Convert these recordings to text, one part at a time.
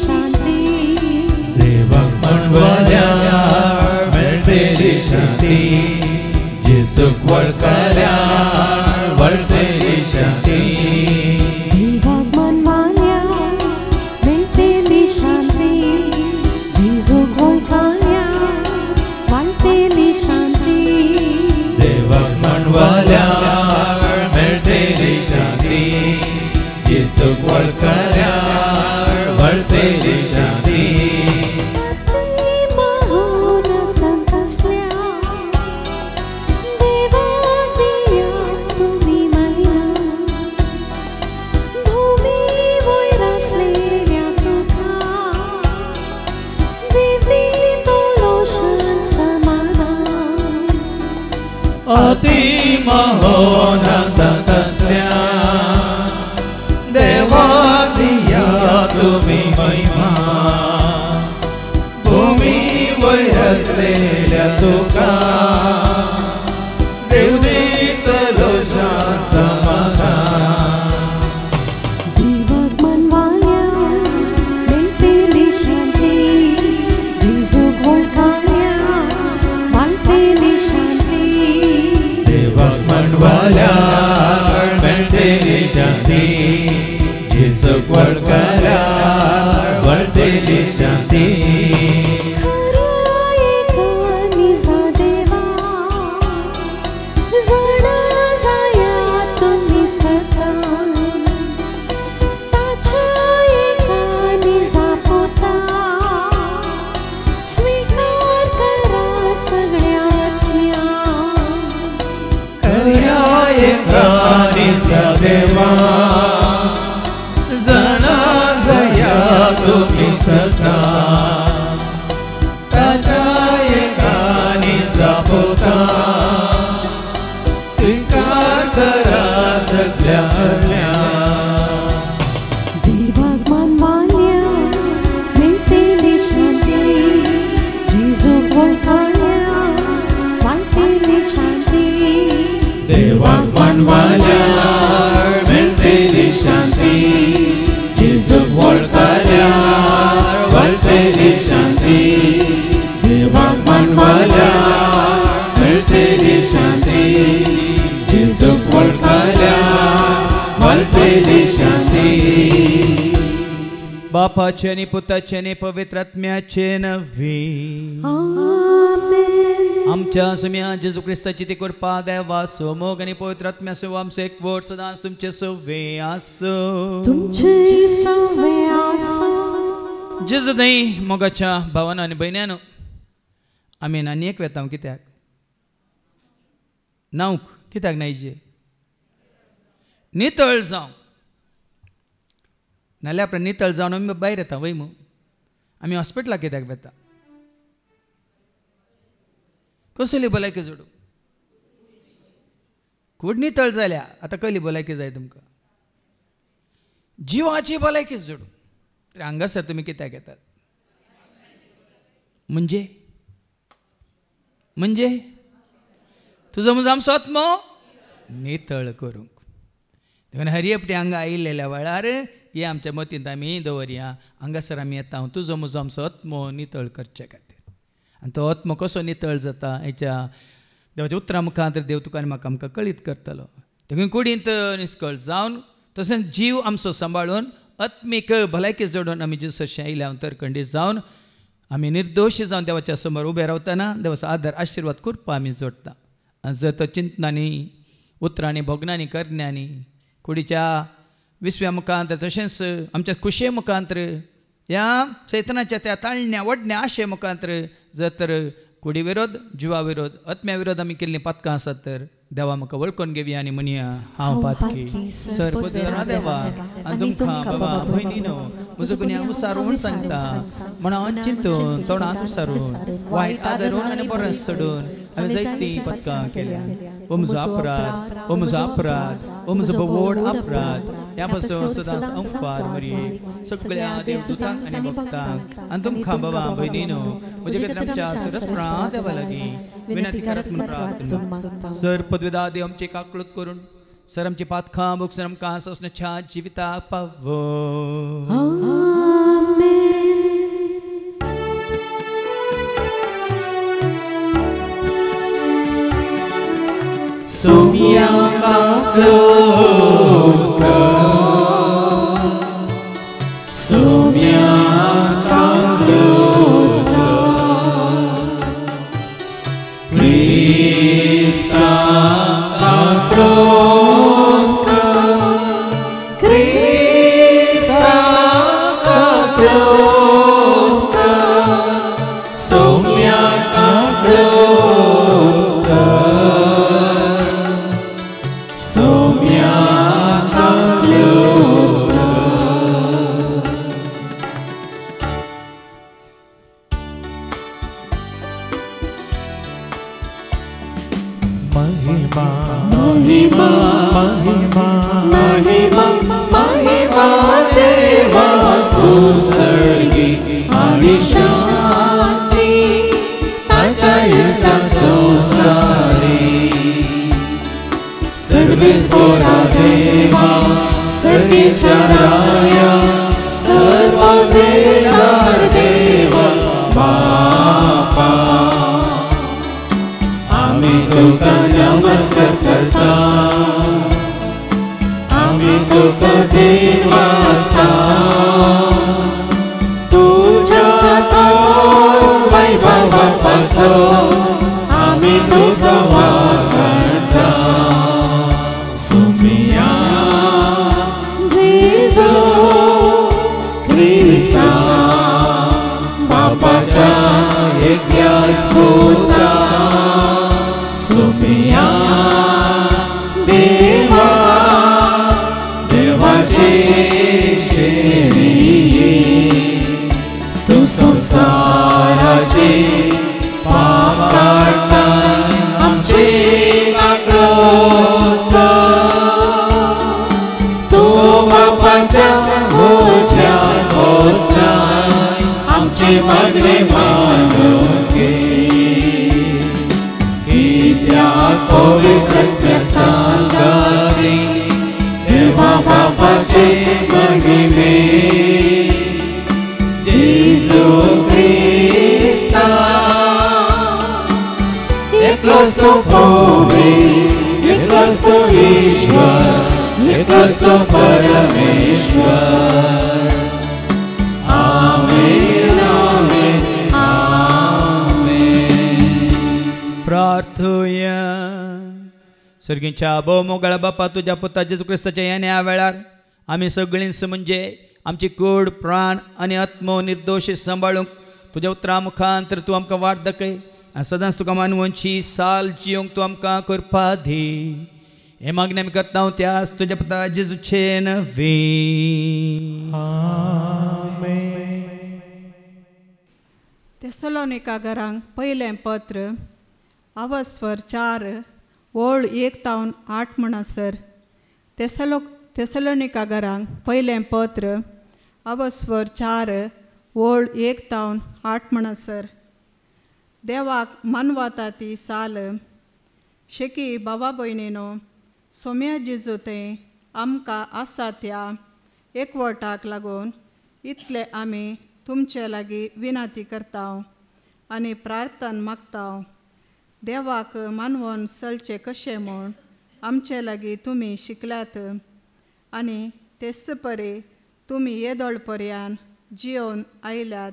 शांती देवाक म्हणवल्यार मेळटली शांती जेसूक वळखल्यार वळटली शांती देवाक मनवाल्यार मेळटली शांती जेसूक वळखल्यार वळटली शांती देवाक म्हणवल्यार मेळटली शांती जेसूक वळखल्यार वळटली शांती अति महोन्नत असल्या देवाक दिया तुम्ही महिमा भूमी वयर असलेल्या तुका देव दितलो समाधान देवाक मनवाल्यार मेळटली शांती जेसूक वळखल्यार वळटली शांती देवाक म्हणवल्यार मेळटली शांती जेसूक वळखल्यार वळटली शांती देवा जाणा जया तुम्ही सता ताच्या एकानी जापोता स्वीकार करा सगळ्या देवाक मनवाल्यार मेळटली शांती जेसूक वळखल्यार वळटली शांती देवाक म्हणवल्यार मेळटली शांती जेसूक वळखल्यार वळटली शांती देवाक म्हणवल्यार मेळटली शांती जेसूक वळखल्यार वळटली शांती बापाचे आणि पुताचे आणि पवित्र आत्म्याचे नव्हे आमच्या सम्या जेजू ख्रिस्ताची ती कृपा देवा सोमोग आणि पवित्र आत्म्यासो आमचे एकवट सदांच तुमचे सवे आसो तुमचे सवे आसो जेजू दई मोगाच्या भावांनो आनी भयण्यांनो आमी नानयेक वेतां कित्याक नावक कित्याक नायजे नितळ जावं नाल्यार आपणें नितळ जावन आमी भायर येता वय मू आमी हॉस्पिटलाक कित्याक वेता कसली भलायकी जोडू कूड नितळ जाल्या आतां कसली भलायकी जाय तुमकां जिवाची भलायकी जोडू तर हांगासर तुमी कित्याक येतात म्हणजे म्हणजे तुजो म्हजो आमचो आत्मो नितळ करूंक देखून हरियपटी हांगा आयिल्ल्या वेळार हे आमच्या मतींत आमी दवरया हांगासर आमी येता तुजो म्हजो आमचो आत्मो नितळ करचे खातीर आनी तो आत्मो कसो नितळ जाता हेच्या देवाच्या उतरां मुखांतर देव तुका आनी म्हाका आमकां कळीत करतलो देखून कुडींत निश्कळ जावन तशेंच जीव आमचो सांबाळून आत्मीक भलायकी जोडून आमी जेजूसाचे आयल्या अंतरखंडीत जावन आमी निर्दोशी जावन देवाच्या समोर उबे रावतना देवाचो आदार आशिर्वाद करपा आमी जोडटा आनी जर तो चिंतनांनी उतरांनी भोगनांनी करण्यांनी कुडीच्या विस्व्या मुखांतर तशेंच आमच्या खुशये मुखांतर ह्या सैतानाच्या त्या ताळण्या वडण्या आशे मुखांतर जर तर कुडी विरोध जिवा विरोध आत्म्या विरोध आमी केल्लीं पातकां आसात तर देवा म्हाका वळखून घेवया आनी म्हणया हांव पातकी सर्पदेवा देवा आनी तुमकां बाबा भयणीनो म्हजो गुन्यांव उसारून सांगता मनांत चिंतून तोंडांत उसारून वायट आदरून आनी बरें सोडून आमी जायतीं पथकां केल्या ओ म्हजो अपराध ओ म्हजो अपराध ओ म्हजो व्हड अपराध ह्या पासून सदांच अंपार मरये सगळ्या देवदूतांक आनी भक्तांक आनी तुमकां बाबा भयणीनो म्हजे खातीर आमच्या सरस्प्रां देवा लागीं विनंती करात म्हूण प्रार्थना सर पदवीदा देव आमची काकळूत करून सर आमची पातखां बूक सर आमकां ससण्याच्या जिविताक पावो आमेन. सोम्याका क्रोध कर, सोम्याका क्रोध कर, क्रिस्ताका क्रोध कर, क्रिस्ताका क्रोध कर, सोम्याका क्रोध कर, सोम्याका क्रोध कर. महिमा महिमा महिमा महिमा महिमा देवा सर्गी आणि शांती ताच्या इष्टा संसारी सर्वेस पोरा देवा सर्वेच्या राया सर्व देवार देवा बापा आम्ही तुका नमस्कार करता आम्ही तुका देव वाजता तुझ्या वैभवापासून आम्ही तुका वागणता सोम्या जेजू ख्रिस्ता बापाच्या यज्ञास पोचता सोम्या देवा देवाचे श्रेणी तू संसाराचे पाप काढता आमचे क्रोध तो बापाच्या ओझ्यात बसलाय आमचे मागणे मानून घे त्या पवित्र सांगारे देवा बापाचे महिमे जेजू ख्रिस्ता एकलोच तो पवित्र एकलोच तो ईश्वर एकलोच तो परमेश्वर आमेन आमेन आमेन. प्रार्थूया. सर्गींच्या मोगळा बापा तुझ्या पुता जेजू ख्रिस्ताच्या या वेळार आम्ही सगळींच म्हणजे आमची कूड प्राण आणि आत्मो निर्दोशी सांभाळूंक तुझ्या उतरा मुखांतर तूं आमकां वाट दाखय आनी सदांच तुका मानवंची साल जियोंक तूं आमकां करपा दी. हे मागणी आमी करता त्यास तुझ्या पुता जेजूचे नवे. तेसलोनिकांक पयलें पत्र अवस्वर 4 ओळ 1-8 म्हणसर. तेसलोनिकांक पयलें पत्र अवस्वर 4 ओळ 1-8 म्हणसर. देवाक मानवता ती साल शेकी बाबा भयणीनो सोम्या जेजू ते आमकां आसा त्या एकवटाक लागून इतले आमी तुमचे लागीं विनंती करता आनी प्रार्थना मागता. देवाक मानवून चलचे कशें म्हूण आमचे लागीं तुमी शिकल्यात आनी तेच परी तुमी येदोळपर्यान जियोवन आयल्यात.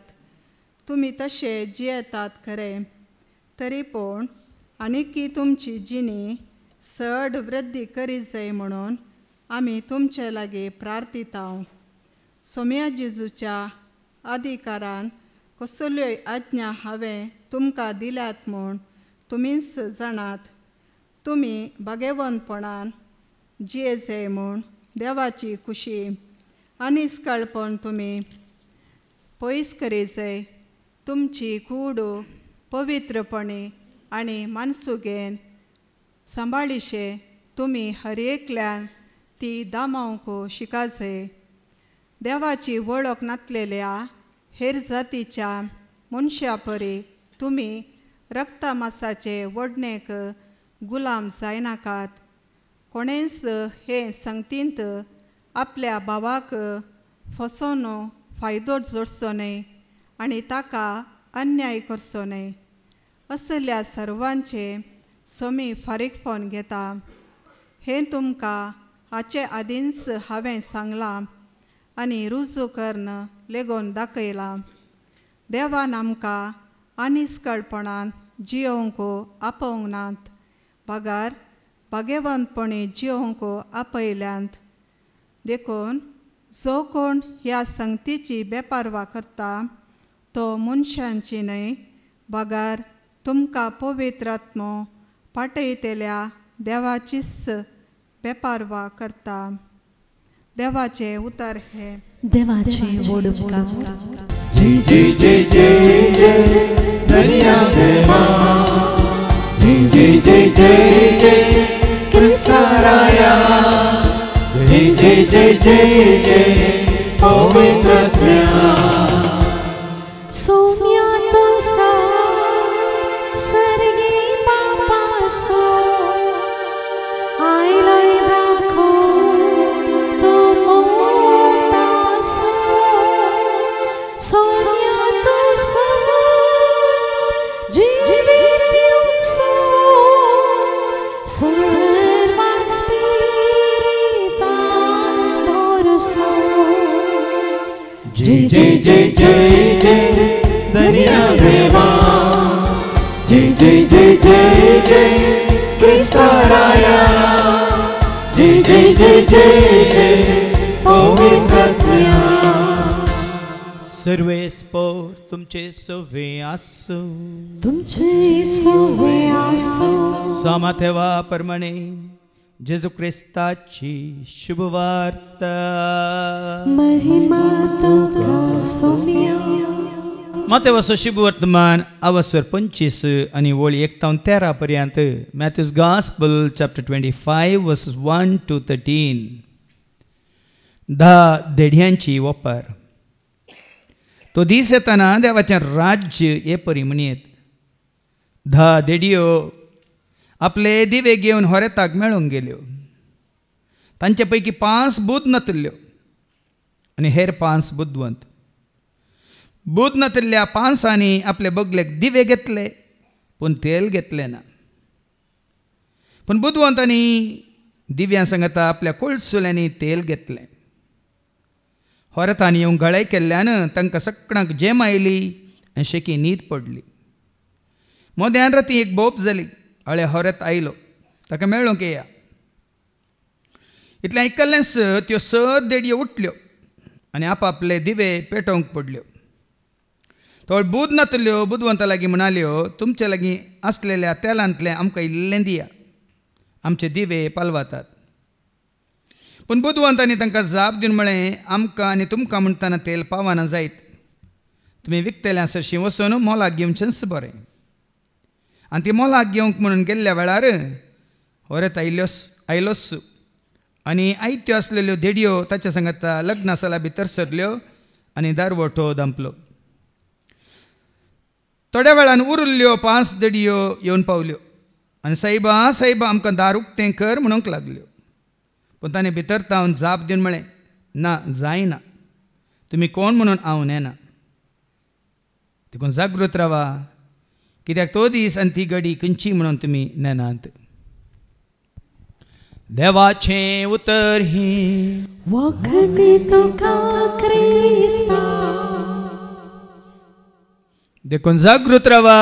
तुमी तशे जियेतात खरें तरी पूण आनीकी तुमची जिणी चड वृद्धी करीत जाय म्हणून आमी तुमचे लागीं प्रार्थिता. सोम्या जेजूच्या अधिकारान कसल्योय आज्ञा हांवें तुमकां दिल्यात म्हूण तुमीच जाणात. तुमी बागेवनपणान जिये जाय म्हूण देवाची खुशी आनी इस्काळपण तुमी पयस करी जाय. तुमची कूड पवित्रपणी आनी मनसुगेन सांबाळीशे तुमी हर एकल्यान ती दामावंक शिका जाय. देवाची वळख नासलेल्या हेर जातीच्या मनशा परी तुमी रक्तमासाचे वडणेक गुलाम जायनाकात. कोणेच हे सांगतींत आपल्या भावाक फसोवन फायदो जोडचो न्हय आनी ताका अन्याय करचो न्हय. असल्या सर्वांचे सोमी फारीकपण घेता हें तुमकां हाचे आदींच हांवें सांगलां आनी रुजू कर्ण लेगोन दाखयलां. देवान आमकां आनिस्कळपणान जियोंक आपोवंक नात, बागार बागेवंतपणी जियोंक आपयल्यांत. देखून जो कोण ह्या संगतीची बेपारवा करता तो मनशांची न्हय, बागार तुमकां पवित्र आत्मो पाठयतेल्या देवाचीच बेपारवा करता. देवाचे उतर हे. देवाचे वोडुका. जय जय जय जय जय धन्य देवा. जय जय जय जय जय क्रिस्ताराया. जय जय जय जय जय पवित्रत्म्या. सौम्या तुसा सर्गी पापासो आयलोय राखो तो मोटासो. सौम्या तुसा जीवित्युसो सर्वान स्पिरितान भरोसो. जय जय जय जय जय धन्य देवा. जय जय जय जय जय क्रिस्ताराया. जय जय जय जय जय पवित्रत्म्या. सर्वे स्पोर तुमचे सवे आसो. तुमचे सवे आसो. सामाथेवा प्रमाणे जेजू क्रिस्ताची शुभवार्ता. महिमा तुका सौम्या. मातेवाचो शुभ वर्तमान अवस्वर 25 आणि वळी 1 ते 13 पर्यंत. Matthews gospel chapter 25 versus 1 to 13. 10 देड्यांची वपार. तो दीस येताना देवाचें राज्य हे परी म्हणयत. 10 देडयो आपले दिवे घेवन होरेताक मेळूंक गेल्यो. तांचे पैकी 5 बुध नतल्यो आनी हेर 5 बुद्धवंत. बुध नतल्ल्या 5 आपले बगलेक दिवे घेतले पूण तेल घेतले ना. पूण बुद्धवंतांनी दिव्यां सांगता आपल्या कोळसुल्यांनी तेल घेतलें. होरेतान येवंक गळाय केल्ल्यान तांकां सगळ्यांक जेम आयली आनी शेकी न्हीद पडली. मोद्यान राती एक बोप जाली. हळे होरेत आयलो, ताका मेळूंक येया. इतलें आयकल्लेंच त्यो 6 देडयो उठल्यो आनी आपआपले दिवे पेटोवंक पडल्यो. तो बुध नातल्यो बुधवंता लागीं म्हणाल्यो, तुमचे लागीं आसलेल्या तेलांतलें आमकां इल्लें दिया, आमचे दिवे पालवातात. पूण बुधवंतांनी तांकां जाप दिवन म्हळें, आमकां आनी तुमकां म्हणटाना तेल पावना जायत. तुमी विकतेल्या सरशीं वचून मोलाक घेवचेंच बरें. आनी ती मोलाक घेवंक म्हणून गेल्ल्या वेळार होरेत आयलोच आनी आयत्यो आसलेल्यो देडयो ताच्या सांगता लग्ना साला भितर सरल्यो आनी दारवटो दांपलो. थोड्या वेळान उरिल्ल्यो 5 देडयो येवन पावल्यो आनी सायबा सायबा आमकां दार उक्तें कर म्हणूंक लागल्यो. पूण ताणें भितर तावन जाप दिवन म्हळें, ना जायना, तुमी कोण म्हणून हांव नेना. देखून जागृत रावा, कित्याक तो दीस आनी ती घडी खंयची म्हणून तुमी नेनात. देवाचें उतर ही. वखटी तुका क्रिस्ता. देखून जागृत रावा,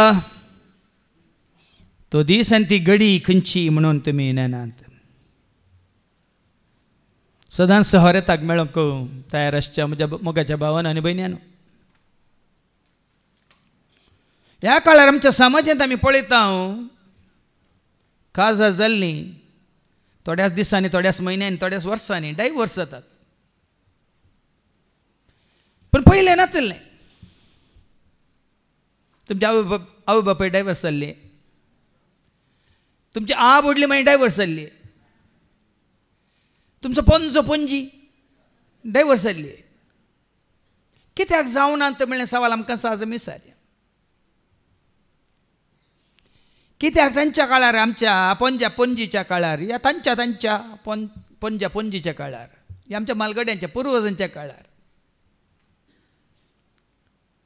तो दीस आनी ती घडी खंयची म्हणून तुमी नेनात. सदांच होरेताक मेळोंक तयार आसच्या म्हज्या मोगाच्या भावान आनी भयण्यान. ह्या काळार आमच्या समाजांत आमी पळयता काजां जाल्लीं थोड्याच दिसांनी, थोड्याच म्हयन्यांनी, थोड्याच वर्सांनी डायवोर्स जातात. पूण पयलें नातलें. तुमच्या आवय बापाय डायवोर्स जाल्ले, तुमची आ बुडली मागीर डायवोर्स जाल्ली, तुमचो पंजो पणजी डायवोर्स जाल्ली. कित्याक जावना तें म्हणलें सवाल आमकां साज विचारया. कित्याक तांच्या काळार, आमच्या पंजा पणजीच्या काळार, या तांच्या पंजा पणजीच्या काळार, या आमच्या मालगड्यांच्या पुर्वजांच्या काळार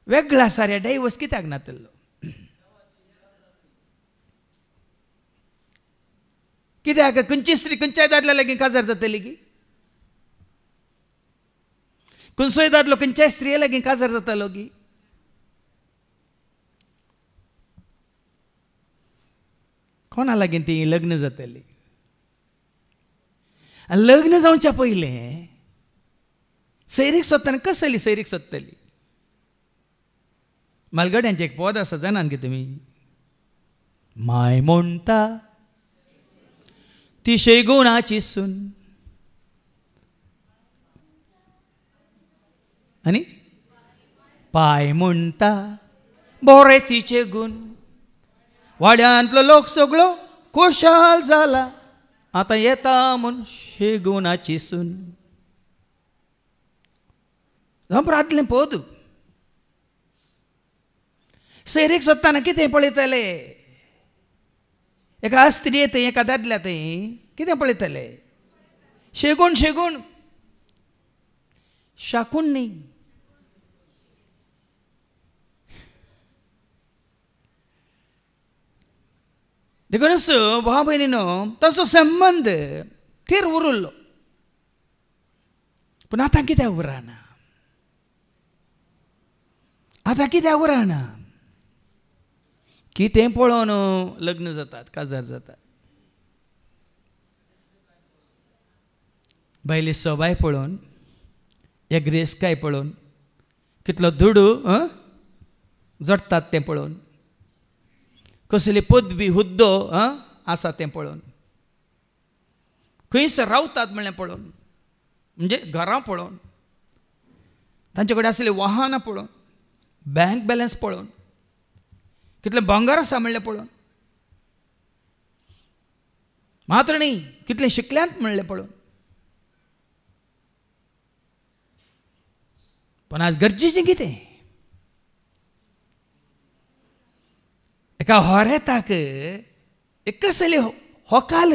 वेगळा साऱ्या डायवोर्स कित्याक नातलो? कित्याक खंयची स्त्री खंयच्याय दादल्या लागीं काजार जातली की खंयचोय दादलो खंयच्याय स्त्रिये लागीं काजार जातालो की कोणा लागीं ती लग्न जातली लग्न जावच्या पयलें सैरीक सोदतना कसली सैरीक सोदतली मालगड्यांचें एक पद आसा जाणात की तुमी माय म्हणटा ती शेगुणाची सून आनी पाय म्हणटा बरे तिचे गुण वाड्यांतलो लोक सगळो खुशाल जाला आता येता म्हूण शेगुणाची सून आदलें पोद सैरीक सोदतना कितें पळयतले एका स्त्री थंय एका दादल्या थंय कितें पळयतले शेगूण शेगूण शाकूण न्ही देखून भाव भयणीनो तसो संबंध थेर उरलो पूण आतां कित्याक उरना आतां कित्याक उरना कितें पळोवन लग्न जातात काजार जातात बायली सोबाय पळोवन एग्रेसकाय पळोवन कितलो दुडू जोडटात तें पळोवन कसली पदवी हुद्दो आसा तें पळोवन खंयसर रावतात म्हणलें पळोवन म्हणजे घरां पळोवन तांचे कडेन आसलेलीं वाहनां पळोवन बँक बॅलन्स पळोवन कितलें भांगार आसा म्हणलें पळोवन मात्र न्ही कितलें शिकल्यांत म्हणलें पळोवन पण आज गरजेचें कितें एका होरेताक एक कसली होकाल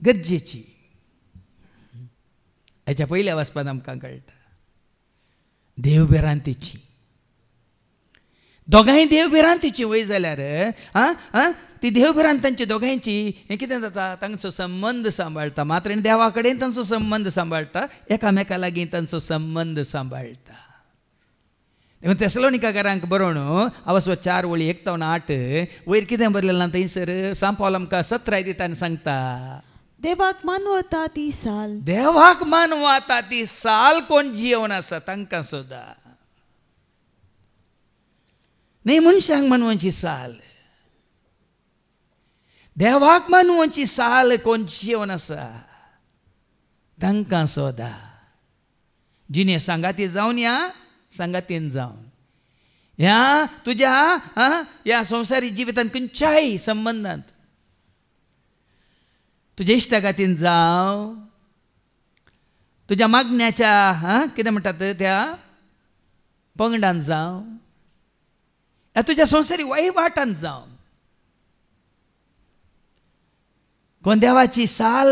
गरजेची हेच्या पयल्या वचपाक आमकां कळटा देवभिरांतीची दोगांय देवभिरांतीची वय जाल्यार ती देवभिरांत तांची दोगांयची हें कितें जाता तांचो संबंध सांबाळटा मात्र देवा कडेन तांचो संबंध सांबाळटा एकामेका लागीं तांचो संबंध सांबाळटा देखून तेसलोनिकाकारांक बरोवन अवस्व 4 वळी 1 ते 8 वयर कितें बरयलें ना थंयसर सांत पौल आमकां 17 दिता आनी सांगता देवाक मानवता ती साल देवाक मानवता ती साल कोण जिवन आसा तांकां सोदा न्ही मनशांक मानवाची साल देवाक मानवाची साल कोण जिवन आसा तांकां सोदा जिने सांगाती जावन या सांगातीन जावन ह्या तुज्या ह्या संवसारी जिवितांत खंयच्याय संबंदांत तुज्या इश्टागातीन जावं तुज्या मागण्याच्या कितें म्हणटात त्या पंगडांत जावं ह्या तुज्या संवसारी वहिवाटांत जावं कोण देवाची साल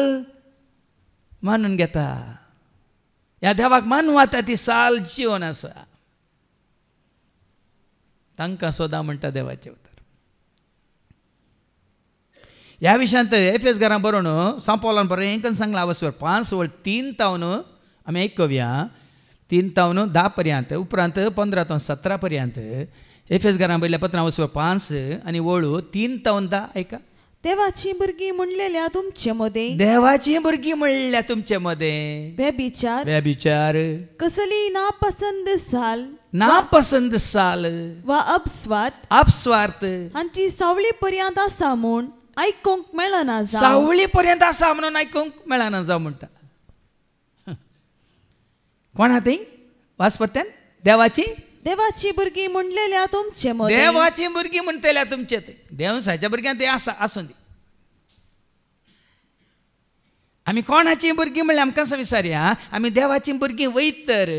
मानून घेता ह्या देवाक मानवता ती साल जिवन आसा तांकां सोदा म्हणटा देवाचें उतर ह्या विशयांत एफेस घरां बरोवन सांत पौलान बरें हें सांगलां अवस्वर 5 वळ 3 तावन आमी आयकुया 3 तावन 10 पर्यंत उपरांत 15 ते 17 पर्यंत एफेस घरां बरयल्या पत्रां अवस्वर 5 आनी वळू 3 तावन 10 आयका देवाची भुरगीं म्हणलेल्या तुमचे मदे देवाची भुरगीं म्हणल्या तुमचे मदें व्यभिचार कसली नापसंद साल नापसंद साल वा अपस्वार्थ हांची सावळी पर्यंत आसा म्हूण आयकूंक मेळना सावळी पर्यंत आसा म्हणून आयकूंक मेळना जावं म्हणटा कोण हा ती वाचपत्यान देवाची भुरगीं म्हणलेल्या तुमचे मदें देवाची भुरगीं म्हणटल्या तुमचे देवसाच्या भुरग्यांक ते आसा आसूं दी आमी कोणाची भुरगीं म्हणल्यार आमकां विचारया आमी देवाची भुरगीं वयत तर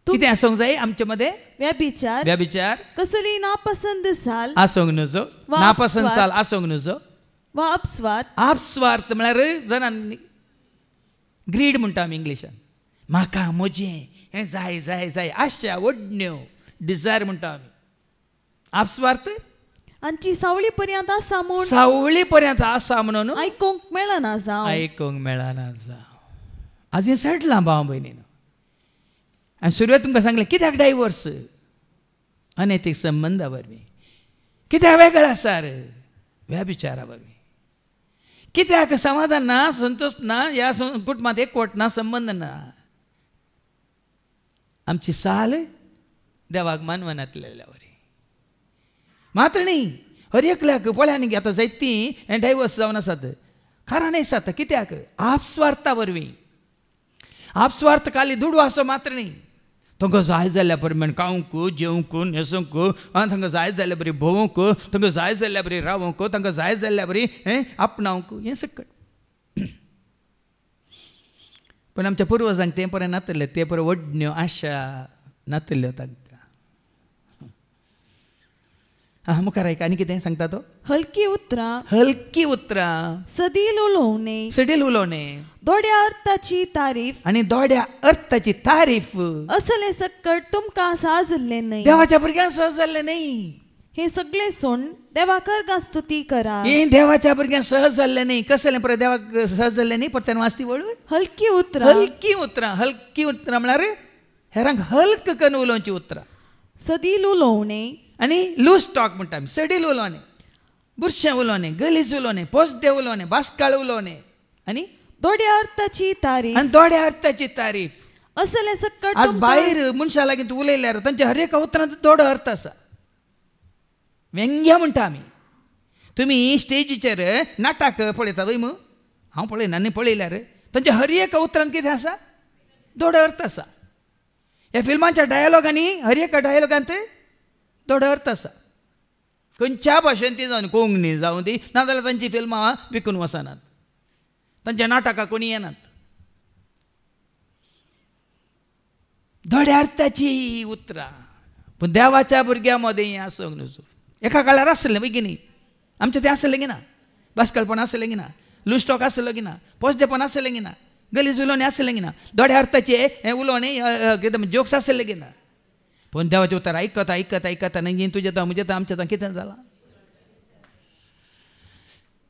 कितें आसूंक जाय आमचे मदें व्यभिचार कसली नापसंद साल आसूंक नजो नापसंद साल आसूंक नजो वा अपस्वार्थ म्हळ्यार जाणां ग्रीड म्हणटा आमी इंग्लिशान म्हाका म्हजें हें जाय जाय जाय आशा ओडण्यो डिझायर म्हणटा आमी अपस्वार्थ आमची सावळी पर्यंत आसा म्हूण सावळी पर्यंत आसा म्हणून आयकूंक मेळना जावं. आयकूंक मेळना जावं. आज हें सटलां भाव भयणीनो. हांवें सुरवेक तुमकां सांगलें कित्याक डायवोर्स? अनैतीक संबंदा वरवीं. कित्याक वेगळो आसा रे? व्यभिचारा वरवीं. कित्याक समाधान ना, संतोष ना, ह्या कुटुंबांत एकवट ना, संबंद ना. आमची साल देवाक मानवनातलेल्या वरी. मात्र न्ही हर एकल्याक पळयात न्ही आतां जायतीं डायवोर्स जावन आसात. कारण आसात कित्याक? आपस्वार्था वरवीं. आपस्वार्थ खाली दुडू आसो मात्र न्ही. तांकां जाय जाल्ल्या प्रमाण खावंक, जेवंक, न्हेसूंक, तांकां जाय जाल्ल्या बरी भोवंक, तांकां जाय जाल्ल्या बरी रावंक, तांकां जाय जाल्ल्या बरी आपणावंक, हें सकट. पण आमच्या पुर्वजांक तें परें नातलें. ते परें वडण्यो आशा नातल्यो तांकां. मुखार आयक आनी कितें सांगता तो? हलकी उतरां, हलकी उतरां, सदील उलोवणे, सडील उलोवणे, दोड्या अर्थाची तारीफ आनी दोड्या अर्थाची तारीफ असले सकट तुमकां साजल्ले न्हय. देवाच्या भुरग्यांक सहज जाल्लें न्ही. हे सगळे सोण देवाक अर्गां स्तुती करा. हें देवाच्या भुरग्यांक सहज जाल्लें न्ही. कसलें पळय देवाक सहज जाल्लें न्ही. परत्यान वाचती वळू. हलकी उतरां, हलकी उतरां. हलकी उतरां म्हळ्यार हेरांक हल्क करून उलोवची उतरां. सदील उलोवणे आनी लूज टॉक म्हणटा आमी. सडील उलोवणें, बुरशें उलोवणें, गलीज उलोवणें, पोसडें उलोवणें, बासकाळ उलोवणें, आनी दोड्या अर्थाची तारीफ आनी दोड्या अर्थाची तारीफ. असले सकट आज भायर मनशां लागीं तूं उलयल्यार तांच्या हर एका उतरांत दोडो अर्थ आसा. व्यंग्य म्हणटा आमी. तुमी स्टेजीचेर नाटक पळयता वय मू. हांव पळयना आनी पळयल्यार तांच्या हर एका उतरांत कितें आसा? दोडो अर्थ आसा. ह्या फिल्मांच्या डायलॉगांनी हर एका डायलॉगांत दोडो अर्थ आसा. खंयच्या भाशेन ती जावन कोंकणी जावं ती नाजाल्यार तांची फिल्मां विकून वचनात. तांच्या नाटकां कोणी येनात. दोड्या अर्थाची उतरां. पूण देवाच्या भुरग्यां मदें हें आसूंक नजो. एका काळार आसलें बेगिनी. आमचें तें आसलें गी ना. बासकाळपण आसलें गी ना. लूज टॉक आसलो गी ना. पोसडेपण आसलें गी ना. गलीज उलोवणें आसलें गी ना. दोड्या अर्थाचें हें उलोवणें कितें जोक्स आसलें गी ना. पूण देवाचें उतर आयकता आयकता आयकता आनी तुजें तो म्हजें तो आमचें तो कितें जालां?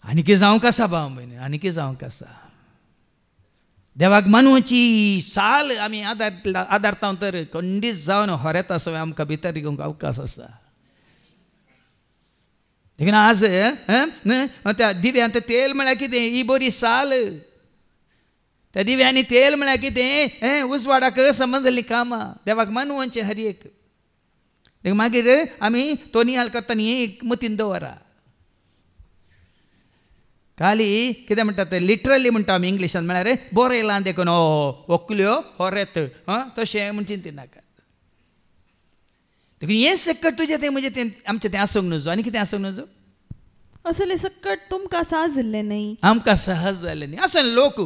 आनी कितें जावंक आसा भाव भयणी. आनी कितें जावंक आसा? देवाक मानवची साल आमी आदारता तर खंडीत जावन होरेता सवय आमकां भितर घेवंक अवकाश आसा. देखून आज त्या दिव्यांत तेल म्हळ्यार कितें? ही बरी साल. त्या दिव्यांनी तेल म्हळ्यार कितें? उजवाडाक संबंद जाल्लीं कामां. देवाक मानवचें हर एक. देखून मागीर आमी तो नियाळ करतना एक मतीन दवरा. खाली कितें म्हणटा तें लिटरली म्हणटा आमी इंग्लिशान म्हळ्यार बोरयलां देखून व्हंकल्यो होरेत तशें म्हणून चिंती नाकात. देखून हें सकट तुजें तें म्हजें तें आमचें तें आसूंक नजो. आनी कितें आसूंक नजो? असले सकट तुमकां साजल्ले न्हय. आमकां सहज जालें न्ही. आसूं लोक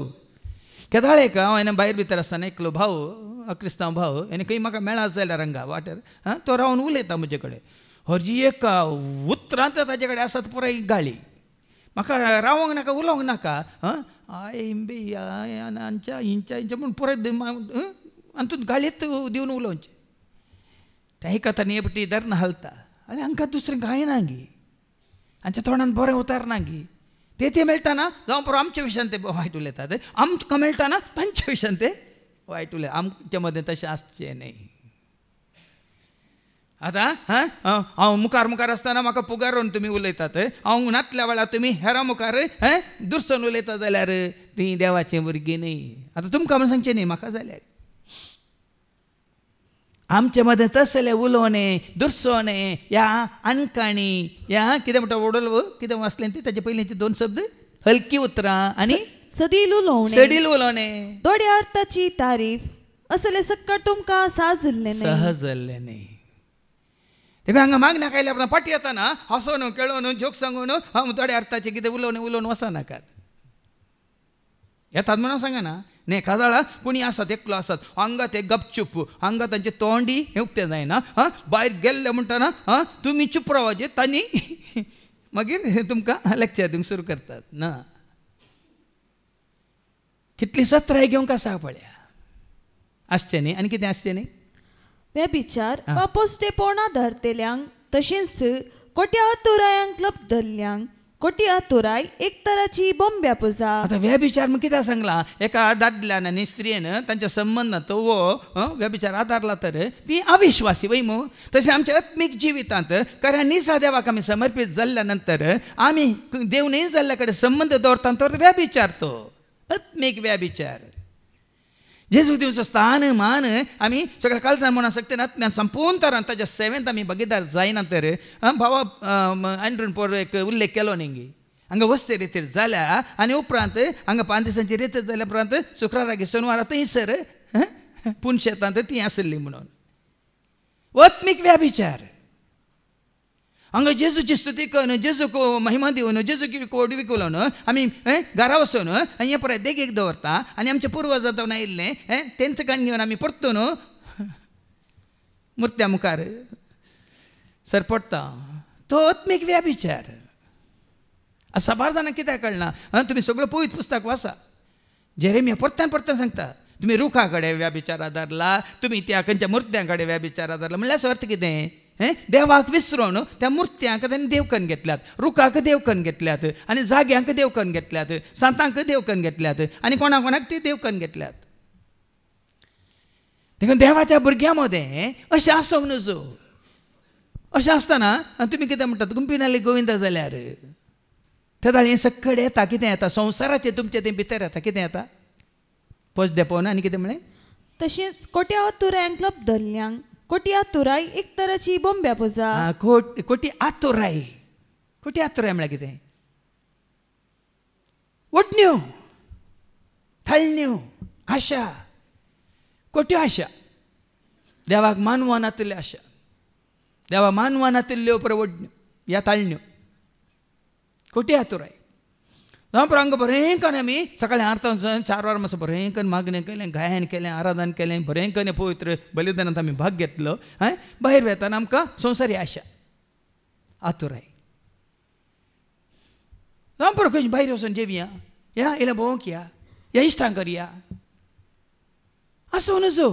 केदाळेक हांव हें भायर भितर आसतना एकलो भाव क्रिस्तांव भाव हेणे खंय म्हाका मेळत जाल्यार हांगा वाटेर तो रावन उलयता म्हजे कडेन. हरजी एका उतरांत ताजे कडेन आसा पुराय गाळी. म्हाका रावंक नाका उलोवंक नाका. बी हांच्या हिंच्या हिंच्या म्हूण पुराय हातूंत गाळयेत दिवन उलोवचें. तें आयकता न्ही हेपटी धरना हालता. आनी हांकां दुसरें कांय ना गी. हांच्या तोंडांत बरें उतारना गी. ते मेळटाना जावं पुरो आमच्या विशयान ते वायट उलयतात. आमकां मेळटाना तांच्या विशयान ते वायट उलय. आमच्या मदें तशें आसचें न्ही. आतां हांव मुखार मुखार आसतना म्हाका पुगारून तुमी उलयतात. हांव नातल्या वेळार तुमी हेरां मुखार दुरसोन उलयता जाल्यार तीं देवाचें भुरगीं न्ही. आतां तुमकां म्हण सांगचें न्ही म्हाका जाल्यार. आमचे मदें तसलें उलोवणें दुरसोणें ह्या अनकाणी ह्या कितें म्हणटा वडल कितें वाचलें ती ताचे पयलींचे दोन शब्द हलकी उतरां आनी सदील उलोवणें सडील उलोवणें दोड्या अर्थाची तारीफ असले सकट तुमकां साजल्ले न्हय. सहज जाल्लें न्ही. देखून हांगा मागण्या कायल्या पाटी येताना हसोन खेळोन जोक सांगून हांव थोड्या अर्थाचें कितें उलोवन वचनाकात. येतात म्हणून सांगना न्ही. काजाळा कोणी आसात एकलो आसात हांगा ते गपचूप हांगा तांचे तोंडी हें उक्तें जायना. भायर गेल्ले म्हणटाना तुमी चूप रावाचे तांणी मागीर तुमकां लेक्चर दिवंक सुरू करतात ना. कितली सत्राय घेवंक आसा पळया. आसचें न्ही. आनी कितें आसचें न्ही. व्यभिचार वा पोसडेपणां धरतेल्यांक तशेंच कोट्या तुरायांक लप धरल्यांक कोट्या तुराय एक तराची बोंब्या पुजा. आता व्यभिचार मग किती सांगला एका दादल्यान आनी स्त्रियेन तांच्या संबंधात वो व्यभिचार आदारला तर ती अविश्वासी वय मग. तसे आमच्या आत्मीक जिवितांत खऱ्या निसा देवाक आमी समर्पित जाल्ल्या नंतर आमी देव नाही जाल्ल्या कडेन संबंध दवरता तर व्यभिचार तो आत्मीक व्यभिचार. जेजू दिवस स्थान मान आमी सगळ्या काळजान म्हणून सकते आत्म्यान संपूर्ण तरान ताच्या सेवेंत आमी भागीदार जायना तर भावा आंड्रून पोर एक उल्लेख केलो न्ही हांगा वस्ते रितीर जाल्या आनी उपरांत हांगा 5 दिसांची रित जाल्या उपरांत शुक्राराक शेनवारा थंयसर पुनशेतांत ती आसली म्हणून आत्मीक व्यभिचार. हांगा जेजूची स्तुती करून जेजूक महिमा दिवन जेजूक कोड विकून आमी घरा वचून आनी हे पळय देगेक दवरता आनी आमच्या पुर्वजांतून आयिल्लें तेंच काण घेवन आमी परतून मुर्त्या मुखार सरपडटा. तो आत्मीक व्यभिचार. साबार जाणांक कित्याक कळना तुमी सगळो पवित्र पुस्तक वाचा. जेरेमिया परतान परतान सांगता तुमी रुखा कडेन व्यभिचार आदारला तुमी त्या खंयच्या मुर्त्यां कडेन व्यभिचार आदारला म्हणल्यार अर्थ कितें देवाक विसरून त्या मुर्त्यांक तांणी देवकन घेतल्यात रुखाक देवकन घेतल्यात आनी जाग्यांक देवकन घेतल्यात सांतांक देवकन घेतल्यात आनी कोणाक कोणाक ती देवकन घेतल्यात. देखून देवाच्या भुरग्यां मदें अशें आसूंक नजो. अशें आसतना तुमी कितें म्हणटात गुंपिनाली गोविंदा जाल्यार त्या दाळी सकड येता कितें येता संवसाराचें तुमचें तें भितर येता कितें येता पोस्ट डेपोन आनी कितें म्हळें. तशेंच कोट्या तुरायांक लप धरल्यांक कोटी आतुराय एक तराची बोंब्या पुजा. कोटी आतुराय म्हळ्यार कितें वटण्यो थळण्यो आशा कोट्यो आशा देवाक मानवानातल्यो आशा देवा मानवानातल्यो परवडण्यो ह्या ताळण्यो कोटी आतुराय. हांगा बरें करून आमी सकाळीं आरतां 4 वरां मातसो बरें करून मागणें केलें गायन केलें आराधन केलें बरें करून पवित्र बलिदानांत आमी भाग घेतलो भायर वेताना आमकां संवसारी आशा आतुराय. बरो खंय भायर वचून जेवया या इल्लें भोंवक या इश्टां करया आसूं नजो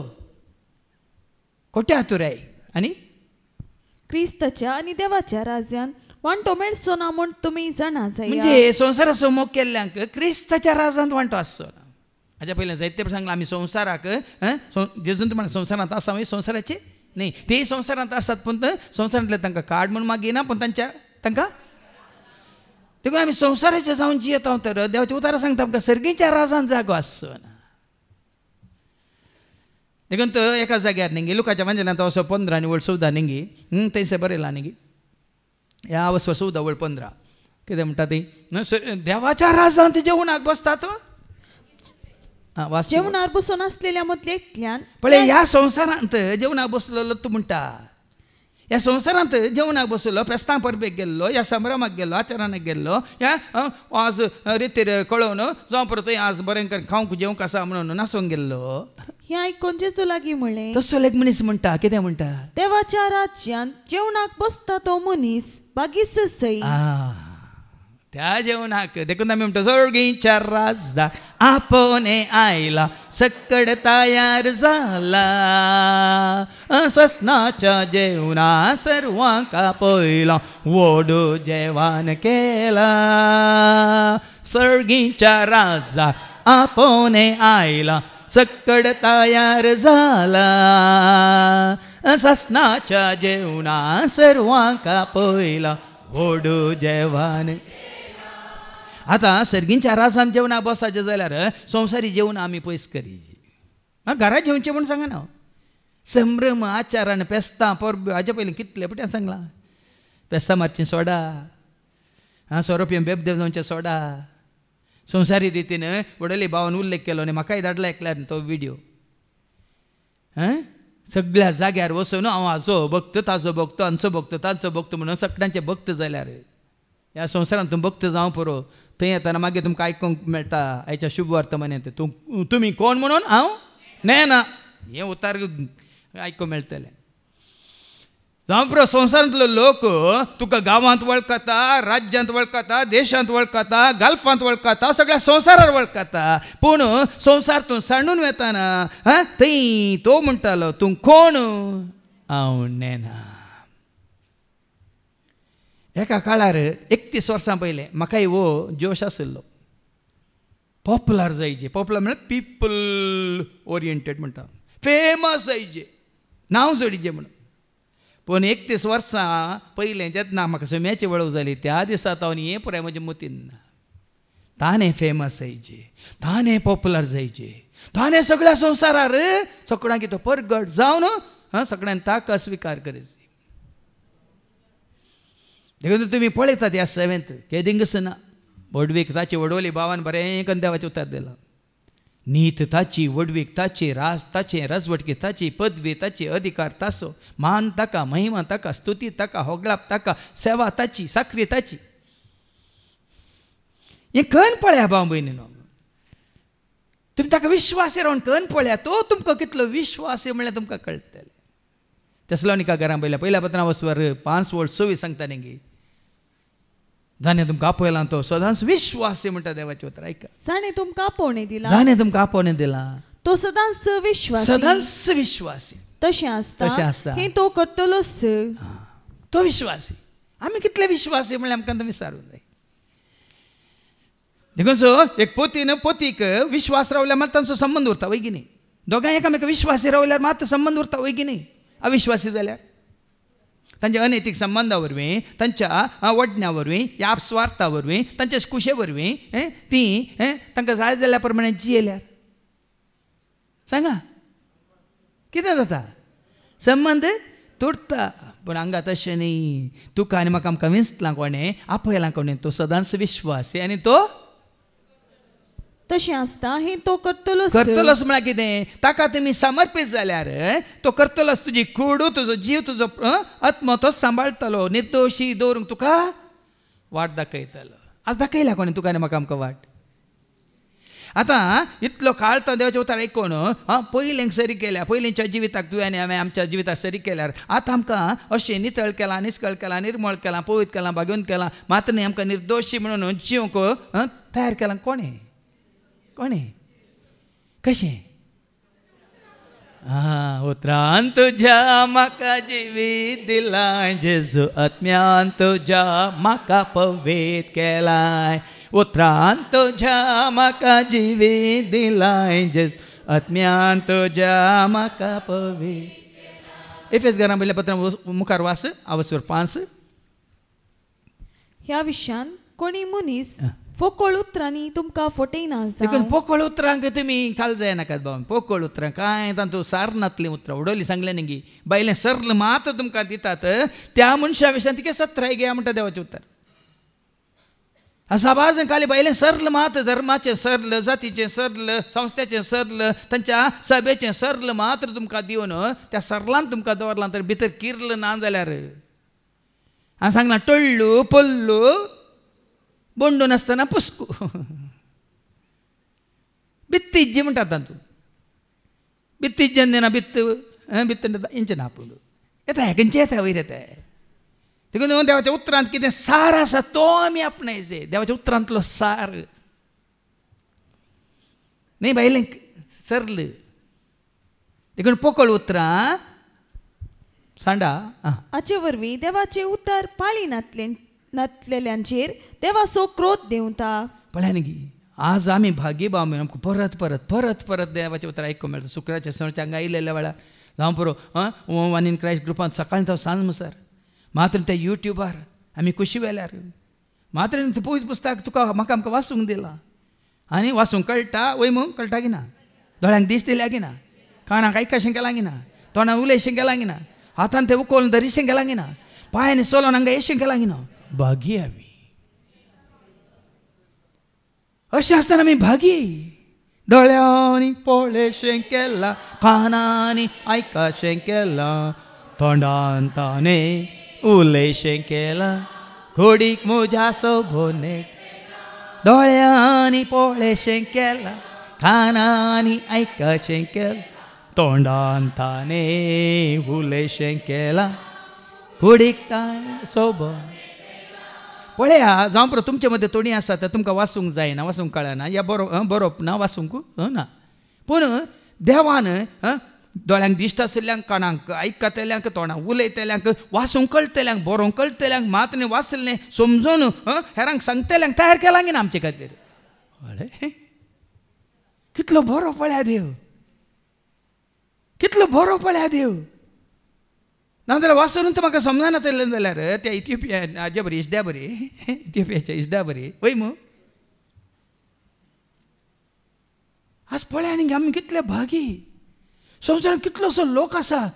कोट्या आतुराय. आनी क्रिस्ताच्या आनी देवाच्या राज्यान वांटो मेळचो ना म्हूण तुमी जाणा जाय. म्हणजे संवसाराचो मोग केल्ल्यांक क्रिस्ताच्या राजांत वांटो आसचो ना. हाच्या पयलीं जायते सांगलां आमी संवसाराक जेजून म्हणटा संवसारांत आसा संवसाराचे न्ही तेय संवसारांत आसात पूण संवसारांतले तांकां कार्ड म्हूण मागिना पूण तांकां देखून आमी संवसाराचे जावन जियेता तर देवाच्या उतारा सांगता आमकां सर्गीच्या राजांत जागो आसचो ना. देखून तो एका जाग्यार न्ही लुकाच्या वांचनांत असो 15 आनी 14 न्ही थंयसर बरयलां न्ही ह्या वचो 14 15 कितें म्हणटा ती देवाच्या राजांत जेवणाक बसतात जेवणार बसून आसलेल्या मदले एकट्यान पळय ह्या संवसारांत जेवणाक बसलेलो तूं म्हणटा ह्या संवसारांत जेवणाक बसलो फेस्तां परबेक गेल्लो ह्या संभ्रमाक गेल्लो आचरणाक गेल्लो ह्या आज रितीर कळोवन जावं परत आज बरें करून खावंक जेवंक आसा म्हणून नासूंक गेल्लो. हें आयकून जेजू लागीं म्हणलें तसो एक मनीस म्हणटा कितें म्हणटा देवाच्या राज्यांत जेवणाक बसता तो मनीस बागीस सई. त्या जेवणाक देखून आमी म्हणटा सर्गीच्या राजा आपोने आयला सकड तयार जाला ससनाच्या जेवणा सर्वांक पयला वडू जेवण केला. सर्गीच्या राजा आपोने आयला सकड तयार झाला ससनाच्या जेवणा सर्वांक पयला वडू जेवण. आतां सर्गींच्या राजांत जेवणाक बसाचें जाल्यार संवसारी जेवण आमी पयस करी घरा जेवचें म्हूण सांगना संभ्रम आचारण पेस्तां परबो हाजे पयलीं कितले पट्या सांगलां पेस्तां मारचीं सोडा सोरोपियम बेबदेव जावचें सोडा. संवसारी रितीन वडले भावान उल्लेख केलो आनी म्हाकाय धाडला एकल्यार तो विडियो सगळ्या जाग्यार वचून हांव हाचो भक्त ताचो भक्त हांचो भक्त ताचो भक्त म्हणून सगळ्यांचे भक्त जाल्यार ह्या संवसारांत तूं भक्त जावं पुरो थंय येताना मागीर तुमकां आयकूंक मेळटा हाच्या शुभ वर्तमानांत तुमी कोण म्हणून हांव नेना हें उतार आयकूंक मेळटलें. जावं पुरो संवसारांतलो लोक तुका गांवांत वळखता राज्यांत वळखता देशांत वळखता गल्फांत वळखता सगळ्या संवसारार वळखता पूण संवसार तूं सांडून वेताना थंय तो म्हणटालो तूं कोण हांव नेना. एका काळार 31 वर्सां पयलें म्हाकाय वो जोश आसलो पॉप्युलर जायचे पॉप्युलर म्हळ्यार पीपल ओरिएंटेड म्हणटा फेमस जायचे नांव जोडीचें म्हणून पूण 31 वर्सां पयलें जेन्ना म्हाका समेची वळख जाली त्या दिसा हांव हें पुराय म्हज्या मतीन ना ताणें फेमस जायचे ताणें पॉप्युलर जायचे ताणें सगळ्या संवसारार सगळ्यांक तो परगट जावन सगळ्यांनी ताका स्विकार करची देखून तुमी पळयतात ह्या सेवेंत केदिंगस ना वडवीक ताची वडवली भावान बरें करून देवाचें उतर दिलां नीत ताची वडवीक ताची रास ताचे राजवटकी ताची पदवी ताची अधिकार ताचो मान ताका महिमा ताका स्तुती ताका होगळाप ताका सेवा ताची साखरी ताची हें खंय पळया भाव भयणीनो तुमी ताका विश्वासी रावन खंय पळया तो तुमकां कितलो विश्वासी म्हणल्यार तुमकां कळटलें तेसलोनिका घरां पयल्या पत्रां वचवर 5:26 सांगता न्ही जाणें तुमकां आपयला तो सदांच विश्वासी म्हणटा देवाचें उतर आयका जाणें तुमकां आपोवणें दिलां जाणें तुमकां आपोवणें दिलां तो सदांच विश्वासी तशें आसता हें तो करतलोच तो विश्वासी आमी कितले विश्वासी म्हणल्यार आमकां आतां विचारूंक जाय देखून सो एक पोतीन पोतीक विश्वास रावल्यार मात तांचो संबंद उरता वय की न्ही दोगांय एकामेका विश्वासी रावल्यार मात संबंद उरता वय की न्ही अविश्वासी जाल्यार तांच्या अनैतीक संबंदा वरवीं तांच्या वडण्या वरवीं ह्या स्वार्था वरवीं तांच्या कुशे वरवीं ती तांकां जाय जाल्ल्या प्रमाणे जियेल्यार सांगा कितें जाता संबंद तुटता पूण हांगा तशें न्ही तुका आनी म्हाका आमकां विंचलां कोणें आपयलां कोणें तो सदांच विश्वासी आनी तो तशें आसता हें तो करतलोच म्हळ्यार कितें ताका तुमी समर्पीत जाल्यार तो करतलोच तुजी कूड तुजो जीव तुजो आत्मो तो सांबाळटलो निर्दोशी दवरूंक तुका वाट दाखयतलो आज दाखयल्या कोणें तुका आनी म्हाका आमकां वाट आतां इतलो काळ तो देवाचें उतर आयकून पयलेंक सरी केल्या पयलींच्या जिविताक तुवें आनी हांवें आमच्या जिविताक सरी केल्यार आतां आमकां अशें नितळ केलां निश्कळ केलां निर्मळ केलां पवित्र केलां भाग्यवंत केलां मात्र न्ही आमकां निर्दोशी म्हणून जिवंक तयार केलां कोणें कशें उतरान तुज्या म्हाका जिवीत दिलाय जेजू आत्म्यान तुज्या म्हाका पवित्र केलाय उतरान तुज्या म्हाका जिवीत दिलाय जेजू आत्म्यान तुज्या म्हाका पवित्र एफेस घरां पयल्या पत्रां मुखार वास आवसवर 5 ह्या विशयान कोणी मनीस पोकळ उतरांनी तुमकां फटयना देखून पोकळ उतरांक तुमी खाल जायनाकात भाव पोकळ उतरां कांय तातूंत सारनातलीं उतरां उडोवली सांगलें न्ही गी बायलें सरल मात तुमकां दितात त्या मनशा विशयान तिके सत्राय घेया म्हणटा देवाचें उतर सभाजन खाली बायलें सरल मात धर्माचें सरल जातीचें सरल संस्थेचें सरल तांच्या सभेचें सरल मात्र तुमकां दिवन त्या सरलान तुमकां दवरलां तर भितर किर्ल ना जाल्यार हांवें सांगलां टळ्ळू पल्लू बोंडून आसतना पुस्कू बित्तीज्जी म्हणटात तातूंत बित्तीज्जन दिना बित्त इंच नापूड येता खंयचे येता वयर येता देखून देवाच्या उतरांत कितें सार आसा तो आमी आपणायचे देवाच्या उतरांतलो सार न्ही बायलें सरल देखून पोकळ उतरां सांडा हाचे वरवीं देवाचें उतर पाळी नातलेल्यांचेर देवाचो क्रोध देंवता पळया न्ही आज आमी भागी भाव म्हणून आमकां परत परत परत परत देवाचें उतर आयकूंक मेळटा शुक्राच्या सणच्या हांगा आयिल्ल्या वेळार जावं पुरो वन इन क्रायस्ट ग्रुपांत सकाळीं तो सांज मुसार मात्र त्या युट्यूबार आमी कुशी वेल्यार मात्र पयस पुस्तक तुका म्हाका आमकां वाचूंक दिलां आनी वाचूंक कळटा वय मग कळटा की ना दोळ्यांक दीस दिल्या की ना कानाक आयकाशें केलां की ना तोंडाक उलयशें केलां की ना हातान तें उखोवन धरिशें केलां की ना पांयांनी चलोन हांगा येशें केलां की ना भागी आमी अशें आसतना आमी भागी दोळ्यांनी पळयशें केलां कानांनी आयकाशें केलां तोंडान ताणें उलयशें केलां घोडीक म्हज्या सोबोने दोळ्यांनी पळयशें केलां कानांनी आयकाशें केलां तोंडान ताणें उलयशें केलां घोडीक ताणें सोबोन पळया जावं पुरो तुमचे मदें तोणी आसा ते तुमकां वाचूंक जायना वाचूंक कळना या बरोवप ना वाचूंक ना पूण देवान दोळ्यांक दिश्ट आशिल्ल्यांक कानांक आयकतल्यांक तोंडाक उलयतल्यांक वासूंक कळटल्यांक बरोवंक कळटल्यांक मातने वाचलें समजून हेरांक सांगतल्यांक तयार केलां गे ना आमचे खातीर. अरे कितलो बरो पळया देव, कितलो बरो पळया देव. नाजाल्यार वाचून तर म्हाका समजना जाल्यार त्या इथिओपिया हाजे बरी इश्ट्या बरी इथिओपियाच्या इश्ट्या बरी वय मू. आज पळया आनी आमी कितले भागी. संवसारांत कितलोसो लोक आसा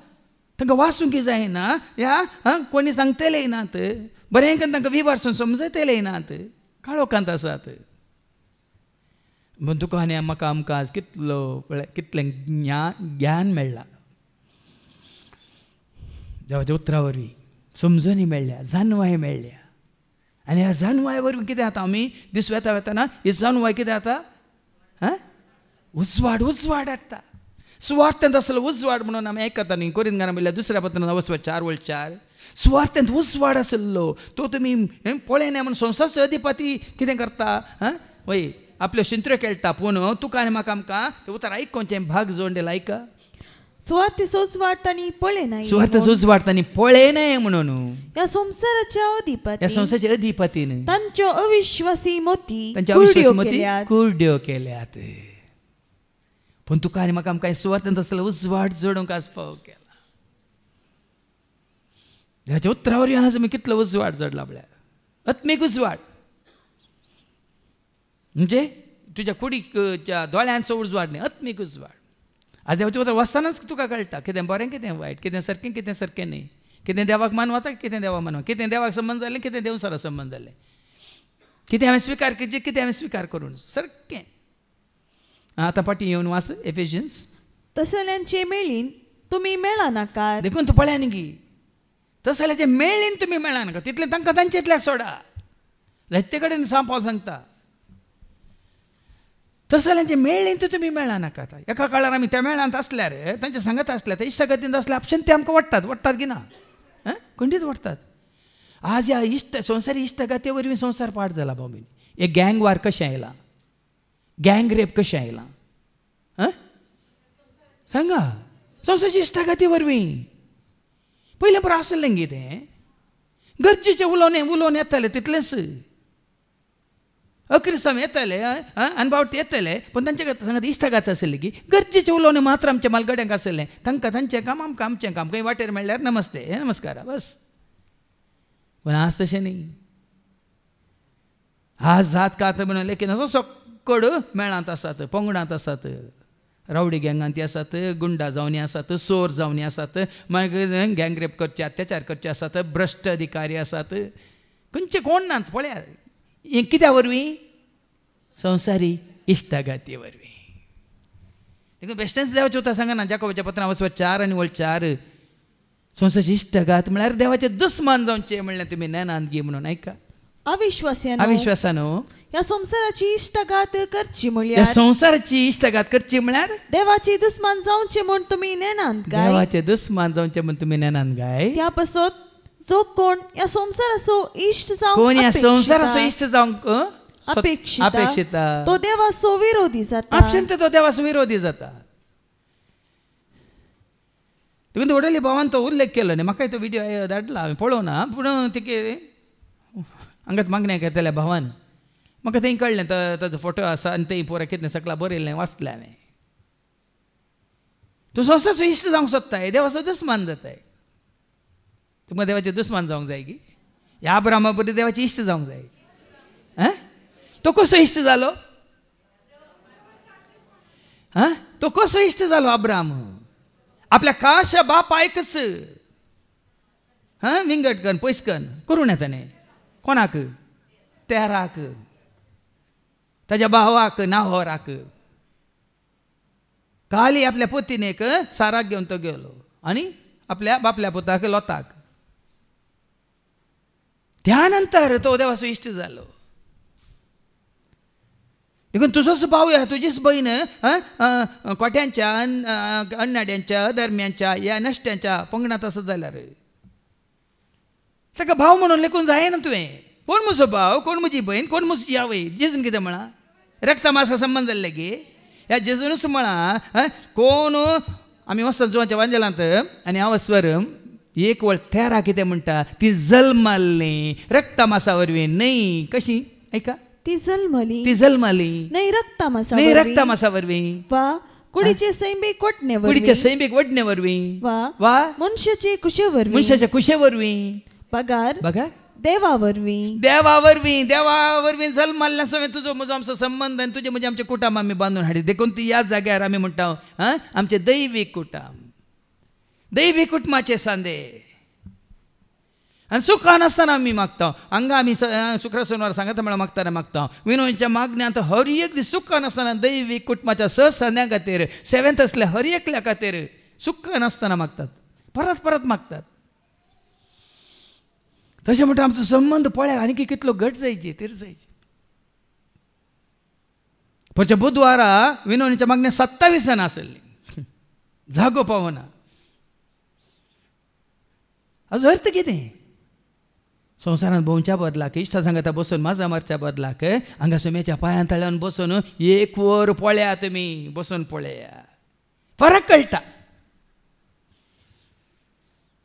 तांकां वाचूंक जायना, ह्या कोणी सांगतलेय नात, बरें करून तांकां विवारसून समजयतलेय नात, काळोखांत आसात. म्हण तुका आनी म्हाका आमकां आज कितलें ज्ञान मेळ्ळां देवाच्या उतरा वरवीं, समजणी मेळ्ळ्या, जाणवाय मेळ्ळ्या. आनी ह्या जाणवाय वरवीं कितें जाता, आमी दीस वेताना ही जाणवाय कितें जाता, उजवाड उजवाड हाडटा. सुवार्थेंत आसलो उजवाड म्हणून आमी आयकता न्ही. कोरिंथांत म्हणल्यार दुसऱ्या पत्रांत 4:4 सुवार्थेंत उजवाड आसलो तो तुमी पळयना म्हणून संवसाराचो अधिपती कितें करता, वय आपल्यो शिंत्र्यो खेळटा. पूण तुका आनी म्हाका आमकां तें उतर आयकोवचें भाग जोडलें आयका. सुवार्थेचो उजवाड तांणी पळयनाय, सुवार्थेचो उजवाड तांणी पळयनाय म्हणून ह्या संवसाराच्या ह्या संवसाराच्या अधिपतीन तांच्यो अविश्वासी मोती कुरड्यो केल्यात. पूण तुका आनी म्हाका आमकां सुवार्थेंत आसलो उजवाड जोडूंक आज फाव केला. ह्याच्या उतरा वरवीं आज आमी कितलो उजवाड जोडला म्हळ्यार आत्मीक उजवाड. म्हणजे तुज्या कुडीच्या दोळ्यांचो उजवाड न्ही, आत्मीक उजवाड. आज देवाच्या उतर वचतानाच तुका कळटा कितें बरें कितें वायट, कितें सारकें न्ही, कितें देवाक मानवता कितें देवाक मानवा, कितें देवाक संबंद जालें कितें देवसारा संबंद जालें, कितें हांवें स्विकार करचें कितें हांवें स्विकार करूं सारकें. आतां फाटीं येवन वाच एफिशियन्स. तसल्यांचे मेळीन तुमी मेळा नाकात. देखून तूं पळया न्ही गी, तसल्यांचे मेळीन तुमी मेळा नाका, तितलें तांकां तांचेतल्याक सोडा. जायते कडेन पावल सांगता तसल्यांचे मेळ्ळें तर तुमी मेळा नाकात. एका काळार आमी त्या मेळांत आसल्यार तांचे सांगत आसल्यार ते इश्टगतींत आसल्यार आपशें ते आमकां वडटात की ना, खंडीत वडटात. आज ह्या संवसारी इश्टगते वरवीं संवसार पाड जाला भाऊ. एक गँग वार कशें आयलां, गँग रेप कशें आयलां, सांगा. संवसाराची इश्टगती वरवीं पयलें बरें आसलें गे तें, गरजेचें उलोवन येतालें तितलेंच. अक्रिस्तम येताले अनबावटी येताले, पूण तांचे सांगात इश्टगात आसली की गरजेचें उलोवणें मात्र आमच्या मालगड्यांक आसलें. तांकां तांचें काम आमकां आमचें काम. खंय वाटेर मेळ्ळ्यार नमस्ते नमस्कार बस. पूण आज तशें न्ही. आज जात कात म्हणून लेकीन असो सक्कड मेळांत आसात, पंगडांत आसात, रावडी गँगांती आसात, गुंडा जावनी आसात, सोर जावनी आसात, मागीर गँग रेप करचे अत्याचार करचे आसात, भ्रश्ट अधिकारी आसात, खंयचे कोण नाच. पळया कित्या वरवीं संवसारी इश्टगाती वरवीं. देखून बेश्टेंच देवाचें उतर सांगना जाकोबाच्या पत्रां 4 आनी 4 संवसाराची इश्टगात म्हळ्यार देवाचें दुस्मान जावचें म्हणलें तुमी नेनांत गी म्हणून आयका. अविश्वासानो ह्या संवसाराची इश्टगात करची म्हळ्यार, ह्या संवसाराची इश्टगात करची म्हळ्यार देवाचे दुस्मान जावचे म्हूण तुमी नेनांत गाय. देवाचे दुस्मान जावचे म्हूण तुमी नेनांत गाय. त्या पासत जो कोण या संवसाराचो इश्ट जावंक कोण या संवसाराचो इश्ट जावंक अपेक्षिता तो देवाचो विरोधी जाता. आपशें तो देवाचो विरोधी जाता. देखून वडली भावान तो उल्लेख केलो न्ही. म्हाकाय तो व्हिडिओ धाडला, हांवें पळोवना, पूण तिके हांगात मागण्या घेतल्या भावान म्हाका थंय कळ्ळें ताजो फोटो आसा आनी थंय पोरा कितें सकला बरयल्लें वाचलें हांवें. तूं संवसाराचो इश्ट जावंक सोदताय, देवाचो दुस्मान जाताय. तुमकां देवाचे दुस्मान जावंक जाय की ह्या अब्रामा बरी देवाची इश्ट जावंक जाय. तो कसो इश्ट जालो, तो कसो इश्ट जालो अब्राम. आपल्या काशा बापायकच विंगडकन पयसकन करून येताने. कोणाक, तेराक, ताच्या भावाक नाहोराक. काली आपल्या पोतीनेक साराक घेवन तो गेलो आनी आपल्या बापल्या पुताक लोताक. त्यानंतर तो देवाचो इश्ट जालो. देखून तुजोच भाव तुजीच बहीण कोट्यांच्या अन्नाड्यांच्या धर्म्यांच्या या नश्ट्यांच्या पंगडांत आसत जाल्यार ताका भाव म्हणून लेखून जायना तुवें. कोण म्हजो भाव, कोण म्हजी बहीण, कोण म्हजी आवय. जेजून कितें म्हळां रक्ता मासा संबंद जाल्ले गे ह्या जेजूनच म्हळां कोण आमी वचता जुवाच्या वांजेलांत आनी हांव स्वर एक वळ तेरा कितें म्हणटा ती जल्माली रक्ता मासा वरवीं न्हय कशी ऐका ती जल्मली न्हय रक्ता रक्ता मासा वरवीं वा कुडीचे सैंबीक वटणे कुडीचे सैंबीक वडणे वरवीं वा मनशाचे मनशाच्या कुशे वरवीं पगार देवा वरवीं जल्माल्या सगळें तुजो म्हजो आमचो संबंध आनी तुजे म्हणजे आमचे कुटुंब आमी बांदून हाडीत देखून तूं ह्या जाग्यार आमी म्हणटा आमचे दैवीक कुटुंबाचे सांदे आनी सुखान आसतना आमी मागता हांगा आमी शुक्र शेनवार सांगता म्हळ्यार मागता विनोदच्या मागण्यांत हर एक दीस सुखान आसतना दैवीक कुटुंबाच्या सांद्यां खातीर सेवेंत असल्या हर एकल्या खातीर सुखान आसतना मागतात परत परत मागतात तशें म्हणटा आमचो संबंध पळय आनी कितलो घट जायची तिर जायची परच्या बुधवारा विनोदीच्या मागण्या 27 आसली जागो पावना हाजो अर्थ कितें संवसारांत भोंवच्या बदलाक इश्टा सांगता बसून माझा मारच्या बदलाक हांगा सुमेच्या पांयां तळ्यान बसून एक वर पळया तुमी बसून पळया फरक कळटा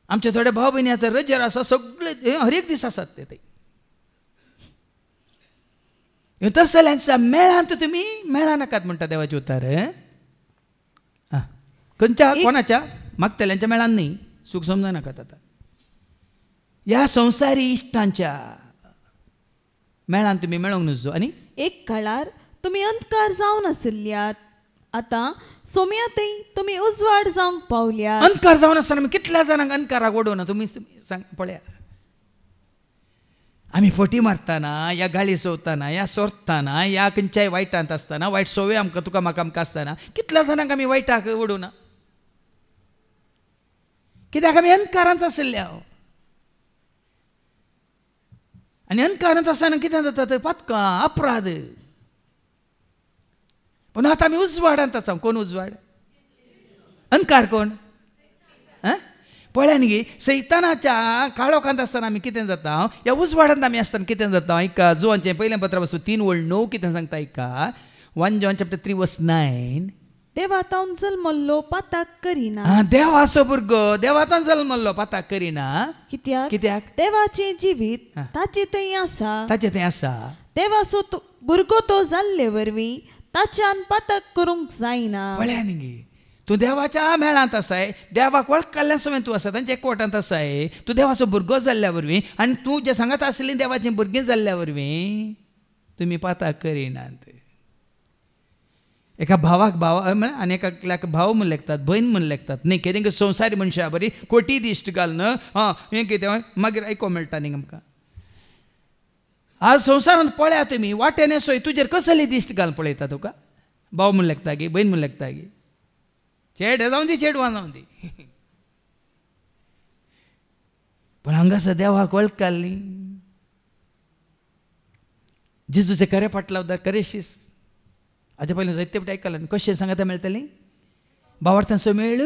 आमचे थोडे भाव भयणी आतां रजेर आसा सगळे हर एक दीस आसात ते तस जाल्यार मेळांत तुमी मेळा नाकात म्हणटा देवाचे उतार खंयच्या कोणाच्या मागतल्यांच्या मेळान न्ही सूख समजा नाकात आतां ह्या संवसारी इश्टांच्या मेळान तुमी मेळोंक नजो आनी एक काळार तुमी अंधकार जावन आशिल्ल्यात आतां सोम्यातय तुमी उजवाड जावंक पावल्यात अंधकार जावन आसतना कितल्या जाणांक अंधकाराक ओडोवना तुमी सांग पळया आमी फटी मारतना या गाळी चोवतना या सोरतना या खंयच्याय वायटांत आसतना वायट सवय आमकां तुका म्हाका आमकां आसतना कितल्या जाणांक आमी वायटाक ओडोवना कित्याक आमी अंधकारांत आशिल्ले आनी अंधकारांत आसतना कितें जाता तर पातकां अपराध पूण आतां आमी उजवाडांत आसा कोण उजवाड अंधकार कोण पळया न्ही सैतानाच्या काळोखांत आसतना आमी कितें जाता ह्या उजवाडांत आमी आसतना कितें जाता ऐका जुवांचें पयलें पत्र पासून 3:9 कितें सांगता ऐका 1 John chapter 3 verse 9 देवातावन जल्मल्लो पाताक करिना देवाचो भुरगो देवातान जल्मल्लो पाताक करिना कित्याक देवाचें जिवीत ताचे थंय आसा देवाचो भुरगो तो जाल्ले वरवीं ताच्यान पाताक करूंक जायना पळया न्ही तूं देवाच्या मेळांत आसाय देवाक वळखल्या समेत तूं आसा तांच्या एकवटांत आसाय तूं देवाचो भुरगो जाल्ल्या वरवीं आनी तूं जे सांगत आसली देवाचें भुरगें जाल्ल्या वरवीं तुमी पाताक करिनात एका भावाक भाव आनी एकाक भाव म्हूण लेखतात भयण म्हूण लेखतात न्ही कितें संवसारी मनशा बरी कोटी दिश्ट घालन हें कितें मागीर आयको मेळटा न्ही आमकां आज संवसारांत पळया तुमी वाटेने सोय तुजेर कसली दिश्ट घाल पळयता तुका भाव म्हूण लेखता गे भयण म्हूण लेखता गे चेड जावं दी चेडवां जावं दी पण हांगासर देवाक वळखली जेजूचे खरे फाटला उदार खरेशीस हाजे पयलीं जायते फावटी आयकलां कशें सांगता मेळटलीं भावार्थांचो मेळ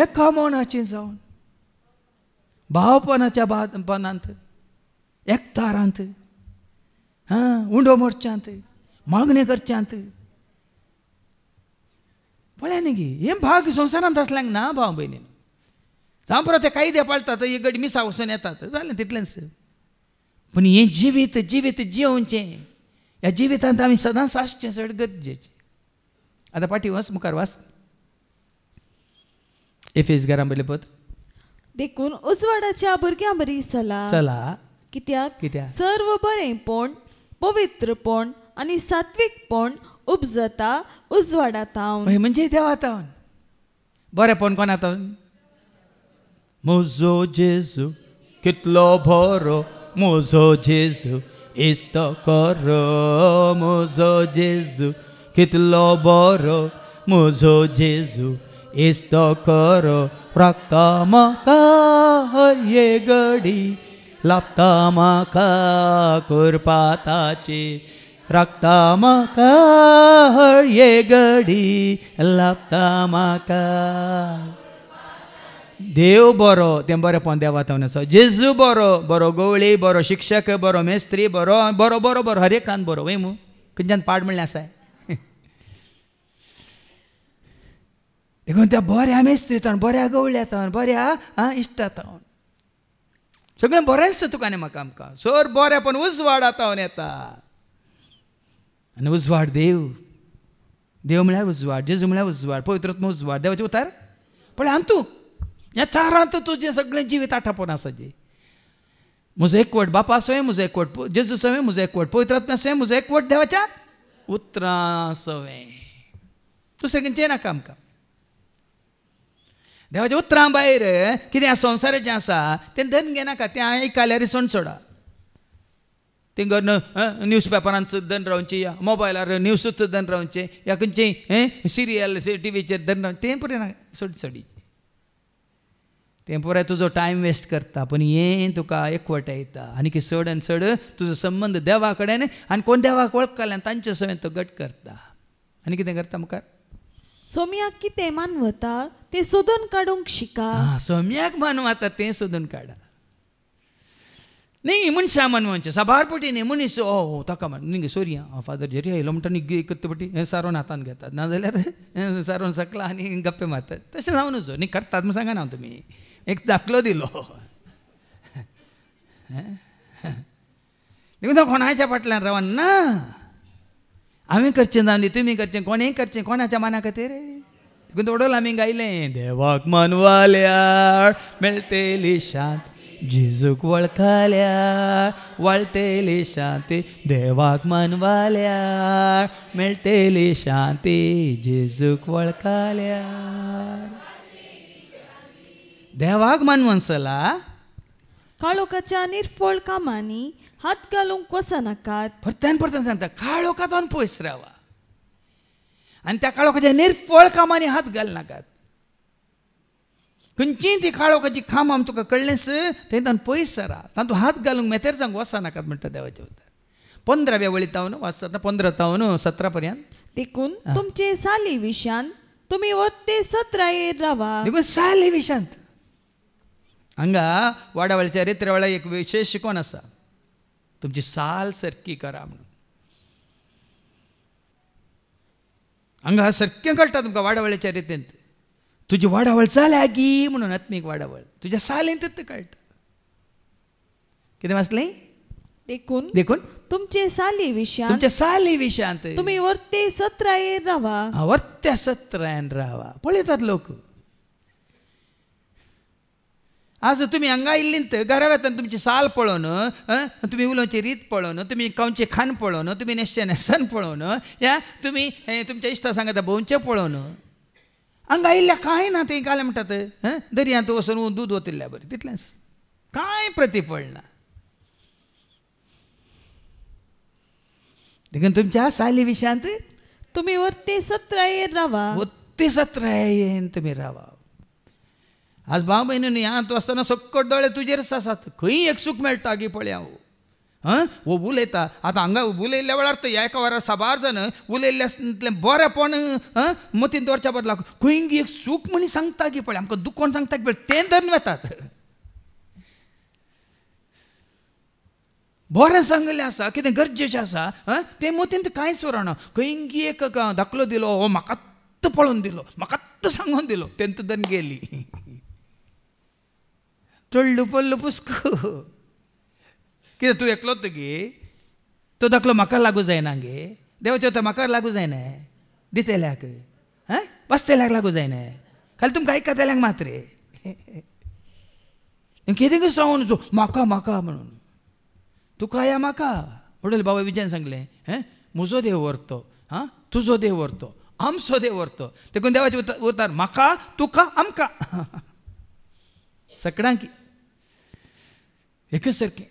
एका मनाचें जावन भावपणाच्या पणांत एकतारांत उंडो मोडच्यांत मागणी करच्यांत पळया न्ही गे हें भाग संवसारांत आसल्यांक ना भाव भयणीन जावं परत ते कायदे पाळटात एक गडी मिसा वचून येतात जालें तितलेंच पूण हें जिवीत जिवचें ह्या जिवितांत आमी सदांच आसचें चड गरजेचें आतां पाटी वच मुखार वाच एफेस घरां बरें पत्र देखून उजवाडाच्या भुरग्यां बरी चला कित्याक सर्व बरेंपण पवित्रपण आनी सात्विकपण उपजता उजवाडांतावन म्हणजे देवातावन बरेंपण कोणातावन म्हजो जेजू कितलो बरो म्हजो जेजू इस्तो करो म्हजो जेजू कितलो बरो म्हजो जेजू इस्तो करो राखता म्हाका हर एक घडी लाभता म्हाका कुरपाताची राखता म्हाका हर एक घडी लाभता म्हाका देव बरो तें बरेंपण देवातावन आसा जेजू बरो बरो गवळी बरो शिक्षक बरो मेस्त्री बरो बरो बरो बरो हर एकान बरो वय मू खंयच्यान पाड म्हणलें आसा देखून त्या बऱ्या मेस्त्रीतान बऱ्या गवळ्यातान बऱ्या इश्टातावन सगळें बरेंच तुका आनी म्हाका आमकां सर बरें पण उजवाडातावन येता आनी उजवाड देव म्हळ्यार उजवाड जेजू म्हळ्यार उजवाड पवित्रात्मा उजवाड देवाचे उतार पळय तूं ह्या चारांत तुजें सगळें जिवीत आठापोवन आसा जे म्हजो एकवट बापा सवय म्हजो एकवट जेजू सवय म्हजो एकवट पवित्रात्मा सवय म्हजो एकवट देवाच्या उतरां सवय दुसरें खंयचें नाका आमकां देवाच्या उतरां भायर कितें ह्या संवसाराचें आसा तें धन घेनाका तें आयकल्यार सोण सोडा तें न्यूजपेपरांत धन रावचें या मोबायलार न्यूजूच धन रावचें या खंयचें सिरियल टिवीचेर धन रावचें तें पुरे सोडी तें पुराय तुजो टायम वेस्ट करता पूण हें तुका एकवट येता आनी की चड आनी चड तुजो संबंद देवा कडेन आनी कोण देवाक वळखल्यान तांचे सवय तो घट करता आनी कितें करता मुखार सोम्याक कितें मानवता तें सोदून काडूंक शिका सोम्याक मानवता तें सोदून काडा न्ही मनशां मानवांचें साबारपटी न्ही मनीस ताका न्ही सॉरी फादर जेरी आयलो म्हणटा न्ही करतपटी हें सारोन हातान घेतात नाजाल्यार सारोन सकला आनी गप्पे मारतात तशें जावन नजो न्ही करतात म्हूण सांगा ना तुमी एक दाखलो दिलो देखून तो कोणाच्या फाटल्यान रावन ना हांवें करचें जावन न्ही तुमी करचें कोणेंय करचें कोणाच्या माना खातीर देखून थोडो आमी गायलें देवाक मानवाल्यार मेळटली शांत जेजूक वळखल्यार वळटली शांती देवाक मानवाल्यार मेळटली शांती जेजूक वळखल्यार देवाक मानवंसला काळोखाच्या निर्फळ कामांनी हात घालूंक वचनाकात परत्यान सांगता काळोखांतून पयस रावा आनी त्या काळोखाच्या निर्फळ कामांनी हात घालनाकात खंयचीय ती काळोखाची खाम आम तुका कळ्ळेंच थंय पयस सरा तातूंत हात घालूंक मेतेर जावंक वचनाकात म्हणटा देवाचे उतर 15व्या वळीतावन वाचता 15 तावन 17 पर्यंत देखून तुमचे साली विशांत तुमी वत्ते सत्रायेर रावा देखून साली विशांत हांगा वाडावळच्या रेत्रेवाळा एक विशेश शिकवण आसा तुमची साल सरकी करा म्हणून हांगा सारकें कळटा तुमकां वाडावळ्याच्या रितींत तुजी वाडावळ जाल्या गी म्हणून आत्मीक वाडावळ तुज्या सालींतच कळटा कितें वाचलें देखून तुमचे साली विशांत तुमच्या साली विशांत तुमी वर्ते सत्रायेर रावा वर्त्या सत्रायन रावा पळयतात लोक आज तुमी हांगा आयिल्लींत घरा वेतान तुमची साल पळोवन तुमी उलोवची रीत पळोवन तुमी खावचें खाण पळोवन तुमी न्हेसचें न्हेसन पळोवन या तुमी तुमच्या इश्टा सांगाता भोंवचें पळोवन हांगा आयिल्ल्या कांय ना तें काले म्हणटात दर्यांत वचून दूद वतिल्ल्या बरें तितलेंच कांय प्रतिफळ ना देखून तुमच्या साली विशांत तुमी वर्ते सत्रायेर रावा वर्ते सत्रायेन तुमी रावा आज भाव बहिणी हात वाचतना सक्कट दोळे तुजेरच आसात खंय एक सूख मेळटा गी पळय हांव वो उलयता आतां हांगा उलयल्ल्या वेळार तर एका वरार साबार जाण उलयल्ल्यातलें बरेंपण मतीन दवरच्या बदला खंय एक सूख मनीस सांगता गी पळय आमकां दुखोवन सांगता की पळय तें धरून वेतात बरें सांगलें आसा कितें गरजेचें आसा तें मतीन कांयच उरना खंय एक दाखलो दिलो हो म्हाकात पळोवन दिलो म्हाकात सांगून दिलो तेंत धन गेली टोळ्ळू पडलो पुस्कू कितें तूं एकलोच गे तो दाखलो म्हाका लागू जायना गे देवाचे तो म्हाका लागू जायना दितेल्याक वाचतेल्याक लागू जायना खाली तुमकां आयकतेल्याक मात रे कितें सांगून म्हाका म्हाका म्हणून तुका या म्हाका वडील बाबा विजयान सांगलें म्हजो देव व्हरतो तुजो देव व्हरतो आमचो देव व्हरतो देखून देवाचे उरतार म्हाका तुका आमकां सगळ्यांक एकच सारकें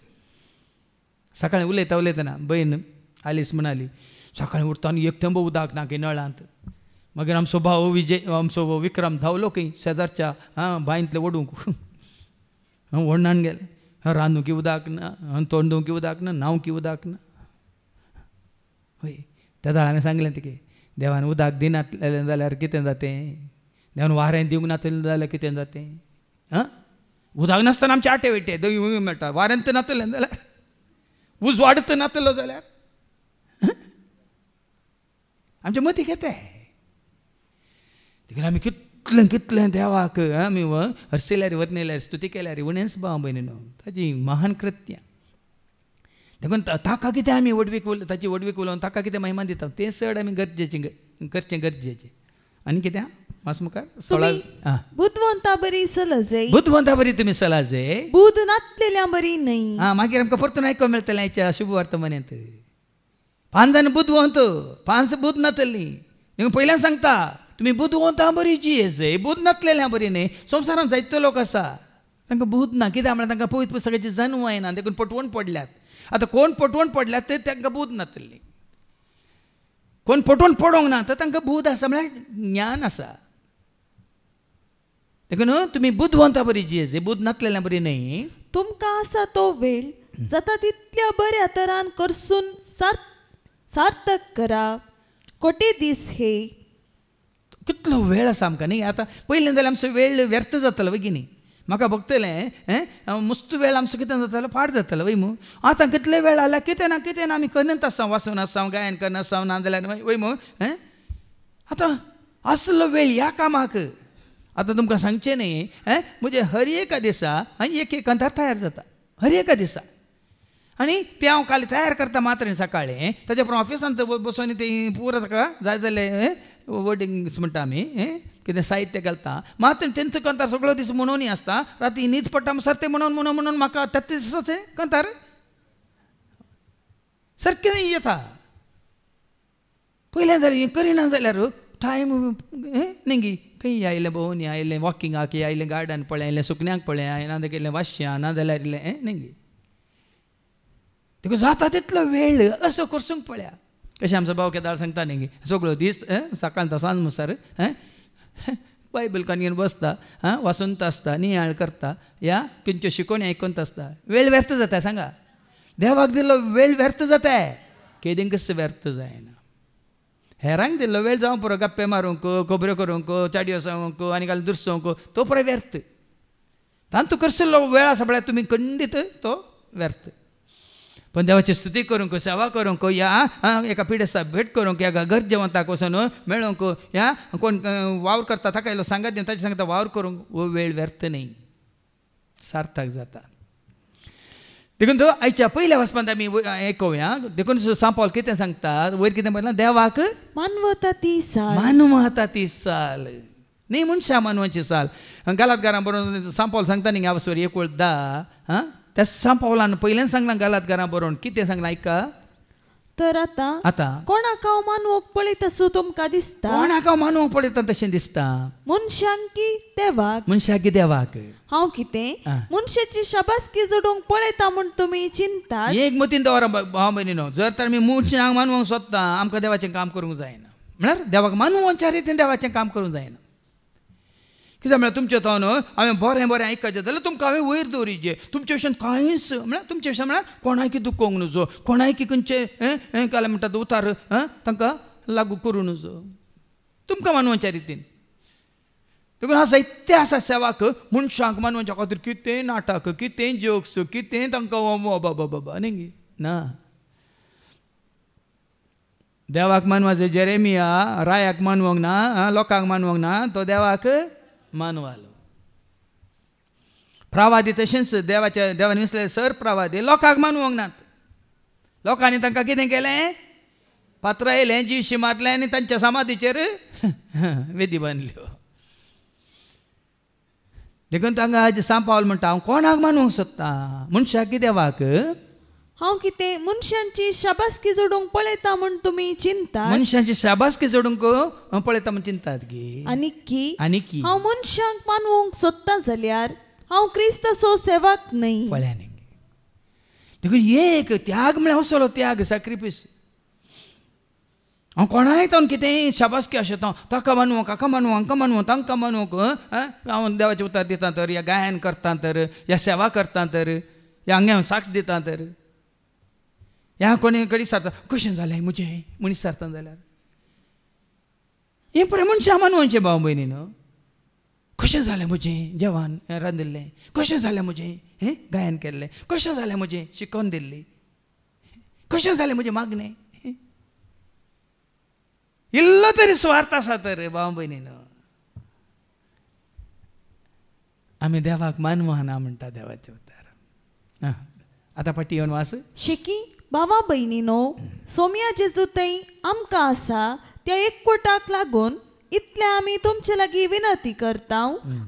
सकाळीं उलयतना बहीण आलीस म्हणाली सकाळीं उठता आनी एक थंब उदक ना की नळांत मागीर आमचो भाव आमचो विक्रम धांवलो खंय शेजारच्या बांयतले ओडूंक ओडणान गेले रांदूंक की उदक ना तोंडूंक की उदक ना न्हांवंक की उदक ना हय त्या दाळ हांवें सांगलें तिके देवान उदक दिनातलें जाल्यार कितें जातें देवान वारें दिवंक नातलें जाल्यार कितें जातें उदक नासतना आमचे आटे वेटे दही मेळटा वारेंत नातलें जाल्यार उजवाडत नातलो जाल्यार आमचे मती घेताय देखून आमी कितलो कितलें कितलें देवाक आमी हरसिल्यार वर्णिल्यार स्तुती केल्यार उणेंच भाव भयणीनो ताची महान कृत्यां देखून ताका कितें आमी वडवीक ताची वडवीक उलोवन ताका कितें महिमा दिता तें चड आमी करचें गरजेचें आनी कितें मास मुखार बुद्धवंता बरी सलजे बुद्धवंता बरी तुमी सलाजे बुध नातलेल्या बरी न्हय मागीर आमकां परतून आयको मेळटलें हेच्या शुभ वर्तमानांत 5 जाण बुद्धवंत 5 बुध नातली देखून पयल्यान सांगता तुमी बुद्धवंता बरी जी आसा बुध नातलेल्या बरी न्ही संवसारांत जायतो लोक आसा तांकां बुध ना कित्याक म्हळ्यार तांकां पवित्र पुस्तकाची जन्म येना देखून पटवून पडल्यात आतां कोण पटवून पडल्यात ते तांकां बुध नातली कोण पटवून पडोंक ना तर तांकां बुध आसा म्हळ्यार ज्ञान आसा देखून तुमी बुद्धवंता बरी जी आसा बुध नातलेल्या बरी न्ही तुमकां आसा तो वेळ जाता तितल्या बऱ्या तरान करसून सार्थक करा कोटे दीस हे कितलो वेळ आसा आमकां न्ही आतां पयलीं जाल्यार आमचो वेळ व्यर्थ जातालो वय की न्ही म्हाका भोगतलें मस्त वेळ आमचो कितें जातालो पाड जातालो वय मू आतां कितले वेळ आल्या कितें ना आमी करीत आसा वाचून आसा गायन करना आसा नाजाल्यार वय मू आतां असलो वेळ ह्या कामाक आतां तुमकां सांगचें न्ही म्हणजे हर एका दिसा एक कंतार तयार जाता हर एका दिसा आनी तें हांव काल तयार करता मात्र सकाळीं ताच्या उपरांत ऑफिसांत बसून ती पुरो ताका जाय जाल्यार वर्डिंग्स म्हणटा आमी कितें साहित्य घालता मात्र तेंचो कंतार सगळो दीस म्हणून आसता राती न्हीद पडटा सर तें म्हणून म्हाका 33 दिसाचें कंतार सारकें येता पयलें जाल्यार हें करिना जाल्यार टायम न्ही खंय आयलें भोंवनी आयलें वॉकिंगाक आयलें गार्डन पळय आयलें सुकण्यांक पळय ना गेलें वाश्यां ना जाल्यार इल्लें न्ही देखून जाता तितलो वेळ असो करसूंक पळया कशें आमचो भाव केदार सांगता न्ही सगळो दीस सकाळ सांज मुसार बायबल काणयेन बसता वाचूंत आसता नियाळ करता या खंयच्यो शिकोवणी आयकूंत आसता वेळ व्यर्थ जाता सांगा देवाक दिल्लो वेळ व्यर्थ जाता केदींकच व्यर्थ जायना हेरांक दिल्लो वेळ जावं पुरो गप्पे मारूंक खबऱ्यो करूंक चाडयो सांगूंक आनी घालून दुरसोवंक तो पुरो व्यर्थ तांतू करशिल्लो वेळ आसा म्हळ्यार तुमी खंडीत तो व्यर्थ पण देवाची स्तुती करूंक सेवा करूंक या एका पिडेसा भेट करूंक या गरजेवंताक वचून मेळोवंक या कोण वावर करता ताका इल्लो सांगात दिवन ताचे सांगता वावर करूंक हो वेळ व्यर्थ न्ही सार्थक जाता देखून तो आयच्या पयल्या वचपांत आमी आयकुया देखून सांपावल कितें सांगता वयर कितें म्हणलां देवाक मानवता ती साल न्ही मनशां मानवाची साल गालातकारां बरोवन सांपावल सांगता न्ही ह्या वसवर 1:10 त्या सांपावलान पयल्यान सांगलां गालातकारां बरोवन कितें सांगलां आयका तर आतां कोणाक हांव मानवोक पळयता सो तुमकां दिसता कोणाक हांव मानवोक पळयता तशें दिसता मनशांक देवाक हांव कितें मनशाची शाबासकी जोडूंक पळयता म्हूण तुमी चिंतात एक मतीन दवरा भाव भयणीनो जर तर आमी मनशांक मानवोंक सोदता आमकां देवाचें काम करूंक जायना म्हळ्यार देवाक मानवोवच्या रितीन देवाचें काम करूंक जायना कित्याक म्हळ्यार तुमचे थावन हांवें बरें आयकचें जाल्यार तुमकां हांवें वयर दवरिचें तुमचे विशयान कांयच म्हळ्यार तुमचे विशयान म्हळ्यार कोणायकी दुखोवंक नजो कोणायकी खंयचे काल म्हणटात उतार तांकां लागू करूं नजो तुमकां मानवाच्या रितीन देखून हा साहित्य आसा सेवाक मनशांक मानवाच्या खातीर कितें नाटक कितें जोक्स कितें तांकां बाबा न्ही ना देवाक मानवाचो जेरेमिया रायाक मानवंक ना लोकांक मानवंक ना तो देवाक मानवालो प्रवादी तशेंच देवान विसलेले सर प्रवादी लोकांक मानवंक नात लोकांनी तांकां कितें केलें पात्रां येयलें जीश मारलें आनी तांच्या समाधीचेर वेदी बांदल्यो देखून तांकां आज सांपावल म्हणटा हांव कोणाक मानवंक सोदता मनशाक की देवाक हांव कितें मनशांची शाबासकी जोडूंक पळयता म्हूण तुमी चिंतात मनशांची शाबासकी जोडूंक पळयता म्हूण चिंतात गे आनी की हांव मनशांक मानवोंक सोदता जाल्यार हांव क्रिस्ताचो सेवक न्हय पळया न्ही देखून एक त्याग म्हळ्यार असलो त्याग सॅक्रिफायस हांव कोणाय तावन कितें शाबासकी आशेता ताका मानवंक हाका मानवंक हांकां मानवंक तांकां मानवंक हांव देवाचें उतर दिता तर या गायन करता तर या सेवा करता तर या हांगा साक्ष दिता तर ह्या कोणी कडी सारता कशें जालें म्हजें मनीस सारता जाल्यार हें पळय मनशां मानवाचें भाव भयणीन कशें जालें म्हजें जेवण रांदिल्लें कशें जालें म्हजें हें गायन केल्लें कशें जालें म्हजें शिकोवन दिल्ली कशें जालें म्हजें मागणें इल्लो तरी स्वार्थ आसा तर भाव भयणीन आम्ही देवाक मानवना म्हणटा देवाच्या उतार. आता पट्टी येवन वास. शिकी भावा बहिणीनो, सोम्या जेजूतय आमकां आसा त्या एकवटाक लागून इतल्या आमी तुमचे लागीं विनंती करता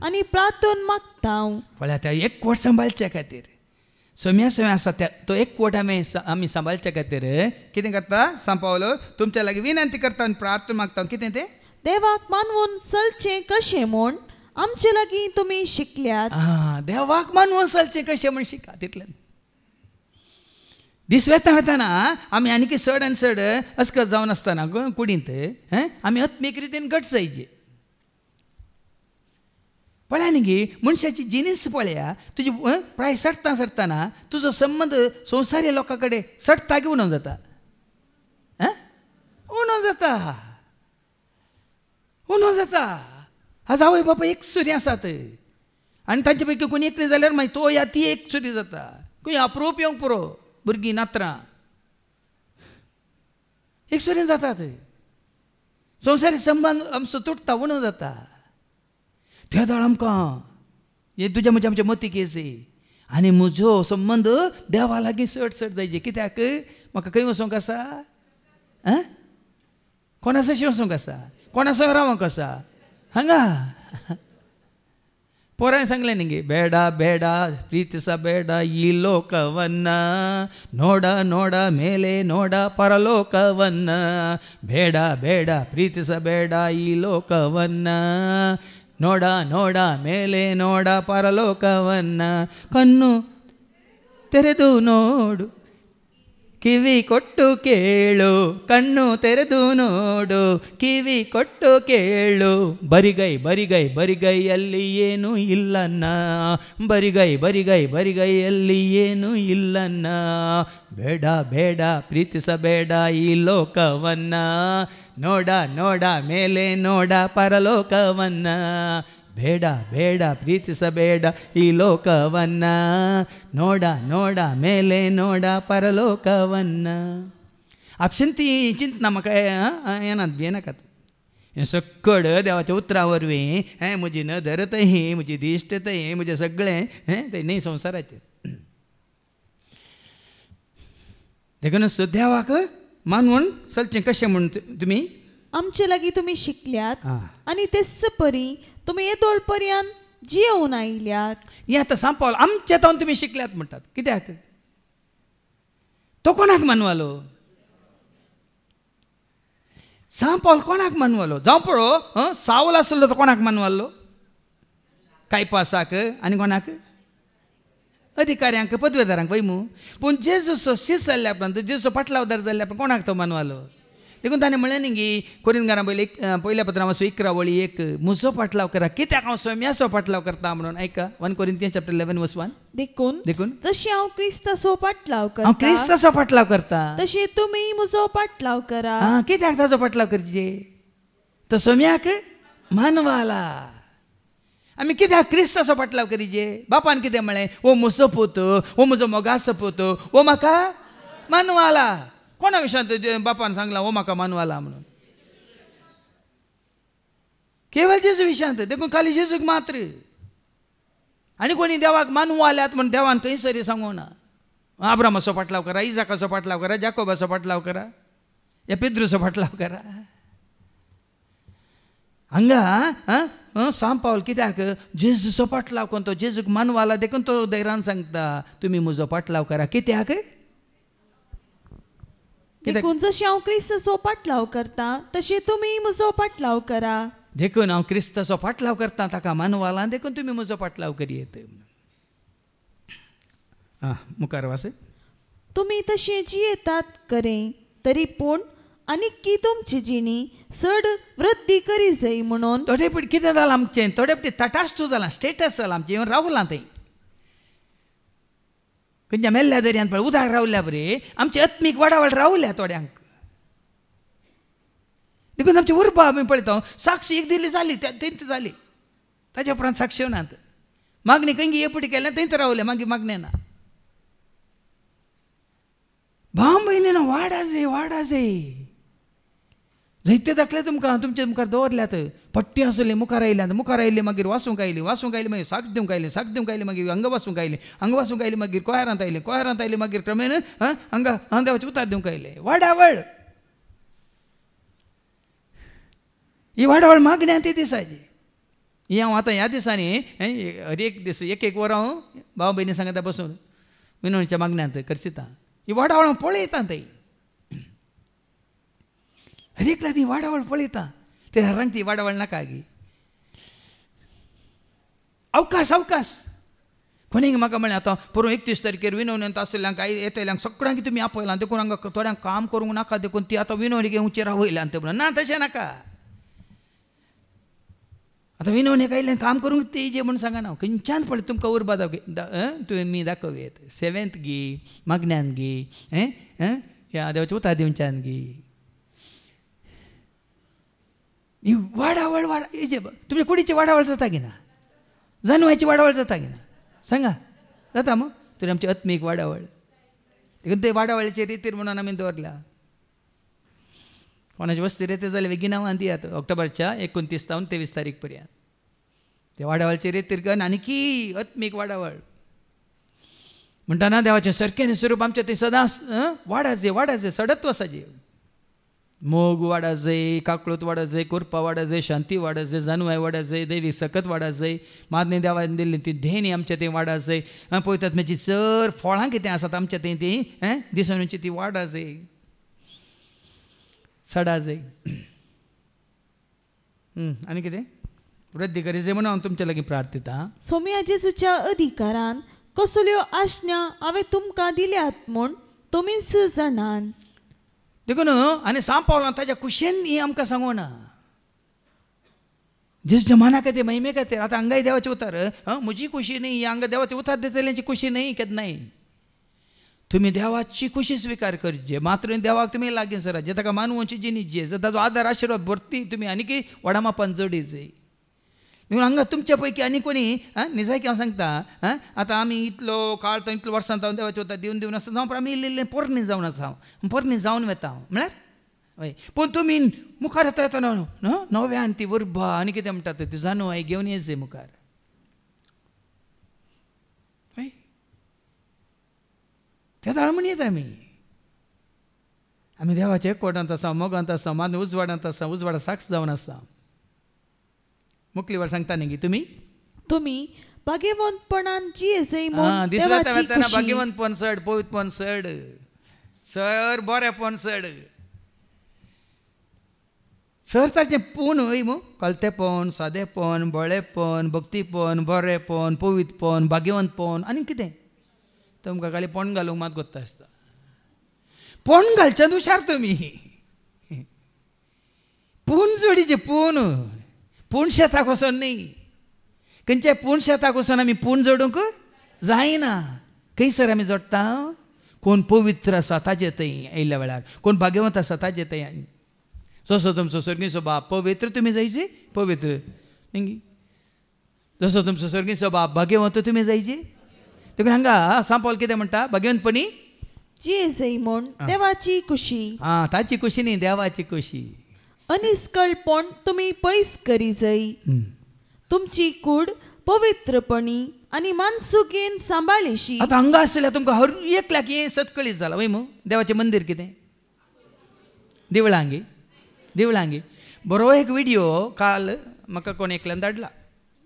आनी प्रार्थना मागता. फळ्या त्या एकवट सांबाळच्या खातीर सोम्या आसा त्या तो एकवट आमी सांबाळच्या खातीर कितें करता सांपावलो तुमच्या लागीं विनंती करता आनी प्रार्थना मागता. कितें तें देवाक मानवून चलचें कशें म्हूण आमचे लागीं तुमी शिकल्यात. देवाक मानवून चलचें कशें म्हूण शिका. तितल्यान दीस वेताना आमी आनी चड आनी चड अस्कत जावन आसतना कुडींत आमी आत्मीक रितीन घट जायचे. पळया न्ही गे मनशाची जिनीस पळया तुजी प्राय सरतना तुजो संबंद संवसारी लोकां कडेन सडता की उणो जाता. उणो जाता उणो जाता. आज आवय बापा एक सुरी आसात आनी तांचे पैकी कोणी एकली जाल्यार मागीर तो या ती एक सुरी जाता. खंय अप्रूप येवंक पुरो भुरगीं नात्रां एक सुरी जातात. संवसारी संबंद आमचो तुटता उणो जाता. त्या दाळ आमकां हे तुज्या म्हज्या आमच्या मतीक येसी आनी म्हजो संबंद देवा लागीं चड चड जायचे. कित्याक म्हाका खंय वचोंक आसा कोणा सशी वचोंक आसा कोणा सो रावंक आसा हांगा. पोरांय सांगलें न्ही गे ಬೇಡ ಬೇಡ ಪ್ರೀತಿಸಬೇಡ ಈ ಲೋಕವನ್ನ ನೋಡ ನೋಡ ಮೇಲೆ ನೋಡ ಪರಲೋಕವನ್ನ ಬೇಡ ಬೇಡ ಪ್ರೀತಿಸಬೇಡ ಈ ಲೋಕವನ್ನ ನೋಡ ನೋಡ ಮೇಲೆ ನೋಡ ಪರಲೋಕವನ್ನ ಕಣ್ಣು ತೆರೆದು ನೋಡು ಕಿವಿ ಕೊಟ್ಟು ಕೇಳು ಕಣ್ಣು ತೆರೆದು ನೋಡು ಕಿವಿ ಕೊಟ್ಟು ಕೇಳು ಬರಿಗೈ ಬರಿಗೈ ಬರಿಗೈಯಲ್ಲಿ ಏನೂ ಇಲ್ಲನ್ನ ಬರಿಗೈ ಬರಿಗೈ ಬರಿಗೈಯಲ್ಲಿ ಏನೂ ಇಲ್ಲನ್ನ ಬೇಡ ಬೇಡ ಪ್ರೀತಿಸಬೇಡ ಈ ಲೋಕವನ್ನ ನೋಡ ನೋಡ ಮೇಲೆ ನೋಡ ಪರಲೋಕವನ್ನ ಬೇಡ ಬೇಡ ಪ್ರೀತಿಸಬೇಡ ಈ ಲೋಕವನ್ನ ನೋಡ ನೋಡ ಮೇಲೆ ನೋಡ ಪರಲೋಕವನ್ನ. आपशन ती चिंतना म्हाका येनात बी नाकात. हें सकड देवाच्या उतरा वरवीं म्हजी नदर थंय म्हजी दिश्ट थंय म्हजें सगळें तें न्ही संवसाराचेर. देखून देवाक मानून चलचें कशें म्हूण तुमी आमचे लागीं तुमी शिकल्यात आनी तेच परी तुमी येदोळ पर्यंत जियेवन आयल्यात. हें आतां सांपावल आमचे तावन तुमी शिकल्यात म्हणटात. कित्याक तो कोणाक मानवालो सांपावल कोणाक मानवालो जावं पळो सावल आसलो तो कोणाक मानवालो कायपासाक आनी कोणाक अधिकाऱ्यांक पदवेदारांक पळय मू. पूण जेजूचो शीस जाल्ल्या उपरांत जेजूचो पाटलावदार जाल्ल्या उपरांत कोणाक तो मानवालो. देखून ताणें म्हणलें न्ही की कोरिंथकारां पयल्या पत्रां वाचूं 11 वळी 1 म्हजो पाटलाव करा कित्याक हांव सोम्याचो पाटलाव करता म्हणून. ऐका 1 Corinthians chapter 11:1 देखून देखून जशी हांव क्रिस्ताचो पाटलाव करता हांव क्रिस्ताचो पाटलाव करता तशी तुमी म्हजो पाटलाव करा. कित्याक ताजो पाटलाव करचे तो सोम्याक मानवाला. आमी कित्याक क्रिस्ताचो पाटलाव करीचे. बापान कितें म्हळें ओ म्हजो पूत ओ म्हजो मोगाचो पूत ओ म्हाका मानवाला. कोणा विशयांत बापान सांगला ओ म्हाका मानवाला म्हणून. केवळ जेजू विशयांत. देखून खाली जेजूक मात्र आनी कोणी देवाक मानवाल्यात म्हण देवान खंय सरी सांगूं ना. आब्रामाचो पाटलाव करा इजाकाचो पाटलाव करा जाकोबाचो पाटलाव करा या पेद्रूचो पाटलाव करा. हांगा सांपावल कित्याक जेजूचो पाटलाव कोण तो जेजूक मानवाला. देखून तो धैर्यान सांगता तुमी म्हजो पाटलाव करा. कित्याक देखून जशी हांव क्रिस्ताचो पाटलाव करता तशी तुमी म्हजो पाटलाव करा. देखून हांव क्रिस्ताचो पाटलाव करता ताका मानवाला. देखून तुमी म्हजो पाटलाव करियेत. मुखार वास. तुमी तशें जियेतात खरें तरी पूण आनी तुमची जिणी चड वृद्धी करी जाय म्हणून. थोडे पटी कितें जालां आमचें थोडे पटी तटाश्टू जालां स्टेटस जालां आमचें येवन रावलां थंय. खंयच्या मेल्ल्या दर्यान पळय उदक रावल्या बरे आमचे आत्मीक वडावड रावल्या थोड्यांक. देखून आमची उरपा आमी पळयता साक्षी एक दिली जाली थंयच जाली ताच्या उपरांत साक्षी नात. मागणी खंय येपटी केल्या थंयच रावल्या मागीर मागणे ना. भाव भयणीनो वाडा जाय जायते दाखले तुमकां तुमचे मुखार दवरल्यात पट्टी आसले मुखार आयले मागीर वासूंक आयली मागीर साक्ष दिवंक आयले मागीर अंग वासूंक आयले मागीर कोयरांत आयले मागीर क्रमेण हांगा देवाचे उतार दिवंक आयले वाडावळ ही वाडावळ मागण्या ती दिसाची ही हांव आतां ह्या दिसांनी हर एक दीस एक वर हांव भाव भयणी सांगता बसून विनोदच्या मागण्यांत करचिता ही वाडावळ हांव पळयतां थंय हर एकला ती वाडावळ पळयता ते हेरांक ती वाडावळ नाका गी अवकाश कोणीक म्हाका म्हळें आतां परवा 31 तारखेर विनोद आसल्यांक येतल्यांक सगळ्यांक तुमी आपयलां देखून हांगा थोड्यांक काम करूंक नाका देखून ती आतां विनोद घेवची रावयल्यान ते म्हणून ना तशें नाका आतां विनोद आयिल्लें काम करूंक ते जे म्हूण सांगना खंयच्यान पळय तुमकां उर्बा तुमी दाखोवेत 7th गी मागण्यांत गी ह्या देवाच्या उतार दिवच्यान गी ही वाडावळ तुमच्या कुडीची वाडावळ जाता की ना जानवायची वाडावळ जाता की ना सांगा जाता मग तरी आमची आत्मीक वाडावळ देखून ते वाडावळीचे रितीर म्हणून आमी दवरल्या कोणाची वस्ती रेती जाल्यार बेगीन नांवां दियात ऑक्टोबरच्या 29 तावन 23 तारीख पर्यंत ते वाडावळचे रेतीर घेवन आनीकी आत्मीक वाडावळ म्हणटाना देवाचें सारकें स्वरूप आमचें तें सदांच वाडाचे सडत वसाचे मोग वाडा जाय काकळूत वाडा जाय कोरपा वाडा जाय शांती वाडा जाय जानवाय वाडा जाय दैवीक सकत वाडा जाय मादने देवान दिल्ली ती धेनी आमच्या तें वाडा जाय पळयतात म्हणजे चड फळां कितें आसात आमच्या तें ती दिसणुची ती वाडा जाय सडा जाय आनी कितें वृद्धी करी जाय म्हणून हांव तुमच्या लागीं प्रार्थिता सोम्या जेजूच्या अधिकारान कसल्यो आज्ञा हांवें तुमकां दिल्यात म्हूण तुमीच जाणान देखून आनी सांग पावलां ताच्या कुशेन ही आमकां सांगो ना जेजूच्या मना खातीर महिमे खातीर आतां हांगाय देवाचें उतार म्हजी खुशी न्ही हांगा देवाचें उतार दितल्यांची खुशी न्ही केन्नाय तुमी देवाची खुशी स्विकार करचे मात्र देवाक तुमी लागीं सरा जे ताका मानवची जिणीत जे ताजो आदार आशिर्वाद भरती तुमी आनीक व्हडा मापान जोडी जाय देखून हांगा तुमच्या पैकी आनी कोणी निजायकी हांव सांगता आतां आमी इतलो काळ तो इतलो वर्सांत हांव देवाचें उतार दिवन आसा जावं आमी इल्लें पोरणी जावन आसा हांव पोरणी जावन वता हांव म्हळ्यार हय पूण तुमी मुखार येता येता नव्यान ती उर्बा आनी कितें म्हणटात ती जानवाय घेवन येयचें मुखार हय त्या दाळ म्हण येता आमी देवाच्या एकवटांत आसा मोगांत आसा मान उजवाडांत आसा उजवाडा साक्ष जावन आसा मुकली वर सांगता न्ही तुमी भाग्यवंतपणान जियेजय म्हूण देवाची खुशी भाग्यवंतपण चड पवित्रपण चड सर बरेपण चड सर ताचें पूण हय मू कलतेपण सादेपण बळेपण भक्तीपण बरेपण पवित्रपण भाग्यवंतपण आनी कितें तुमकां खाली पण घालूंक मात गोत्ता आसता पण घालच्यान हुशार तुमी पूण जोडीचे पूण शेताक वचोन न्ही खंयच्या पूण शेताक वचोन आमी पूण जोडूंक जायना खंयसर आमी जोडटा कोण पवित्र आसा ताजे थंय आयिल्ल्या वेळार कोण भाग्यवंत आसा ताजे थंय जसो तुमचो सर्गीचो बाप पवित्र तुमी जायचे पवित्र जसो तुमचो सर्गीचो बाप भाग्यवंत तुमी जायचे देखून हांगा सांपल कितें म्हणटा भाग्यवंतपणी जियेजय म्हूण देवाची खुशी ताची खुशी न्ही देवाची खुशी अनिस्कळपण तुमी पयस करी जाय तुमची कूड पवित्रपणी आनी मानसुकेन सांबाळिशी आतां हांगा आसल्यार तुमकां हर एकल्याक हें सतकळीत जालां वय मू देवाचें मंदीर कितें देवळांगी बरो एक व्हिडियो काल म्हाका कोण एकल्यान धाडला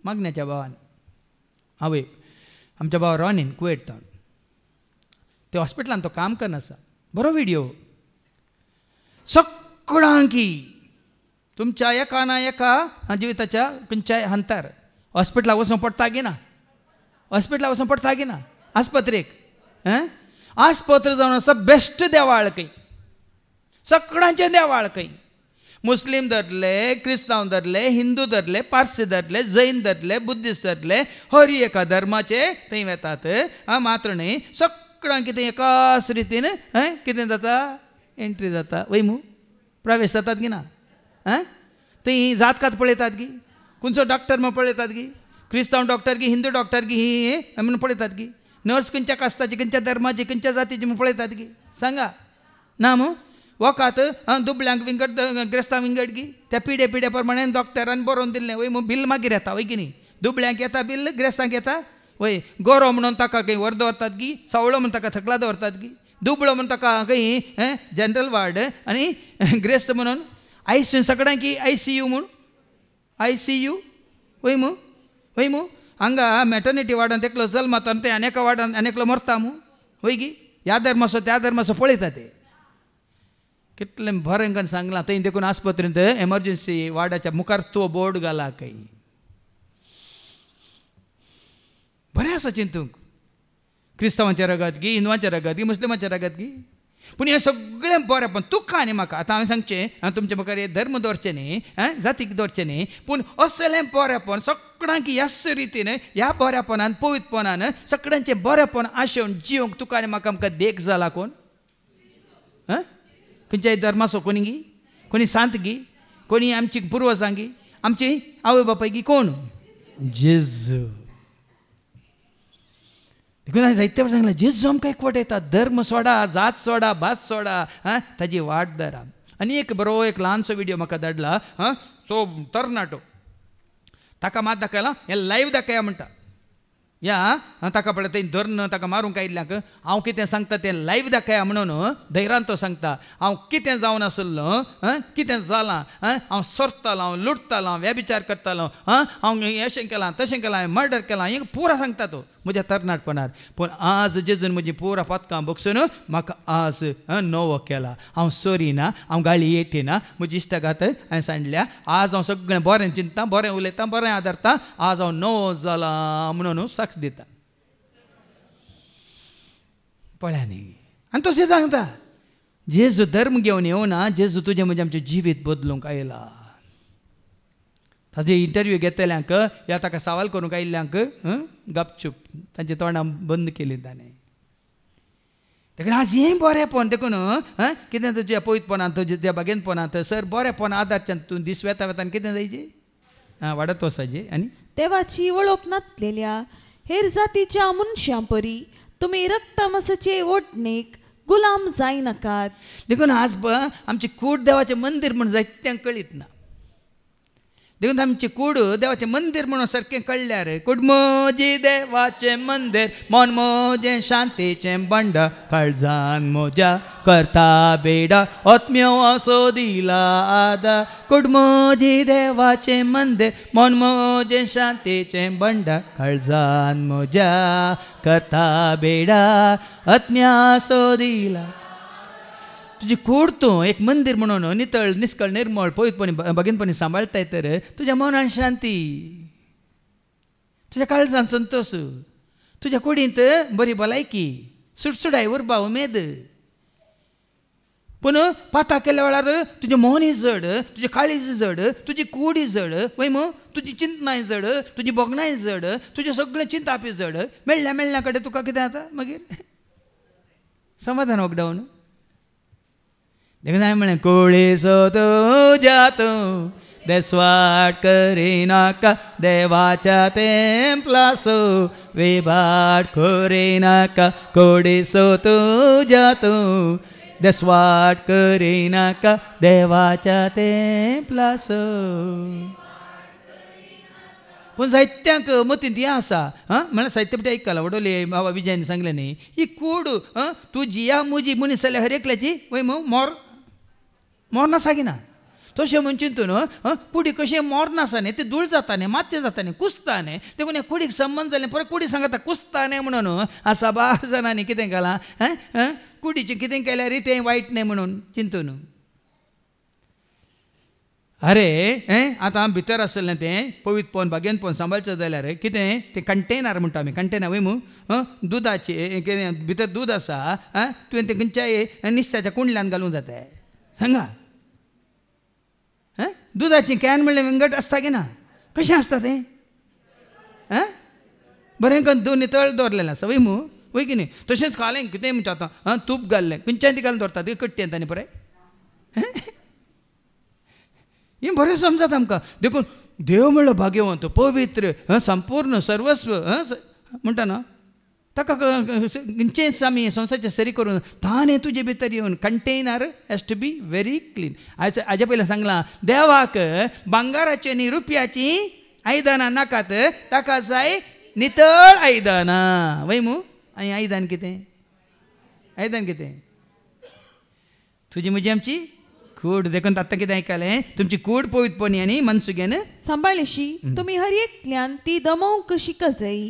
मागण्याच्या भावान आवय आमच्या भावा रॉनीन कुवेट तावन ते हॉस्पिटलान तो काम करना आसा बरो व्हिडियो सगळ्यांकी तुमच्या एका ना एका जिविताच्या खंयच्याय हंतार हॉस्पिटलाक वचूंक पडटा गी ना हॉस्पिटलाक वचूंक पडटा गी ना आस्पत्रेक आस्पत्र जावन आसा बेस्ट देवाळ खंय सगळ्यांचें देवाळ खंय मुस्लीम धरले क्रिस्तांव धरले हिंदू धरले पारसी धरले जैन धरले बुद्धिस्ट धरले हर एका धर्माचे थंय वेतात मात्र न्ही सगळ्यांक कितें एकाच रितीन कितें जाता एंट्री जाता वय मू प्रवेश जातात गी ना थंय जात कात पळयतात गी खंयचो डॉक्टर म्हूण पळयतात गी क्रिस्तांव डॉक्टर गी हिंदू डॉक्टर गी ही म्हणून पळयतात गी नर्स खंयच्या कास्ताची खंयच्या धर्माची खंयच्या जातीची म्हूण पळयतात गी सांगा ना मू वकात दुबळ्यांक विंगड ग्रेस्तांव विंगड गी त्या पिढे पिढे प्रमाणे डॉक्टरान बरोवन दिल्लें वय बिल मागीर येता वय की न्ही दुबळ्यांक येता बिल ग्रेस्तांक येता वय गोरो म्हणून ताका खंय व्हर दवरतात गी सवळो म्हणून ताका थकला दवरतात गी दुबळो म्हणून ताका खंय जनरल वार्ड आनी ग्रेस्त म्हणून ICU सगळ्यांक ICU म्हूण ICU वय मू हांगा मॅटर्निटी वार्डान एकलो जल्माता ते आनेका वार्डान आनेकलो मरता मू वय गी ह्या धर्माचो त्या धर्माचो पळयता ते कितलें बरें करून सांगलां थंय देखून आस्पत्रेंत एमर्जन्सी वार्डाच्या मुखार तो बोर्ड घाला खंय बरें आसा चिंतूंक क्रिस्तांवांच्या रगत गी हिंदुवांच्या रगत गी मुस्लिमांच्या रगत गी पूण हें सगळें बरेंपण तुका आनी म्हाका आतां हांवें सांगचें तुमचे मुखार हे धर्म दवरचे न्ही जातीक दवरचे न्ही पूण असलें बरेंपण सगळ्यांक ह्याच रितीन ह्या बरेंपणान पवित्रपणान सगळ्यांचें बरेंपण आशेवन जिवंक तुका आनी म्हाका आमकां देख जाला कोण खंयच्याय धर्माचो कोणी गी कोणी सांत गी कोणी आमची पुर्वजां गी आमची आवय बापाय गी कोण जेजू देखून जायते फावट सांगलें जेजू आमकां एकवट येता धर्म सोडा जात सोडा भात सोडा ताजी वाट धरा आनी एक ल्हानसो व्हिडिओ म्हाका धाडला सो तरणाटो ताका मात दाखयला हें लायव्ह दाखया म्हणटा या ताका पळय थंय धरून ताका मारूंक आयिल्ल्याक हांव कितें सांगता तें लायव्ह दाखया म्हणून धैर्यान तो सांगता हांव कितें जावन आसलो कितें जालां हांव सोरतालो हांव लुटतालो हांव व्यभिचार करतालो हांव अशें केलां तशें केलां हांवें मर्डर केलां हें पुरा सांगता तो म्हज्या तरणाटपणान पूण आज जेजून म्हजी पुरा पथकां बगसून म्हाका आज नवो केला हांव सोरी ना हांव गाळी येटी ना म्हजी इश्टागात हांवें सांडल्या आज हांव सगळें बरें चिंतता बरें उलयतां बरें आदरता आज हांव नवो जाला म्हणून साक्ष दिता पळया न्ही आनी तशें सांगता जेजू धर्म घेवन येवना जेजू तुजें म्हणजे आमचें जिवीत बदलूंक आयला ताजे इंटरव्यू घेतल्यांक या ताका सवाल करूंक आयिल्ल्यांक गपचूप तांची तोंडां बंद केलीं ताणें देखून आज हें बरेंपण देखून कितें तुज्या पवित्रपणान तुज्या बागेंतपणांत सर बरेंपण आदारच्यान तूं दीस वेता वेतान कितें जायचें वाडत वचाचें आनी देवाची वळख नासलेल्या हेर जातीच्या मनशां परी तुमी रक्तमांसाचे ओडणेक गुलाम जाय नाकात देखून आज आमचें कूड देवाचें मंदीर म्हूण जायत्यांक कळीत ना देखून आमचें कूड देवाचें मंदीर म्हणून सारकें कळल्यार कुडमोजी देवाचें मंदीर मन मोजें शांतीचें बंड काळजान मोज्या करता बेडा आत्म्यो असो दिला आदा कुडमोजी देवाचें मंदीर मन मोजें शांतीचें बंड काळजान मोज्या करता बेडा आत्म्यासो दिला तुजी कूड तूं एक मंदीर म्हणून नितळ निस्कळ निर्मळ पवित्रपणी बगीनपणी सांबाळटाय तर तुज्या मनान शांती तुज्या काळजान संतोष तुज्या कुडींत बरी भलायकी सुटसुडाय उर्बा उमेद पूण पाता केल्या वेळार तुजें मोनय जड तुजें काळीज जड तुजी कुडी जड वय मू तुजी चिंतनाय जड तुजी बोगणाय जड तुजें सगळें चिंतापी जड मेळ्ळ्या कडेन तुका कितें जाता मागीर समाधान वगडावन देखून हांवें म्हळें कोळीसो तुज्या तूं देसवाट करिनाका देवाच्या तेंपलासो विभाट करिनाका कोळीसो तुज्या तूं देसवाट करिनाका देवाच्या तेंपलासो पूण जायत्यांक मतींत हें आसा म्हळ्यार साहित्य आयकला वडोले बाबा विजयान सांगलें न्ही ही कूड तूं जिया मुजी मनीस जाल्यार हर एकल्याची वय मोर नासा गी ना तशें म्हूण चिंतून कुडी कशें मोर नासा न्ही तें धूळ जाता न्ही मातये जाता न्ही कुसता न्ही देखून हे कुडीक संबंद जालें परत कुडी सांगता कुसता न्ही म्हणून आसा बार जाणांनी कितें केलां कुडीचें कितें केल्यार तें वायट न्ही म्हणून चिंतून अरे आतां भितर आसलें तें पवित्रपण बागेंतपण सांबाळचें जाल्यार कितें तें कंटेनर म्हणटा आमी कंटेनर वय मू दुदाचें कितें भितर दूद आसा तुवें तें खंयच्याय निश्त्याच्या कुंडल्यान घालूंक जाता सांगा दुदाची कॅन म्हणलें विंगट आसता की ना कशें आसता तें बरें करून दोन नितळ दवरलेलें आसा वय मू वय की न्ही तशेंच खालें कितें म्हणटा आतां तूप घाल्लें खंयच्याय ती घालून दवरतात कट्टी तांणी पळय हें बरें समजत आमकां देखून देव म्हणलो भाग्यवंत पवित्र संपूर्ण सर्वस्व म्हणटा ना ताका खंयचेच आमी संवसाराचें सरी करून ताणें तुजे भितर येवन container has to be very clean. हाजे पयलें सांगलां देवाक भांगाराची आनी रुपयाची आयदनां नाकात, ताका जाय नितळ आयदनां. वय मू आनी आयदन कितें? आयदन कितें? तुजी म्हजी आमची कूड. देखून आतां कितें आयकलें? तुमची कूड पवित्रपणी आनी मनसुगेन सांबाळशी तुम्ही हर एकल्यान ती दमोवंक शिका जाय.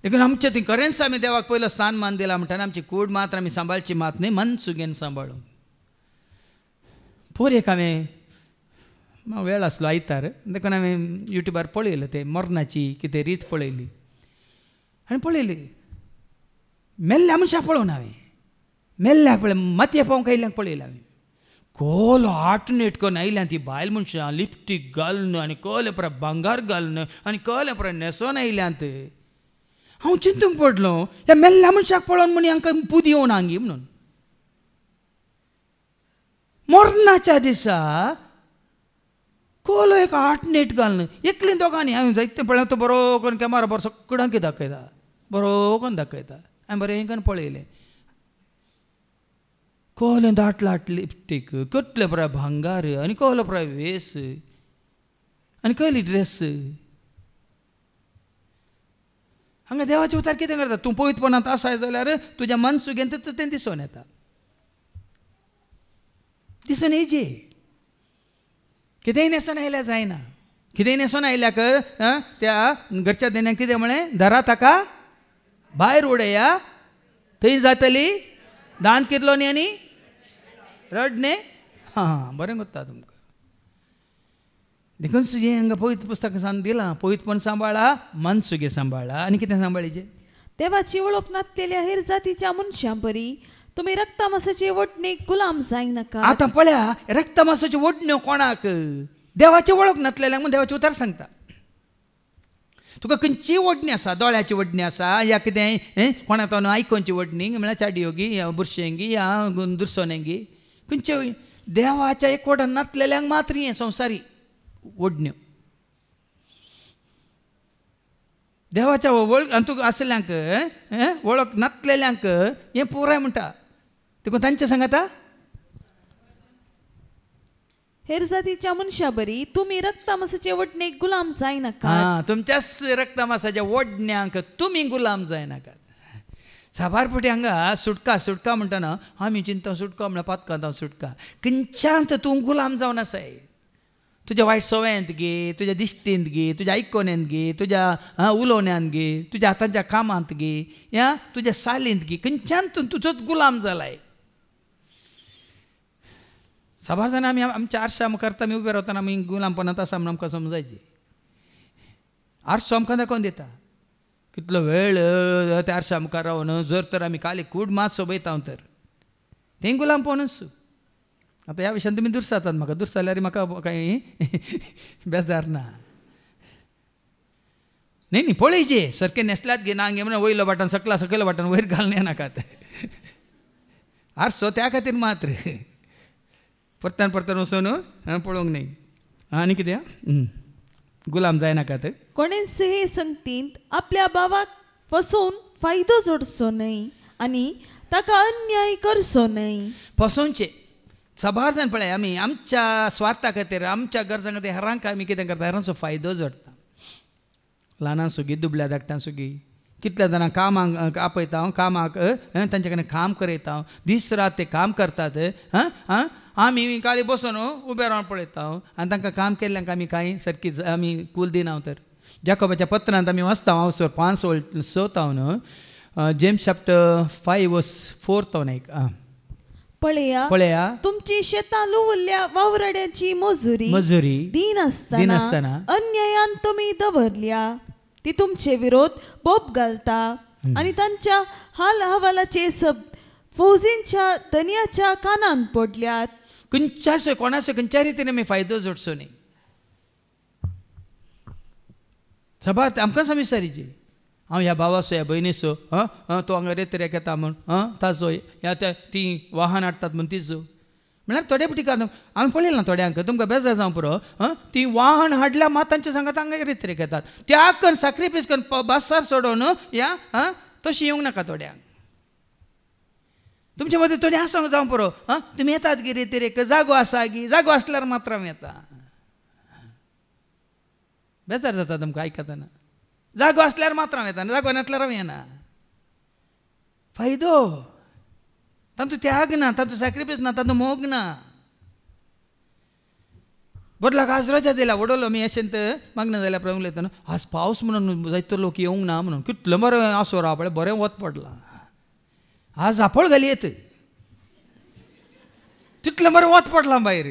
देखून आमच्या ती खरेंच आमी देवाक पयलो स्थान मान दिला म्हणटाना आमची कूड मात्र आमी सांबाळची मात न्ही, मनसुगेन सांबाळूं. पोरयेक हांवें वेळ आसलो आयतार, देखून हांवें युट्यूबार पळयलें तें मरणाची कितें रीत पळयली आनी पळयली. मेल्ल्या मनशाक पळोवन हांवें मेल्ल्याक पळय मातये पावंक आयल्यांक पळयलें हांवें. कोलो आटनेट करून आयल्यान ती बायल मनशां लिपस्टीक घालन आनी कोले परत भांगार घालन आनी कोले परत न्हेसोन आयल्यांत. हांव चिंतूंक पडलो ह्या मेल्ल्या मनशाक पळोवन म्हणी हांकां पुदी येवन हांगी म्हणून. मरणाच्या दिसा कोलो एक आटनेट घालन एकलीं दोगांनी. हांवें जायते पळय तो बरो करून कॅमेरा बरो सगळ्यांक दाखयता, बरो करून दाखयता. हांवें बरें करून पळयलें. कोले दाट लाट लिपस्टीक, कसले पुराय भांगार आनी कोलो पुराय वेस आनी कसली ड्रेस. हांगा देवाचे उतार कितें करता? तूं पवित्रपणांत आसाय जाल्यार तुज्या मनसुगेन तें दिसून येता. दिसून येजे. कितेंय न्हेसोन आयल्यार जायना. कितेंय न्हेसोन आयल्याक त्या घरच्या देण्याक कितें म्हळें? दारा ताका भायर उडया, थंय जातली दान किर्लोनी आनी रडणे. हां बरें कोत्ता तुमकां. देखून सुजे हांगा पवित्र पुस्तकां दिलां पवित्रपण सांबाळा, मनसुगे सांबाळा आनी कितें सांबाळीचें? देवाची वळख नासलेल्या हेर जातीच्या मनशां बरी तुम्ही रक्तमासाचे वटणेक गुलाम जाय नाका. आतां पळया रक्तमासाच्यो वडण्यो कोणाक? देवाची वळख नासलेल्यांक म्हूण देवाचे उतार सांगता. तुका खंयची वडणी आसा? दोळ्याची वडणी आसा या कितें कोणाक आयकोनची वडणी म्हळ्यार चाडियोगी या बुरशेंगी या दुर्सोनेंगी खंयच्यो? देवाच्या एकवटान नासलेल्यांक मात्र हें संवसारी वडण्यो. देवाच्या वळख तुका आसल्यांक वळख नासलेल्यांक हें पुराय म्हणटा. देखून तांचे सांगाता हेर जातीच्या मनशां बरी तुम्ही रक्तमासाचे वटणेक गुलाम जाय नाका. तुमच्याच रक्तमासाच्या वडण्यांक तुमी गुलाम जाय नाकात. साबार फावटी हांगा सुटका सुटका म्हणटाना आमी चिंता सुटका म्हळ्यार पातकांत सुटका. खंयच्यांत तूं गुलाम जावन आसाय. तुज्या वायट सवयांत गे, तुज्या दिश्टींत गे, तुज्या आयकोन्यांत गे, तुज्या उलोवण्यांत गे, तुज्या हातांच्या कामांत गे, या तुज्या सालींत गे, खंयच्यान तुजोच गुलाम जालाय. साबार जाणां आमी आमच्या आरशा मुखार आमी उबे रावतना आमी गुलामपणांत आसा म्हणून आमकां समजायचें. आरसो आमकां दाखोवन दिता. कितलो वेळ त्या आरशा मुखार रावन जर तर आमी काली कूड मात सोबयता तर तें गुलामपणूच. आतां ह्या विशयान तुमी दुरसातात म्हाका. दुर्स जाल्यार म्हाका कांय बेजार ना. न्ही न्ही पळयचे सारकें न्हेसल्यात घे ना गे म्हणून वयलो बटन सकला सकयलो बटन वयर घालून येनाकात. आरसो त्या खातीर मात्र परतन परतन वचून पळोवंक न्ही. आनी कितें गुलाम जायनाकात. कोणेच हे संगतींत आपल्या बाबाक फसोवन फायदो जोडचो न्हय आनी ताका अन्याय करचो न्हय. फसोवचे साबार जाण पळय आमी आमच्या स्वार्था खातीर आमच्या गरजां खातीर हेरांक आमी कितें करता? हेरांचो फायदो जोडटा. ल्हानां सुगी दुबळ्या धाकट्यां सुगी कितल्या जाणांक कामाक आपयता, कामाक तांचे कडेन काम करयता, दीस रात ते काम करतात. आमी खाली बसून उबे रावन पळयता आनी तांकां काम केल्ल्यांक आमी कांय सारकी आमी कूल दिना. तर जाकोबाच्या पत्रांत आमी वाचता 5:4 जेम्स चॅप्टर 5:4 पळया तुमची शेतां लुवल्ल्या वावरड्याची मजुरी दीन आसतना अन्यायान तुम्ही दवरल्या. ती तुमचे विरोध बोब घालता आनी तांच्या हाल अहवालाचे सब फौजींच्या धन्याच्या कानान पडल्यात. खंयच्याच कोणाचो खंयच्या रितीन आमी फायदो जोडचो न्ही. साबार आमकां समिसारीचे हांव ह्या भावाचो ह्या भयणीचो तो हांगा रेत्रेक येता म्हूण ताचो ह्या ती वाहन हाडटात म्हूण तिचो म्हळ्यार थोडे पिटिका हांवें पळयलें ना थोड्यांक तुमकां बेजार जावं पुरो. ती वाहन हाडल्या मात तांचे सांगात हांगा रेत्रेक येतात. त्या करून सॅक्रिफायस करून बासार सोडोवन ह्या तशी येवंक नाका थोड्यांक. तुमचे मदें थोडी आसोंक जावं पुरो. तुमी येतात गी रे तरेक जागो आसा गी, जागो आसल्यार मात्र हांव येता. बेजार जाता तुमकां आयकतना. जागो आसल्यार मात्र हांव येता, जागो नासल्यार हांव येना. फायदो तातूंत त्याग ना, तातूंत सॅक्रिफायस ना, तातूंत मोग ना. बदलाक आज रजा दिला वडलो मी अशेंत मागना जाल्यार प्रभू उलयतना आज पावस म्हणून जायतो लोक येवंक ना म्हणून कितलो बरें आसो राव पळय बरें वत पडलां. आज आपोळ घाली येत तितलें बरें वत पडलां भायर.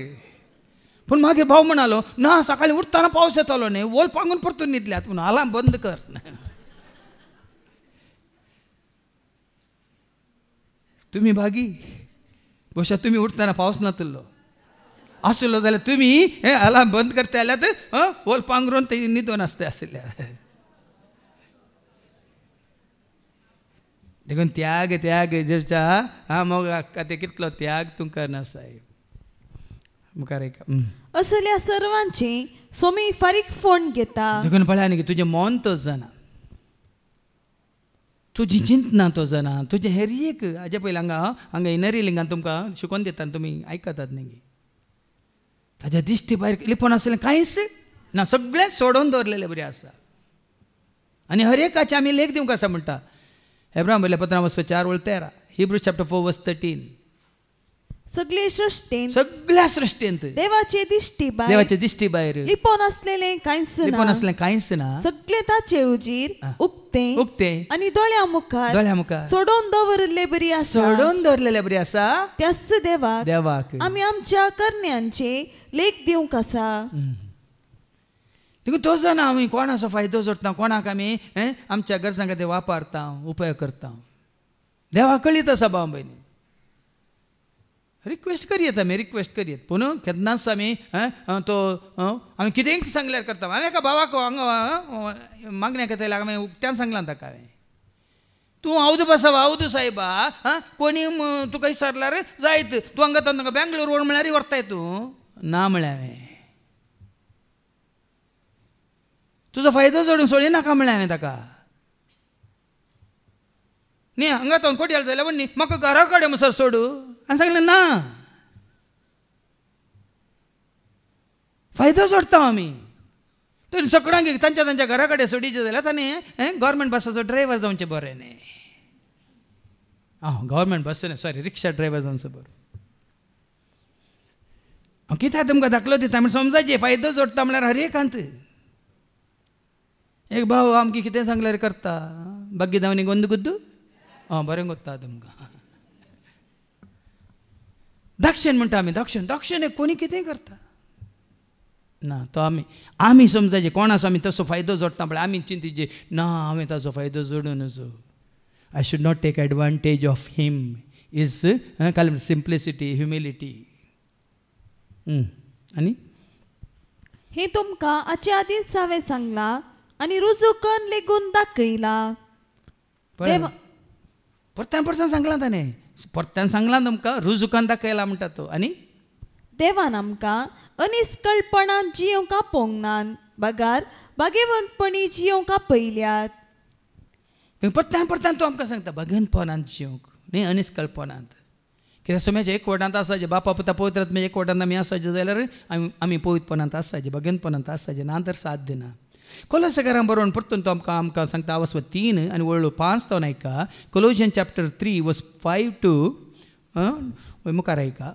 पूण मागीर भाव म्हणालो ना सकाळीं उठताना पावस येतालो न्ही वोल पांगून परतून न्हिदल्यात म्हणून आलार्म बंद कर. तुम्ही भागी बशा तुम्ही उठताना पावस नातलो आसलो जाल्यार तुम्ही हे अलार्म बंद करता जाल्यार वोल पांघरून ते न्हिदून आसता आसल्या. देखून त्याग त्याग जेचा हा मग ते कितलो त्याग तूं करना साहेब. मुखार एक असल्या सर्वांची सोमी फारीक फोण घेता. देखून पळया न्ही तुजें मन तो जाणा, तुजी चिंतना तो जाणा, तुजें हेर एक हाजे पयलीं हांगा इनरी लिंगान तुमकां शिकोवन दिता तुमी आयकतात न्ही. ताच्या दिश्टी भायर लिपोवन आसलें कांयच ना, सगळें सोडून दवरलेलें बरें आसा. आनी हर एकाचे आमी लेख दिवंक आसा म्हणटा. हेब्रां बरयल्या पत्रां 4:13 Hebrews chapter 4:13 सगळे सृश्टेन सगळ्या सृश्टेंत देवाचे दिश्टी भायर लिपोवन आसलेलें कांयच ना. सगळे ताचे उजीर उक्ते आनी दोळ्या मुखार सोडून दवरले बरी आसा. त्याच देवाक आमी आमच्या करण्यांचे लेख दिवंक आसा. देखून तो जाणा आमी कोणाचो फायदो जोडटा, कोणाक आमी आमच्या गरजां खातीर वापरता, उपयोग करता. देवाक कळीत आसा भाव भयणी. रिक्वेस्ट करीत आमी रिक्वेस्ट करीत पूण केन्नाच आमी तो आमी कितेंय सांगल्यार करता. हांवें एका भावाक हांगा मागण्या खातीर हांवें उक्त्यान सांगलां ताका हांवें तूं आवदू सायबा कोणी तुका विचारल्यार जायत तूं हांगा तांकां बेंगलोर व्हर म्हळ्यार व्हरताय तूं ना म्हळ्यार हांवें तुजो फायदो जोडून सोडिनाका म्हळ्यार हांवें ताका न्ही हांगा तो कोट्याल जाल्यार म्हण न्ही म्हाका घरा कडेन म्हणसर सोडू आनी सांगलें ना फायदो जोडटा आमी तर सगळ्यांक तांच्या घरा कडेन सोडीचें जाल्यार ताणें गव्हर्मेंट बसाचो ड्रायव्हर जावचें बरें न्ही गव्हर्मेंट बस न्ही सॉरी रिक्षा ड्रायव्हर जावचो बरो हांव कित्याक तुमकां दाखलो दिता म्हण समजायचें फायदो जोडटा म्हळ्यार हर एकांत एक भाव आमकां कितें सांगल्यार करता बागी धांवनी गोंद गुद्दू बरें कोत्ता तुमकां दक्षिण म्हणटा आमी दक्षिण कोणी कितेंय करता ना तो आमी समजायचें कोणाचो आमी तसो फायदो जोडटा म्हळ्यार आमी चिंतीचे ना हांवें ताचो फायदो जोडूं नजो I should not take advantage of him इज काल सिंप्लिसिटी ह्युमिलिटी आनी हे तुमकां हाचे आदींच हांवें सांगलां आनी रुजू करून लेगून दाखयला परत्यान सांगलां ताणें परत्यान सांगलां तुमकां रुजू करून दाखयला म्हणटा तो आनी देवान आमकां अनिस्कळपणान जियोंक आपोवंक ना बगार बागेवंतपणी जियोंक आपयल्यात परत्यान तो आमकां सांगता बागेवंतपणांत जियोंक न्ही अनिस्कळपणांत कित्याक सोम्याचे एक वटांत आसाचे बापा पुता पवित्र आत्म्याचे एक वटांत आमी आसाचे जाल्यार आमी पवित्रपणांत आसाचे बागेवंतपणांत आसाचे ना तर साथ दिना कोलोसाकारांक बरोवन परतून तो आमकां सांगता वचप 3 आनी वळलो 5 तो आयका कोलोसियन्स चॅप्टर 3 वर्स 5 to मुखार आयका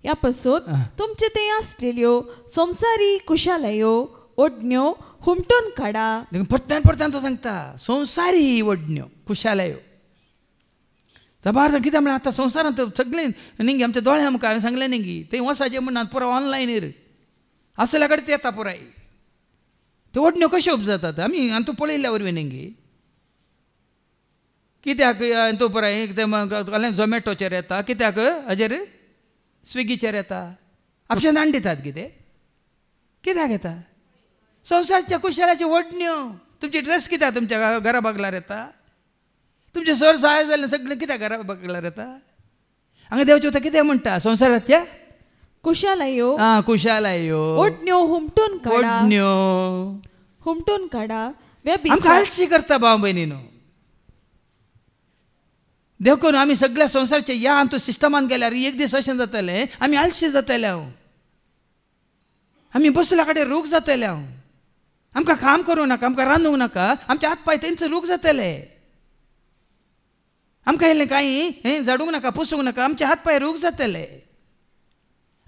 ह्या पासून तुमचे ते आसलेल्यो संवसारी कुशालयो ओडण्यो हुमटून काडा परत्यान तो सांगता संवसारी ओडण्यो कुशालयो जबार कित्याक म्हळ्यार आतां संवसारांत सगळें न्ही आमच्या दोळ्या मुखार हांवें सांगलें न्ही ते वसाचें म्हणनात पुरो ऑनलायनीर आसल्या कडेन ते येता पुराय त्यो ओडण्यो कश्यो उपजातात आमी तूं पळयल्या वरवीं न्ही कित्याक तूं पुराय कितें झोमॅटोचेर येता कित्याक हाजेर स्विगीचेर येता आपशें धाडून दितात कित्याक येता संवसारच्या कुशालाच्यो ओडण्यो तुमची ड्रेस कित्याक तुमच्या घरा बागलार येता तुमचे सर जाय जाल्यार सगळें कित्याक घरा बागलार येता हांगा देवचें कितें म्हणटा संवसाराच्या कुशालयो कुशालयो ओडण्यो हुमटून काडा आमकां आळशी करता भाव भयणी न्हू देव करून आमी सगळ्या संवसाराचे या आनी तूं सिस्टमान गेल्यार एक दीस अशें जातलें आमी आळशी जातले हांव आमी बसल्या कडेन रूख जातले हांव आमकां काम करूं नाका आमकां रांदूंक नाका आमचे हात पांय तेंच रूख जातले आमकां इल्लें कांय हें झाडूंक नाका पुसूंक नाका आमचे हात पांय रूख जातले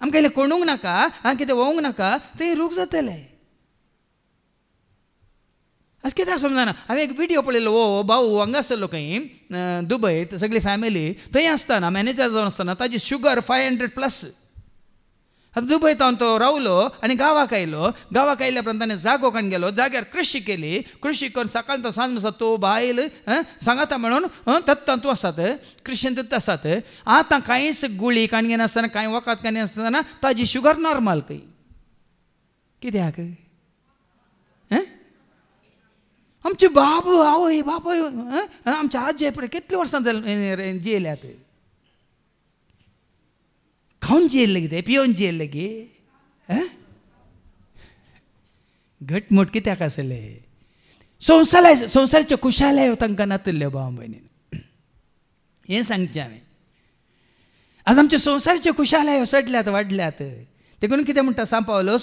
आमकां इल्लें कोणूंक नाका कितें वोवंक नाका तें रूख जातलें अशें कित्याक समजना हांवें एक व्हिडियो पळयलो वो भाऊ हांगा आसलो खंय दुबय सगळी फॅमिली थंय आसतना मॅनेजर जावन आसतना ताजी शुगर 500+ आतां दुबय तावन तो रावलो आनी गांवाक आयलो गांवाक आयल्या उपरांत ताणें जागो काडून गेलो जाग्यार कृशी केली कृशी करून सकाळ तो सांज आसा तो बायल सांगाता म्हणून तत्तांतू आसात कृशीन तत्त आसात आतां कांयच गुळी काणये नासतना कांय वखद काणी नासतना ताजी शुगर नॉर्मल खंय कित्याक आमचे बाबू आवय बापय आमच्या आजे पळय कितले वर्सां जियेल्यात खाऊन जियेल्ले कितें पिवून जियेल्ले गे घटमूट कित्याक आसले संवसाराचे खुशालय तांकां नातल्यो भाव भयणीन हें सांगचें हांवें आज आमचे संवसाराचे खुशालय सडल्यात वाडल्यात देखून कितें म्हणटा सांपावलो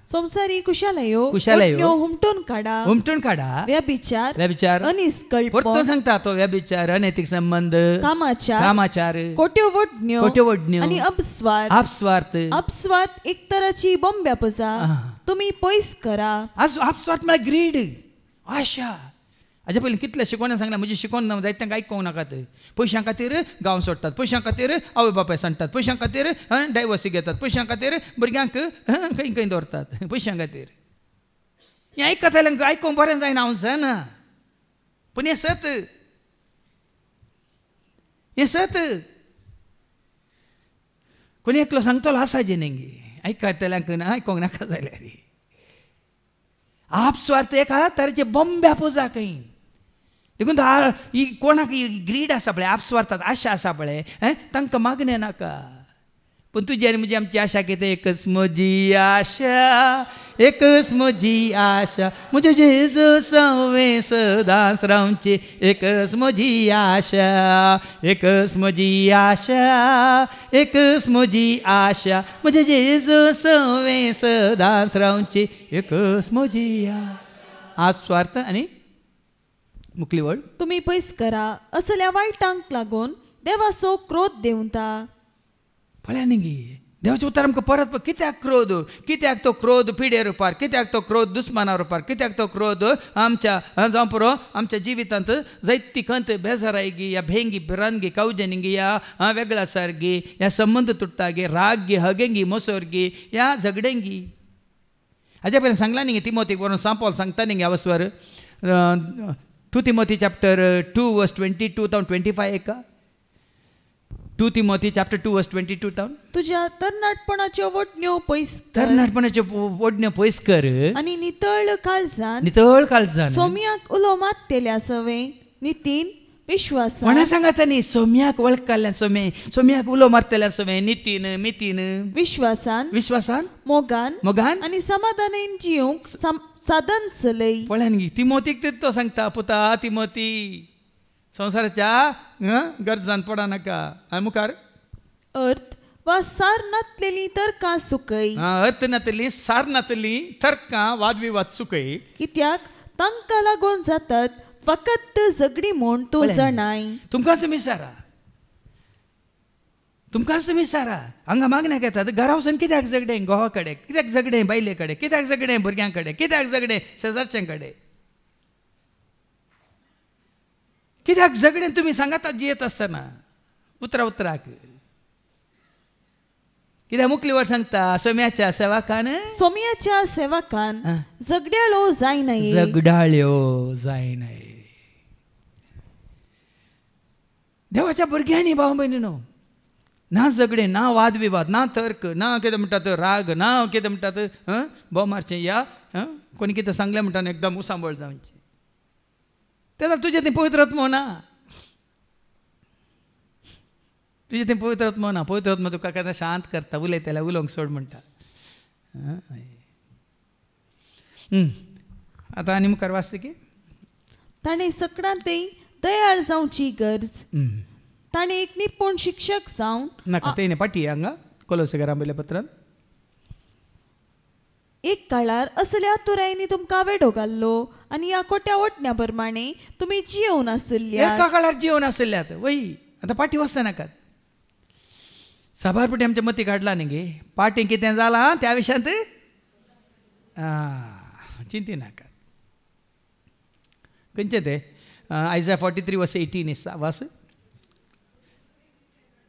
संसारी कुशालयो हुमटून काडा व्यभिचार अनिष्कळपण सांगता तो व्यभिचार अनैतिक संबंध कामाचार कोट्यवडण्यो आणि अपस्वार्थ एक तराची बोंब्यापजा तुम्ही पयस करा अपस्वार्थ म्हळ्यार ग्रीड आशा हाजे पयलीं कितले शिकोवण्यां सांगला म्हजी शिकोवन जायत तांकां आयकोंक नाकात पयशां खातीर गांव सोडटात पयशां खातीर आवय बापाय सांडटात पयशां खातीर डायवोर्सी घेतात पयशां खातीर भुरग्यांक खंय खंय दवरतात पयशां खातीर हें आयकताल्यांक आयकोंक बरें जायना हांव जाणा पूण हें सत कोणी एकलो सांगतलो आसा जिणेंगी आयकताल्यांक आयकोंक नाका जाल्यार आपस्वार्थ एक तरेचे बोंब्या पुजा खंय देखून ही कोणाक ग्रीड आसा पळय आपस्वार्थात आशा आसा पळय तांकां मागणें नाका पूण तुजी आनी म्हजी आमची आशा कितें एकच म्हजी आशा म्हजे जेजू सवे सदांच रावचे एकच म्हजी आशा म्हजे जेजू सवे सदांच रावचे एकच म्हजी आस्वार्थ आनी मुखली वड तुम्ही पयस करा असल्या वायटांक लागून देवाचो क्रोध देंवता पळया न्ही गे देवाचें उतर आमकां परत कित्याक तो क्रोध पिड्यार रुपार कित्याक तो क्रोध दुस्माना रुपार कित्याक तो क्रोध आमच्या जावं पुरो आमच्या जिवितांत जायती खंत बेजारायगी या भेंगी बिरानगी कावजेनिंगी या वेगळा सारगी या संबंध तुट्टागी राग गी हगेंगी मोसोरगी या झगडेंगी हाजे पयलीं सांगला न्ही तिमोथीक बरोवन सांपोल सांगता न्ही ह्या वसवर 2 Timothy chapter 2 verse 22 to 25 एका 2 Timothy chapter 2 verse 22 down तुझ्या तरणाटपणाच्यो वडण्यो पयस कर आणि नितळ काळजान सोम्याक उलो मारतेल्या सवे नितीन विश्वास कोणा सांगता न्ही सोम्याक वळखकाल्ल्यान सोम्याक उलो मारतेल्या सवे नितीन विश्वासान मोगान आणि समाधानान जिवंक साधन चलय पळयान गी तिमोथीक तो सांगता पुता तिमोथी संसाराच्या गरजान पडा नाका मुखार अर्थ वा सार नातलेली तर्कां सुकय अर्थ नातली सार नातली तर्कां वादविवाद सुकय कित्याक तांकां लागून जातात फकत झगडी म्हूण तूं जाणाय तुमकांच विचारा हांगा मागण्या घेतात घरा वचून कित्याक झगडें घोवा कडेन कित्याक झगडें बायले कडेन कित्याक झगडें भुरग्यां कडेन कित्याक झगडें शेजारच्यां कडेन कित्याक झगडें तुमी सांगातात जियेत आसतना उतराक कित्याक मुखली वड सांगता सोम्याच्या सेवकान झगड्याळ्यो जायनाय देवाच्या भुरग्यांनी भाव भयणीनो ना झगडे ना वादविवाद ना तर्क ना कितें म्हणटात राग ना कितें म्हणटात भोव मारचें या कोणी कितें सांगलें म्हणटा एकदम उसांबळ जावचें तें तुजें तें पवित्र आत्मो ना तुजें तें पवित्र आत्मो तुका केन्ना शांत करता उलयतल्या उलोवंक सोड म्हणटा आतां आनी मुखार वाचता की ताणें सगळ्यांत दयाळ जावची गरज. ताणें एक निपुण शिक्षक जावन नाका तेणे पाटी हांगा कोलोसेकारां बरयल्या पत्रांत एक काळार असल्या तुरायनी तुमकां वेडो घाल्लो आनी ह्या खोट्या ओटण्या प्रमाणे तुमी जियोवन आसल्या. एका काळार जिवन आसल्यात वय आतां पाटी वचनाकात. साबारपटी आमच्या मती काडला न्ही गे पाटी कितें जालां त्या विशयांत चिंती नाकात. खंयचें तें आयझाया 43:18 वास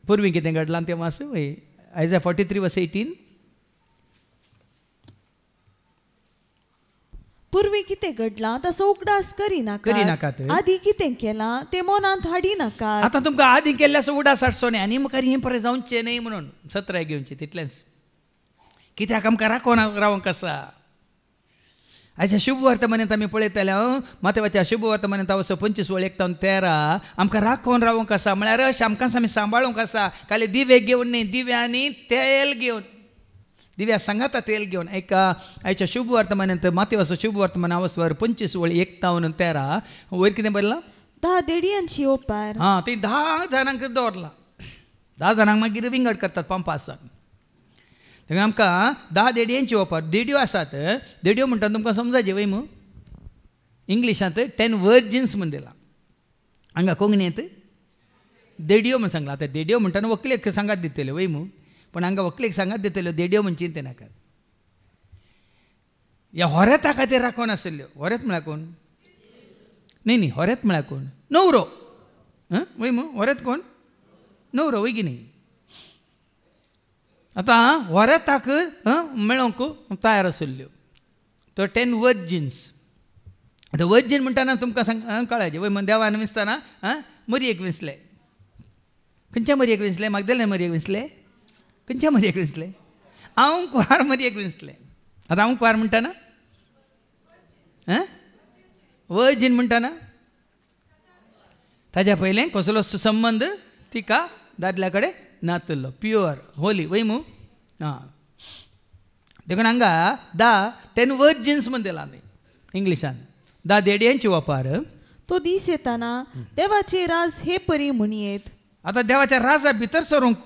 पूर्वी कितें घडलां तें वास वय आयझाया 43:18 पूर्वी कितें घडलां ताचो उगडास करिनाकात. आदी कितें केलां तें मनांत हाडिनाकात. आतां तुमकां आदी केल्ल्याचो उडास हाडचो न्ही आनी मुखार हें परत जावचें न्ही म्हणून 17 घेवचें तितलेंच. कित्याक आमकां राखोन रावंक आसा. आयच्या शुभ वर्तमानांत आमी पळयतले मातेवाच्या शुभ वर्तमानांत वचो 25:1-13 आमकां राखोन रावंक आसा. म्हळ्यार अशें आमकां आमी सांबाळूंक आसा. खाली दिवे घेवन न्ही दिव्यांनी तेल घेवन दिव्या सांगाता तेल घेवन एका आयच्या शुभ वर्तमानांत मातेवाचो शुभ वर्तमान वचवर 25:1-13 वयर कितें बरयलां 10 देडयांची ओपार. हां ती 10 जाणांक दवरला. 10 जाणांक मागीर विंगड करतात पंपासान. थंय आमकां 10 देडयांची ओपार. देडयो आसात. देडयो म्हणटा तुमकां समजायचे वय मू इंग्लिशांत 10 वर्जिन्स म्हण दिला. हांगा कोंकणींत देडयो म्हण सांगला. आतां देडयो म्हणटाना व्हंकलेक सांगात दितले वय मू पण हांगा व्हंकलेक सांगात दितल्यो देडयो म्हण चिंते नाकात. ह्या होरेता खातीर राखोन आसल्यो. होरेत म्हळ्यार कोण न्ही होरेत म्हळ्यार कोण न्हवरो वय मू होरेत कोण न्हवरो वय की न्ही. आतां होरेताक मेळोंक तयार आसल्यो तो 10 वर्जिन्स. आतां वर्जीन म्हणटाना तुमकां कळायचें वय देवान विसतना मरयेक विसले. खंयच्या मरयेक विसले म्हागदेले मरयेक विसले खंयच्या मरयेक विसले हांव कुवार मरयेक विसले. आतां हांव कुवार म्हणटाना वर्जीन म्हणटाना ताज्या पयलें कसलो संबंद तिका दादल्या कडेन नातल्लो प्युअर होली वय मू. हां देखून हांगा 10 वर्जिन्स म्हण दिला न्ही इंग्लिशान 10 देडयांची ओपार. तो दीस येताना देवाचे राज हे परी म्हणयेत. आतां देवाच्या राजा भितर सरूंक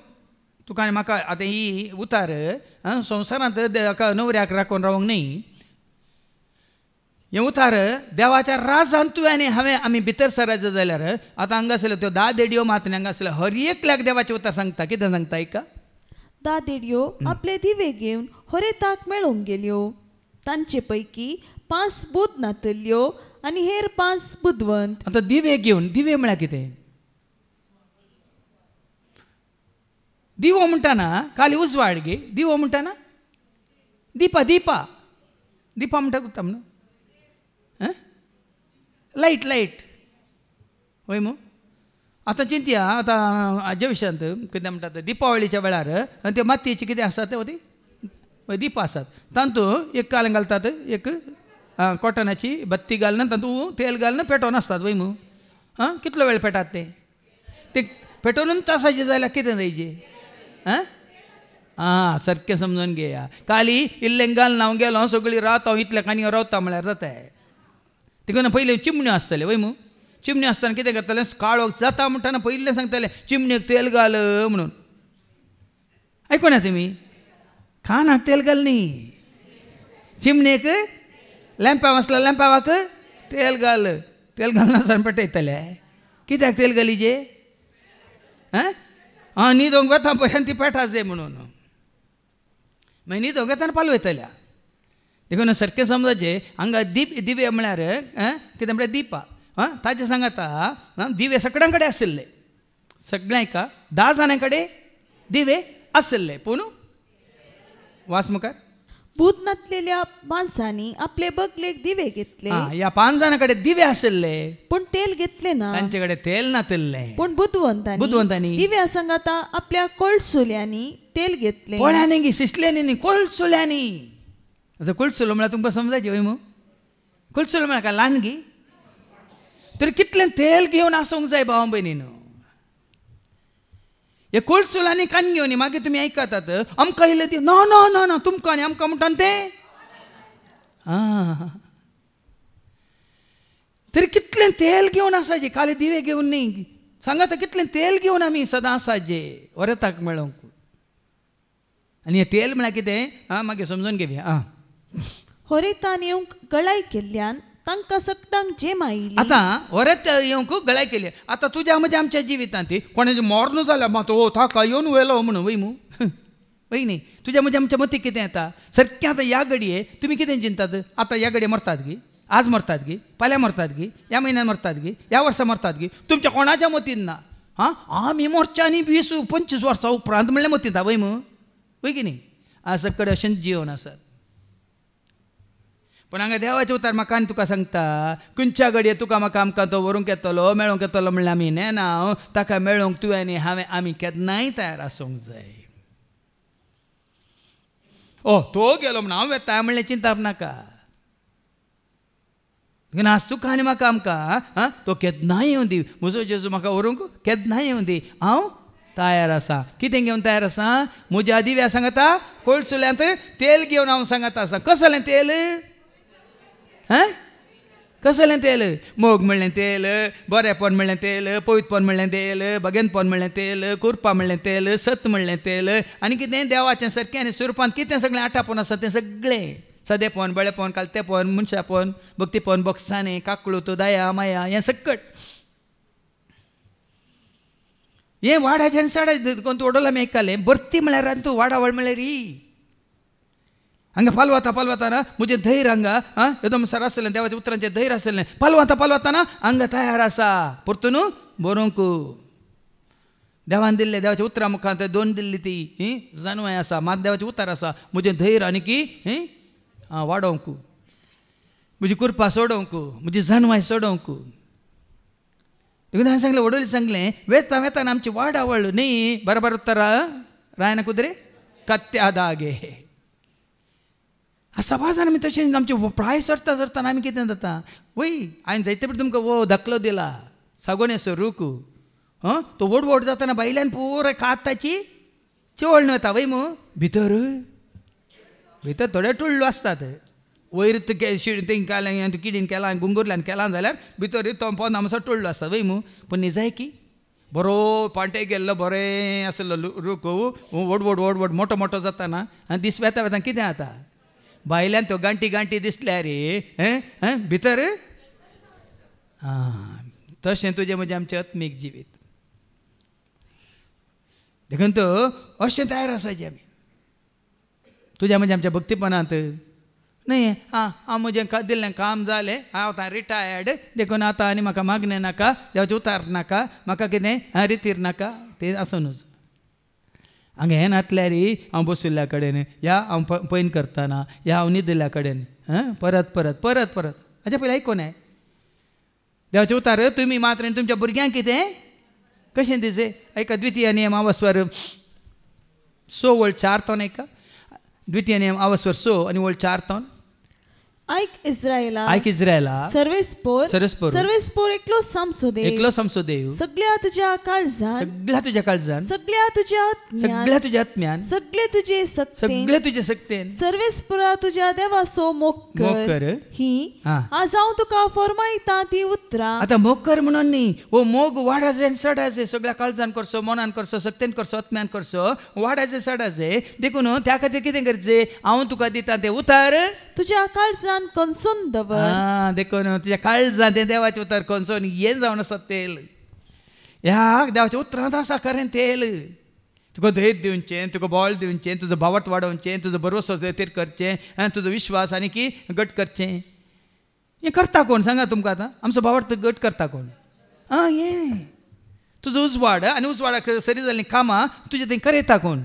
तुका आनी म्हाका आतां ही उतार संवसारांत न्हवऱ्याक राखोन रावंक न्ही. हें उतार देवाच्या राजांत तुवें आनी हांवें आमी भितर सरायचो जाल्यार आतां हांगा आसल्यो त्यो 10 देडयो मात हांगा आसल्यो हर एकल्याक देवाचें उतार सांगता. कितें सांगता ऐका 10 देडयो आपले दिवे घेवन होरेताक मेळोंक गेल्यो. तांचे पैकी 5 बुध नातल्यो आनी हेर 5 बुधवंत. आतां दिवे घेवन दिवे म्हळ्यार कितें दिवो म्हणटाना खाली उजवाड गे दिवो म्हणटाना दिपा दिपा दिपा म्हणटा कुत्ता म्हणून लायट लायट वय मू. आतां चिंतया आतां हाज्या विशयांत कितें म्हणटा दिपावळीच्या वेळार ते मातयेची कितें आसा ते वय दिपा आसात. तातूंत एक काल घालतात एक कॉटनाची बत्ती घालना तातूंत तेल घालना पेटोवन आसतात वय मू. कितलो वेळ पेटात ते पेटोवनूच तासाचे जाल्यार कितें जायचें सारकें समजून घेया. काली इल्लें घालन हांव गेलो सगळी रात हांव इतल्या काणयो रावता म्हळ्यार जाता. देखून पयलीं चिमण्यो आसताल्यो वय मू. चिमण्यो आसतना कितें करताले काळोख जाता म्हणटाना पयलीं सांगताले चिमणेक तेल घाल म्हणून. आयकोना तुमी खानाक तेल घाल न्ही चिमणेक लॅम्पा वाचला लॅम्पावाक तेल घाल. तेल घालनासतना पेटयतले. कित्याक तेल घालीचे न्हीद वता पळय ती पेटाच जाय म्हणून मागीर न्हीद वताना पालवयतल्या. देखून सारकें समजाचें हांगा दिवे म्हळ्यार कितें म्हळ्यार दिपा. ताचे सांगाता दिवे सगळ्यां कडेन आसले. सगळ्यांक 10 जाणां कडेन दिवे आसले पूण वास मुखार भूत नातलेल्या माणसांनी आपले बगलेक दिवे घेतले. ह्या 5 जाणां कडेन दिवे आसले पूण तेल घेतले ना. तांचे कडेन तेल नातल्ले. पूण बुधवंतांनी दिव्या सांगाता आपल्या कोळसुल्यांनी तेल घेतले. पोळ्यांनी शिसल्यांनी न्ही कोळसुल्यांनी. आतां कोळसुलो म्हळ्यार तुमकां समजायचें वय मू. कोळसुलो म्हळ्यार काय ल्हानगी तरी कितलें तेल घेवन आसूंक जाय भाव भयणीनो. हे कोळसुलांनी कान घेवन मागीर तुमी आयकतात आमकां इल्लें दी ना ना ना ना तुमकां आनी आमकां म्हणटा तें तरी कितलें कितलें तेल घेवन आसाजे, खाली दिवे घेवन न्ही. सांगा तर कितलें तेल घेवन आमी सदां आसाजे वरताक मेळोंक. आनी हें तेल म्हळ्यार कितें आं मागीर समजून घेवया. आं होरेतान येवंक गळाई केल्ल्यान तांकां सगळ्यांक जे मायली. आतां वरेत येवंक गळाय केली. आतां तुज्या म्हज्या आमच्या जिवितांत कोणाचें मरण जाल्यार मात ओ ताका येवन वेलो म्हणून वय मू वय न्ही. तुज्या म्हज्या आमच्या मतीक कितें येता सारकें. आतां ह्या घडये तुमी कितें चिंतात, आतां ह्या घडये मरतात गी, आज मरतात गी, फाल्यां मरतात गी, ह्या म्हयन्यान मरतात गी, ह्या वर्सा मरतात गी, तुमच्या कोणाच्या मतीन ना. हां आमी मोर्चा आनी 20-25 वर्सां उपरांत म्हणल्यार मतींता वय मू वय की न्ही. आज कडेन अशेंच जिवन आसात. पण हांगा देवाचे उतार म्हाका आनी तुका सांगता, खंयच्या घडये तुका म्हाका आमकां तो व्हरूंक येतलो मेळोंक येतलो म्हणल्यार आमी नेना. ताका मेळोंक तुवें आनी हांवें आमी केन्नाय तयार आसूंक जाय. ओ तो गेलो म्हणून हांव येता म्हणलें चिंताप नाका. आज तुका आनी म्हाका आमकां तो केन्नाय येवं दी, म्हजो जेजू म्हाका व्हरूंक केन्नाय येवं दी, हांव तयार आसा. कितें घेवन तयार आसा, म्हज्या दिव्या सांगता कोळसुल्यांत तेल घेवन हांव सांगता आसा. कसलें तेल, कसलें तेल, मोग म्हणलें तेल, बरेंपण म्हणलें तेल, पवित्रपण म्हणलें तेल, भगेनपण म्हणलें तेल, कुरपा म्हणलें तेल, सत म्हणलें तेल, आनी कितें देवाचें सारकें आनी स्वरुपांत कितें सगळें आटापण आसा तें सगळें. सदेपण, बळेपण, कालतेपण, मनशापण, भक्तीपण, बक्षाने, काकळूत, दया, माया हें सकट. हें वाड्याचें आनी साड्या कोण तूं ओडोला आमी आयकलें. भरती म्हळ्यार आनी तूं वाडावळ म्हळ्यार री. हांगा पालवता ना म्हजें धैर्य हांगा एकदम सर आसलें, देवाच्या उतरांचें धैर्य आसलें. पालवता ना हांगा तयार आसा परतून बरोवंक. देवान दिल्लें देवाच्या उतरां मुखांत 2 दिल्ली ती जानवाय आसा, मात देवाचें उतार आसा. म्हजें धैर्य आनी की वाडोवंक, म्हजी कुरपा सोडोवंक, म्हजी जानवाय सोडोवंक. देखून हांवें सांगलें वडोली सांगलें वेता वेताना आमची वाडावळ न्ही. बरोबर उतरां रायना कुद्रे कत्त्या दागे. समाजान आमी तशें आमचे प्राय सरता सरताना आमी कितें जाता वय. हांवें जायते फावटी तुमकां वो दाखलो दिला सागोणेचो रूख. तो व्हड जाताना बायल्यान पुराय काताची चिवळ वता वय मू. भितर थोडे टुळ्ळो आसतात. वयर तें केलें किडीन केलां गुंगुरल्यान केलां जाल्यार भितर तो पोंद आमचो टुळ्ळो आसता वय मू. पूण निजाय की बरो पांटे गेल्लो बरें आसलो रूख व्हड मोठो जाताना दीस वेता वेता कितें जाता बायल्यान तो गांठी दिसल्या रे भितर. तशें तुजें म्हजें आमचें आत्मीक जिवीत. देखून तो अशें तयार आसाचें आमी तुज्या म्हज्या आमच्या भक्तीपणांत न्ही. हांव म्हजें दिल्लें काम जालें, हांव आतां रिटायर्ड. देखून आतां आनी म्हाका मागणें नाका, देवाचें उतार नाका, म्हाका कितें रितीर नाका तें आसनूच. हांगा हें नातल्यार हांव बशिल्ल्या कडेन या हांव पयन करतना या हांव न्हिदिल्ल्या कडेन परत हाच्या पयलीं आयकोन देवाचें उतार तुमी मात्र तुमच्या भुरग्यांक कितें कशें दिसय. ऐका द्वितीय नियम आवस्वर 6 वळ 4 तोन. ऐका द्वितीय नियम आवस्वर 6 आनी वळ 4 तोन. ऐक इस्रायला सर्वेस्पोर एकलो समसो देव सगळ्या तुज्या काळजान सगळ्या तुज्या आत्म्यान सगळे तुजे सक्तेन सर्वेस्पोरा तुज्या देवाचो मोग कर. ही आज हांव तुका फरमायता ती उतरां. आतां मोग कर म्हणून न्ही, वो मोग वाडाचे सडाचे सगळ्या काळजान करचो, मनान करचो, सक्तेन करचो, आत्म्यान करचो, वाडाचे सडाचे. देखून त्या खातीर कितें करचें, हांव तुका दिता तें उतार तुज्या काळजान कन्सून दवर. देखून तुज्या काळजान तें देवाचें उतार कन्सून हें जावन आसा तेल. ह्या देवाच्या उतरांत आसा खरें तेल. तुका धैर्य दिवचें, तुका बळ दिवचें, तुजो भावार्थ वाडोवचें, तुजो भरवसो खातीर करचें, तुजो विश्वास आनी की घट करचें. हें करता कोण सांगा तुमकां. आतां आमचो भावार्थ घट करता कोण. हें तुजो उजवाड आनी उजवाडाक सरी जाल्लीं कामां तुजें तें करयता कोण.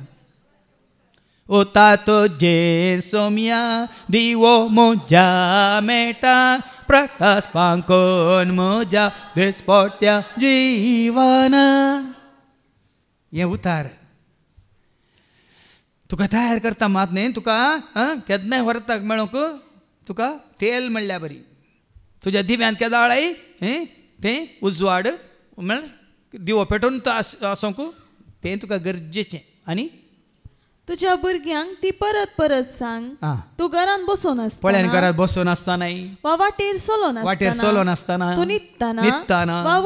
O tato je somia diwo moja meta prakas pankon moja desportia jivana. ये उतार तुका तयार करता मात न्ही. तुका केन्नाय व्हरताक मेळोंक तुका तेल म्हणल्यार बरी. तुज्या दिव्यान केदाळाय तें उजवाड म्हळ्यार दिवो पेटोवन आसूंक तें तुका गरजेचें. आनी तुझ्या भुरग्यांक ती परत परत सांग. तू घरान बसून पळ्यान घरात बसून असताना वा वाटेर सोलो नासतना तू न्हिदताना वा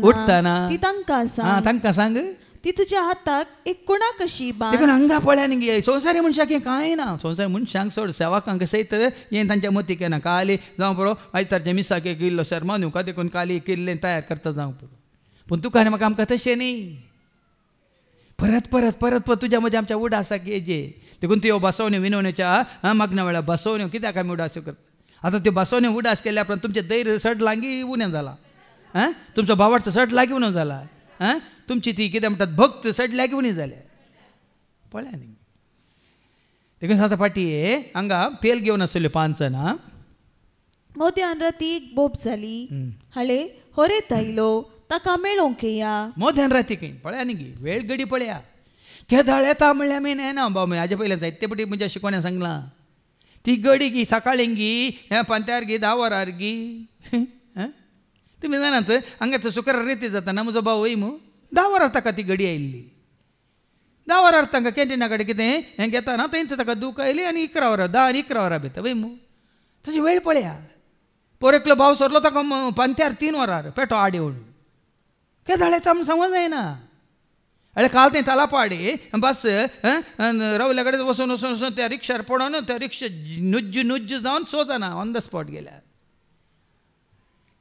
उठताना ती तांकां सांग. ती तुझ्या हाताक एक कुणा कशी बांद. हांगा पळ्यान गे संवसारी मनशाक कांय ना. संवसारी मनशांक सोड सेवाकांक सयत हें तांच्या मती केना. काली जावं पुरो आयतारच्या मिसाक एक इल्लो शर्मा न्हू का देखून काली किल्लें तयार करता जावं पुरो. पूण तुका आनी म्हाका आमकां तशें न्ही. परत परत परत परत तुज्या मजा आमच्या उडासाक येजे देखून त्यो बसवण्यो विनवण्याच्या मागण्या वेळार बसवण्यो कित्याक आमी उडास्यो करता. आतां त्यो बसवण्यो उडास केल्या उपरांत तुमचें दैर्य सड लागी उणें जालां. तुमचो भावार्थ सड लागी उणो जाला. तुमची ती कितें म्हणटात भक्त सड लागी उणी जाल्या. पळया न्ही. देखून आतां फाटी हांगा तेल घेवन आसल्यो 5 जाणां. मोद्यान राती एक बोब जाली. हाळे होरेत आयलो ताका मेळोंक येया. मोद्यान राती खंय पळया न्ही गे वेळ घडी पळया. केदाळ येता म्हणल्या आमी येना बाबा. हाजे पयलें जायते पटी म्हणजे शिकोण्यान सांगलां ती गडी गी सकाळीं गी पंत्यार गी 10 वरार गी. तुमी जाणात हांगा शुक्रार रेती जाता म्हजो भाव वय मू 10 वरार ताका ती गडी आयिल्ली. 10 वरार तांकां कॅन्टिना कडेन कितें हें घेताना थंयच ताका दूख आयली आनी 11 वरां 10 आनी 11 वरां भितर वय मू. ताची वेळ पळया. पोरेकलो भाव सरलो ताका पंत्यार 3 वरार पेटो आड येवन केदाळ येता म्हूण सांगूंक जायना. अरे काल तें तालापाडी बस रावल्या कडेन वचून वचून वचून त्या रिक्षार पडोन त्या रिक्षा नुज्ज जावन 6 जाणां ऑन द स्पॉट गेल्यात.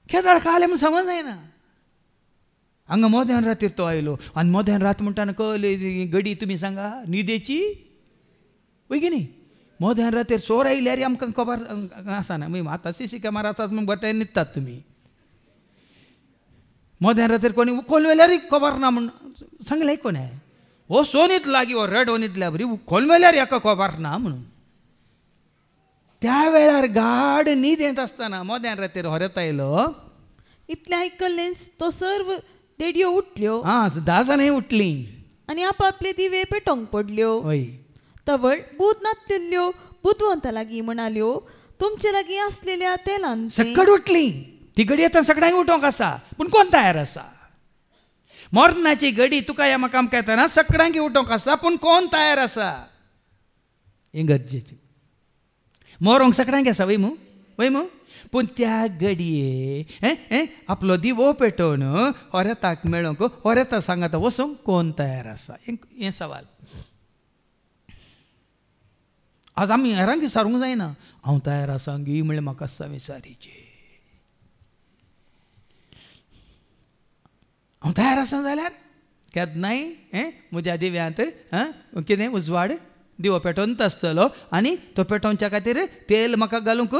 केदाळ काल म्हूण सांगूंक जायना. हांगा मोद्यान रातीर तो आयलो आनी मोद्यान रात म्हणटाना कळली गडी तुमी सांगा न्हिदेची वय की न्ही. मोद्यान रातीर चोर आयल्यार आमकां खबर आसना. आतां CC कॅमेरा आसात म्हूण बरें न्हिदतात तुमी. मोद्यान रातीर कोणी उखोल वेल्यार खबर ना म्हूण सांगलें कोणे. हो सोनीत लागी हो रेड ओनीतल्या बरी उखोल वेल्यार हाका खबर ना म्हणून. त्या वेळार गाड न्हीद येत आसतना मोद्यान रातीर होरेत आयलो. इतलें आयकल्लेंच तो सर्व देडयो उठल्यो. 10 जाणां उठलीं आनी आपापले दिवे पेटोवंक पडल्यो. तवळ बूद नाचलेल्यो बुदवंता लागीं म्हणाल्यो तुमचे लागीं आसलेल्या तेलान सकड उठलीं. ती गडी येता सगळ्यांक उठोवंक आसा पूण कोण तयार आसा. मोरनाची गडी तुका ह्या म्हाका आमकां येताना सगळ्यांक उठोवंक आसा पूण कोण तयार आसा हें गरजेचें. मोरोंक सगळ्यांक आसा वय मू पूण त्या गडये आपलो दिवो पेटोवन होरेताक मेळोंक होरेता सांगाता वचोंक कोण तयार आसा हें सवाल. आज आमी हेरांक विचारूंक जायना हांव तयार आसा गी म्हणल्यार म्हाका आसा विचारीचें. हांव तयार आसा जाल्यार केन्नाय म्हज्या दिव्यांत कितें उजवाड दिवो पेटोवंत आसतलो आनी तो पेटोवच्या खातीर तेल म्हाका घालूंक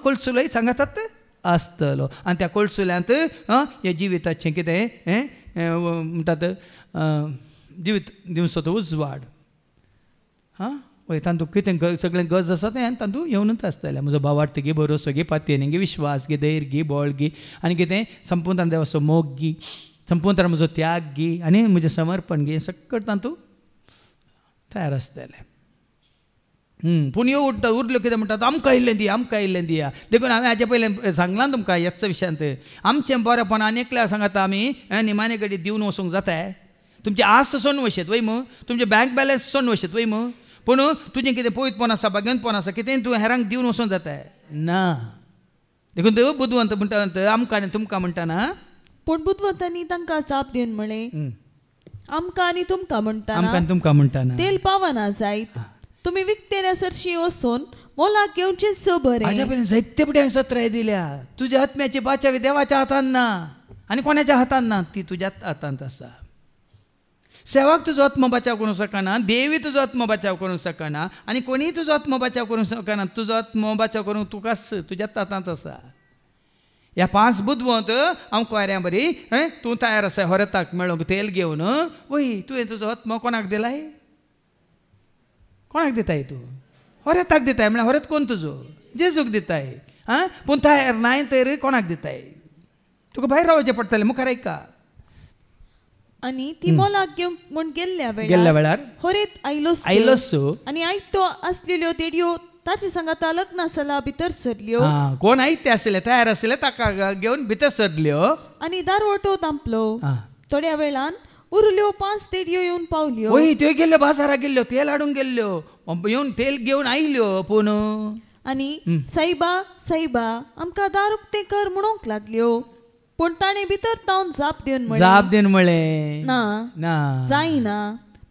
कोळसुलोय सांगातात आसतलो. आनी त्या कोळसुल्यांत हे जिविताचें कितें म्हणटात जिवीत दिवचो तो उजवाड. तातूंत कितें सगळें गज आसा तें तातूंत येवनूच आसतलें. म्हजो भावार्थ गी भरोसो गी पातयेन गी विश्वास गी धैर्य गी बळ गी आनी कितें संपूर्ण देवाचो मोग गी संपूर्ण म्हजो त्याग गी आनी म्हजें समर्पण गी सगळें तातूंत तयार आसतलें. पूण ह्यो उरल्यो कितें म्हणटात आमकां इल्लें दिया देखून हांवें हाजे पयलें सांगलां तुमकां ह्याच विशयांत. आमचें बरेंपण आनीकल्या सांगात आमी निमाणे घडी दिवन वचूंक जाताय. तुमची आस्त सोडून वशेत वय मू तुमचे बँक बॅलन्स सोडून वशेत वय मू पूण तुजें कितें पयतपण आसा भाग्यवंतपण आसा कितें तूं हेरांक दिवन वचूंक जाताय ना. देखून तो बुदवंत म्हणटा आमकां आनी तुमकां म्हणटाना पूण बुदवंतांनी तांकां जाप दिवन म्हळें आमकां आनी तुमकां म्हणटाना तेल पावना जायत. तुमी विकतेल्या सरशी वचून मोलाक घेवचें सो बरें. हाज्या पयलीं जायते पिड्यां सत्राय दिल्या. तुज्या आत्म्याची बाचावी देवाच्या हातान ना आनी कोणाच्या हातान ना ती तुज्याच हातांत आसा. सेवाक तुजो आत्म बचाव करूंक शकना देवी तुजो आत्म बचाव करूंक शकना आनी कोणीय तुजो आत्म बचाव करूंक शकना. तुजो आत्म बचाव करूंक तुकाच तुज्याच हातांत आसा. ह्या 5 बुदवंत हांव कोऱ्या बरी तूं तयार आसा होरेताक मेळोंक तेल घेवन वय तुवें तुजो आत्म कोणाक दिलाय. कोणाक दिताय तूं होरेताक दिताय म्हळ्यार होरेत कोण तुजो जेजूक दिताय. पूण तयार नाय तर कोणाक दिताय. तुका भायर रावचें पडटलें मुखार ऐका. आनी ती मोलाक घेवंक म्हूण गेल्ल्या वेळार होरेत आयलोसो आनी आयतो आसलेल्यो देडयो ताचे सांगाता लग्ना सला भितर सरल्यो. कोण आयते आसले तयार आसले ताका घेवन भितर सरल्यो आनी दारवटो धांपलो. थोड्या वेळान उरल्यो 5 तेडयो येवन पावल्यो. वय त्यो गेल्ल्यो बाजाराक गेल्ल्यो तेल हाडूंक गेल्ल्यो येवन तेल घेवन आयल्यो पूण आनी साईबा साईबा आमकां दार उक्तें कर म्हणूंक लागल्यो. पूण ताणें भितर तावन जाप दिवन म्हळें ना जायना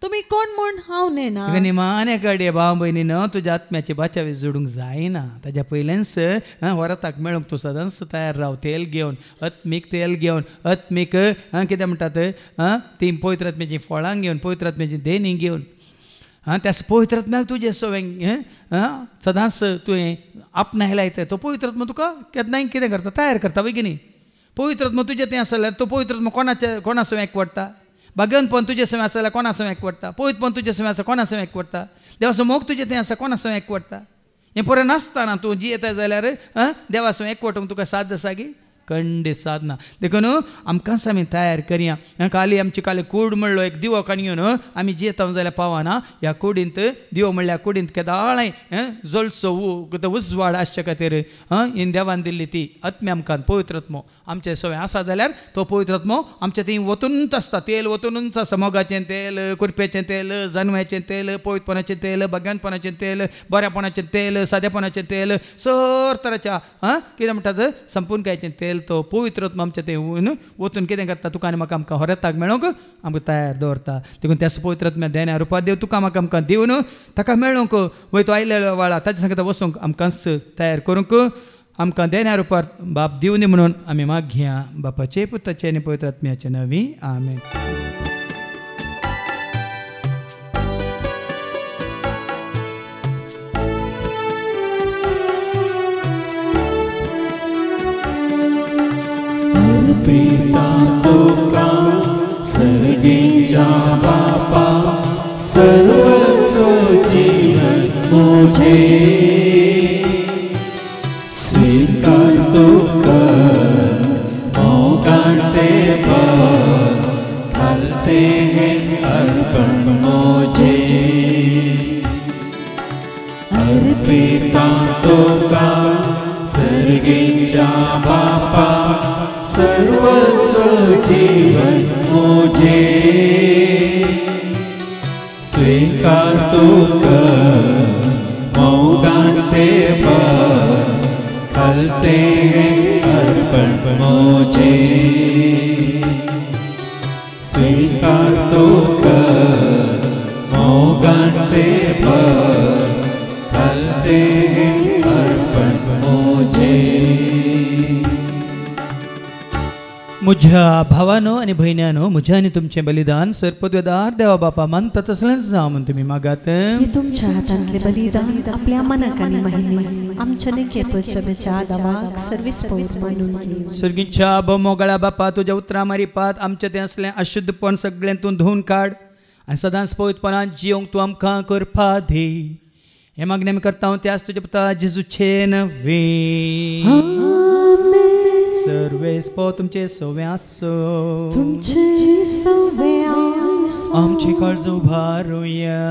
तुमी कोण म्हूण हांव नेना. निमाणे कडे भाव भयणीनो तुज्या आत्म्याची बाचावी जोडूंक जायना. ताज्या पयलेंच वरताक मेळूंक तूं सदांच तयार राव. तेल घेवन आत्मीक तेल घेवन आत्मीक कितें म्हणटात ती पवित्र आत्म्याची फळां घेवन पवित्र आत्म्याची देणी घेवन त्या पवित्र आत्म्याक तुजे सवय सदांच तुवें आपणाय लायता. तो पवित्र आत्मा तुका केन्नाय कितें करता तयार करता बेगिनी. पवित्र आत्मा तुजें तें आसा जाल्यार तो पवित्र आत्मा कोणा सवय एकवडटा. भगवंतपण तुजे सवय आसा जाल्यार कोणा सवय एकवडटा. पवित्रपण तुजे सवय आसा कोणा सवय एकवडटा. देवाचो मोग तुजें तें आसा कोणा सवय एकवडटा. हें पळय नासतना तूं जियेता जाल्यार देवा सवय एकवटूंक तुका साद आसा गी खंडीत साधना. देखून आमकांच आमी तयार करया. काली आमची काली कूड म्हणलो एक दिवो काणयोन आमी जियेता जाल्यार पावना. ह्या कुडींत दिवो म्हणल्यार कुडींत केदाळाय जळसो उजवाड आसचे खातीर ही देवान दिल्ली ती आत्मी आमकां पवित्र आत्मो आमचे सवय आसा जाल्यार तो पवित्र आत्मो आमच्या थंय वतूनच आसता. तेल वतूनच आसा. मोगाचें तेल कुरपेचें तेल जानव्याचें तेल पवित्रपणाचें तेल भगवंतपणाचें तेल बऱ्यापणाचें तेल सादेपणाचें तेल सर तराच्या कितें म्हणटात संपूर्णकायेचें तेल तो पवित्र आत्मा आमच्या थंय वचून कितें करता तुका आनी म्हाका आमकां हरताक मेळोंक आमकां तयार दवरता. देखून त्या पवित्र आत्म्या देण्या रुपात देव तुका म्हाका आमकां दिवन ताका मेळोंक वय तो आयल्या वेळार ताचे सांगता वचूंक आमकांच तयार करूंक आमकां देण्या रुपार बाप दिवनी म्हणून आमी मागया. बापाचे पुताचे आनी पवित्र आत्म्याचे नांवी आमेन. पिता तुका सर्गीच्या बापा सर्व जीवन मुझे स्वीकार तुका मोगाते पर ढलते हैं अर्पण मुझे. अर्पिता तुका सर्गीच्या बापा सर्व जीवन मुझे स्वीकार तुका मोगाते पर ढलते हैं अर्पण मुझे. स्वीकार तुका मोगाते पर ढलते हैं अर्पण मुझे. म्हज्या भावानो आनी भयण्यानो म्हज्या आनी तुमचें बलिदान सर्पद्वेदार देवा बापा मानता तसलेंच जावं म्हण तुमी मागात. तुमच्या हातांतले बलिदान आपल्या मनाक आनी महिमे आमच्या नेकेपच्या आदामाक सर्वीस पौर मानून घे. सर्गीच्या मोगळ्या बापा तुज्या उतरां मारिपात आमचें तें असलें अशुद्धपण सगळें तूं धुवन काड आनी सदांच पवित्रपणान जियोंक तूं आमकां करपा दी. हे मागणें आमी करता हांव त्याच तुज्या पुता जेजूचे नवी. सर्वेस पो तुमचे सवे आसो आमची काळज उभारुया.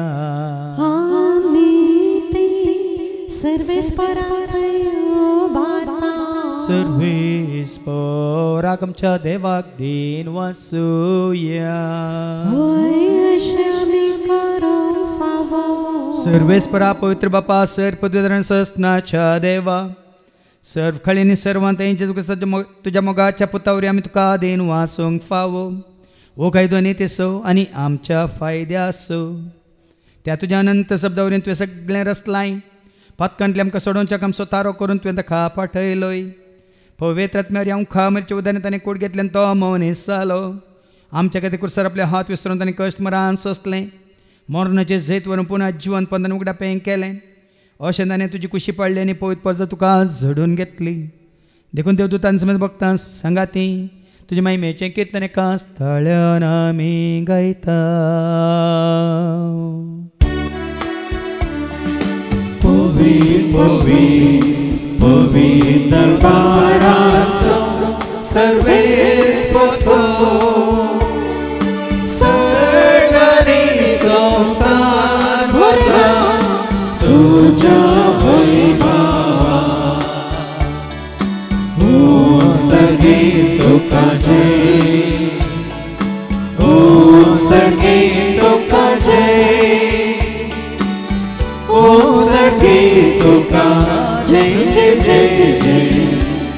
सर्वेस पोराक आमच्या देवाक दिन वासुया. सर्वेस परा पवित्र बापा सर्पद्वेदार सस्नाच्या देवा सर्व खळींनी सर्वांत तुज्या मोगाच्या पुतावरी आमी तुका देन वासूंक फावो. वो कायदो नेतेसो आनी आमच्या फायद्यासो. त्या तुज्या अनंत शब्दावरीन तुवें सगळें रचलाय. पातकांतले आमकां सोडोवच्याक आमचो तारो करून तुवें ताका पाठयलोय. पवित्र आत्म्यार हांव खा मिरचे उदारण ताणें कूड घेतलें तो मौनीस जालो. आमच्या खातीर कुर्सार आपले हात विसरून ताणें कश्ट मरान सोंसलें. मरणाचें झैत व्हरून पुना जिवन पंदान उगडापें केलें. अशें ताणें तुजी कुशी पडली आनी पवित्र पर्ज तुका झडून घेतली. देखून देवदूतान समज भक्तां सांगाती तुजे महिमेचें कीर्तन एका स्थळान आमी गायता. पवित्र दरबाराचो सर्वेस पोतो सगळी संसार भरला तुझ्या वैभवा. हो सगळी तुकाचे हो जय जय जय जय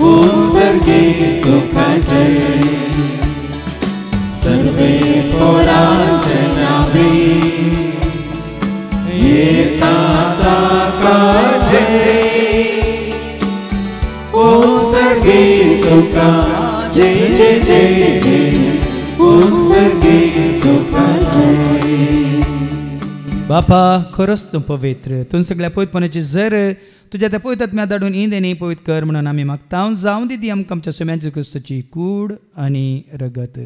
उत्सर्गे तुका जय सर्वेश्वराचे नावे येता ताका जय उत्सर्गे तुका जय जय जय जय उत्सर्गे तुका जय. बापा खरोच तूं पवित्र, तूं सगळ्या पवित्रपणाची जर तुझ्या त्या पवित्र आत्म्या धाडून इंदेनी पवित्र कर म्हणून आमी मागता. जावं दिदी आमकां आमच्या सोम्याच्या क्रिस्ताची कूड आनी रगत.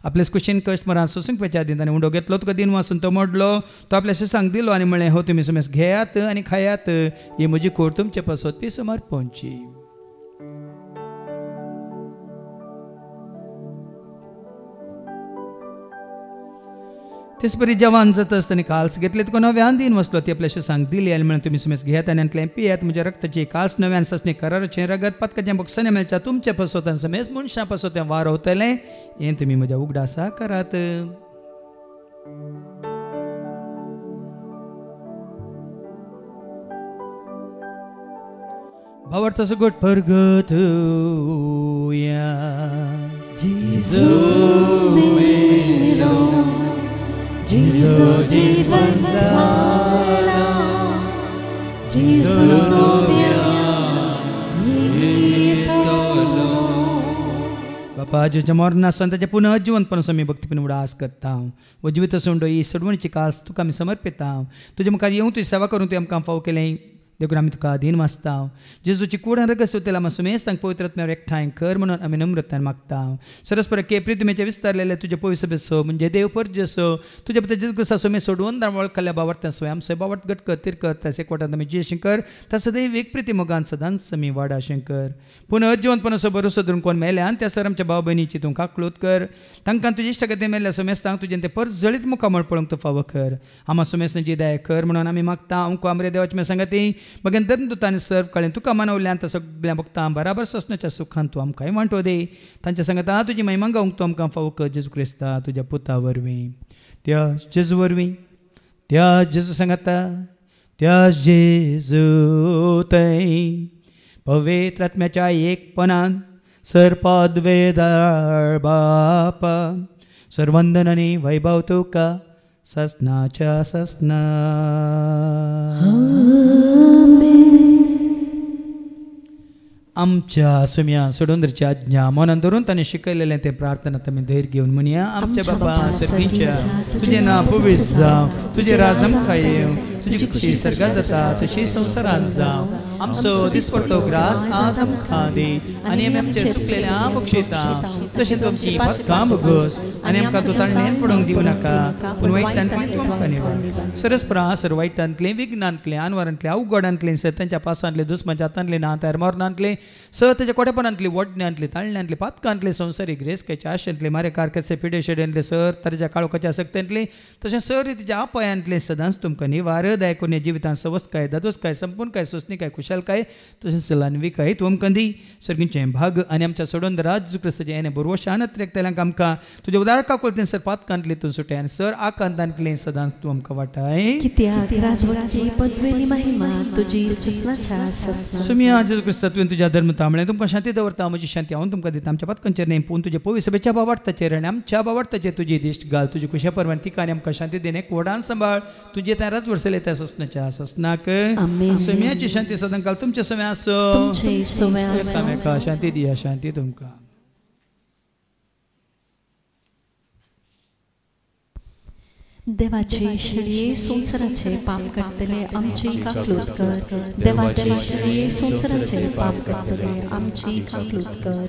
आपलेच कुशीन कश्ट मरान सोसूंक पेच्या दिन ताणें उंडो घेतलो, तुका दिन वाचून तो मोडलो, तो आपल्या शिसांक दिलो आनी म्हणलें हो तुमी सोमेस घेयात आनी खायात, ही म्हजी कूड तुमचे पासत ती समर्पणची. तेच बरी जवान जात आसतना काल्स घेतले तुका नव्यान दिन वसलो, ती आपल्या शिसांक दिली आनी म्हणून तुमी समेस घेयात आनी आंतलें पियात म्हज्या रक्ताची काल्स नव्यान ससणे कराराचें रगत पदकाचें बक्षांनी मेळच्या तुमचे पासत आनी समेस मनशां पासत तें वारवतलें, हें तुमी म्हज्या उगडासा करात. भावार्थाचो घोट परगत Jesus जीवन झाला, Jesus बापा जेच्या मरना आसा ताच्या पुनः जिवंतपणाचो आमी भक्तीपण उडास करता. वो जिवीत सोंडो ही सडवणीची कास तुका आमी समर्पिता. तुजे मुखार येवं तुजी सेवा करून तुवें आमकां फाव केलें, देखून आमी तुका दिन वाचता. जेजूची कूड आनी रगत सोतेला आमी सुमेस तांकां पवित्र आत्म्यावर एकठांय कर म्हणून आमी नम्रतान मागता. सरस्पर के प्रितुमेचे विस्तारलेले तुजे पवित्र सभेचो म्हणजे देव परजेसो तुजे पुत्र जेजू क्रिस्ता सुमेस सोडून वळखल्या बावरता सोय आमचो बावट गट कर तिर कर तसे कोटात आमी जे शंकर तसो देव एक प्रिती मोगान सदांच आमी वाडा शंकर. पुनः जिवंतपणाचो भरोसो धरून कोण मेल्यान त्या सर आमच्या भाव भयणीची तूं काकलूत कर. तांकां तुजे इश्ट गती मेल्ल्या सुमेस तांक तुजें तें परस जळीत मुखामळ पळोवंक तूं फावो कर. आम्हा सुमेस जी दया कर म्हणून आमी मागता. अंको आमरे देवाची सांगती मगेन धर्मदूतांनी सर्व कळें तुका मानवल्यान त्या सगळ्या भक्तां बराबर ससण्याच्या सुखान तूं आमकांय वांटो दे. तांच्या सांगता तुजी महिमा गावंक तूं आमकां फावो कर जेजू क्रिस्ता तुज्या पुता वरवीं त्या जेजू वरवीं त्या जेजू सांगता त्या जेजू थंय पवित्र आत्म्याच्या एकपणान सरपद वेदाळ बापा सर्वंदन आनी वैभव तुका ससनाच्या ससना. आमच्या सुम्या सोडूंदरची आज्ञा मनान धरून ताणें शिकयलेलें तें प्रार्थनात आमी धैर्य घेवन म्हणया. आमच्या बाबा सर्गीच्या तुजें नांव पवित्र जावं, तुजें राज आमकां येवं, तुजी खुशी सर्गात जाता तशी संवसारांत जावं. आमचो दिसपट्टो ग्रास आज आमकां दी आनी आमी आमचे चुकलेल्या बक्षिता तशेंच आमची पातकां भोगोस आनी आमकां तूं ताळणेंत पडोवंक दिवं नाका पूण वायटांतल्यान तूं आमकां निवार. सरस्परा सर वायटांतलें विघ्नांतलें आनवारांतलें अवघडांतलें सत्यांच्या पासांतलें दुस्माच्या हातांतलें नातार मरणांतलें सत्याच्या कोडेपणांतलें वडण्यांतलें ताळण्यांतलें पातकांतलें संवसारीक रेसकेच्या आशेंतलें मारे कारकेचे पिडे शेड्यांतलें सर तरेच्या काळोखाच्या सक्त्यांतलें तशें सर रितीच्या आपयांतलें सदांच तुमकां निवार दया करून ह्या जिवितांत सवस काय दादोस काय संपूर्ण काय सोसणी काय खुशाल काय तशें सलानवी काय तूं आमकां दी. सर्गींचें भाग आनी आमच्या सोडून राज क्रिस्ताचें हें बरोवशान त्रेकतेल्यांक आमकां तुज्या उदार काकुलतें सर पातकांतलें तूं सुटें आनी सर आकांतांतलें सदांच तूं आमकां वाटाय. कित्याक राजवटी पदवेली महिमा तुजी ससनाच्या ससना. सुम्या जेजू क्रिस्ता तुवें तुज्या धर्म तांबळे तुमकां शांती दवरता म्हजी शांती हांव तुमकां दिता. आमच्या पातकांचेर न्ही पूण तुजे पवित्र सभेच्या बावार्थाचेर आनी आमच्या बावार्थाचेर तुजी दिश्ट घाल. तुजी खुशा परवान तिका आनी आमकां शांती देणे कोडान सांबाळ. तुजे त्या राज वर्सले त्या ससनाच्या ससनाक सुम्याची शांती सदां घाल. तुमचे सव्या आसो शांती दिया शांती तुमकां. देवाचे शिळये संवसाराचे पाप काडटले आमची काकलूत कर. देवाचे शिळये संवसाराचे पाप काडटले आमची काकलूत कर.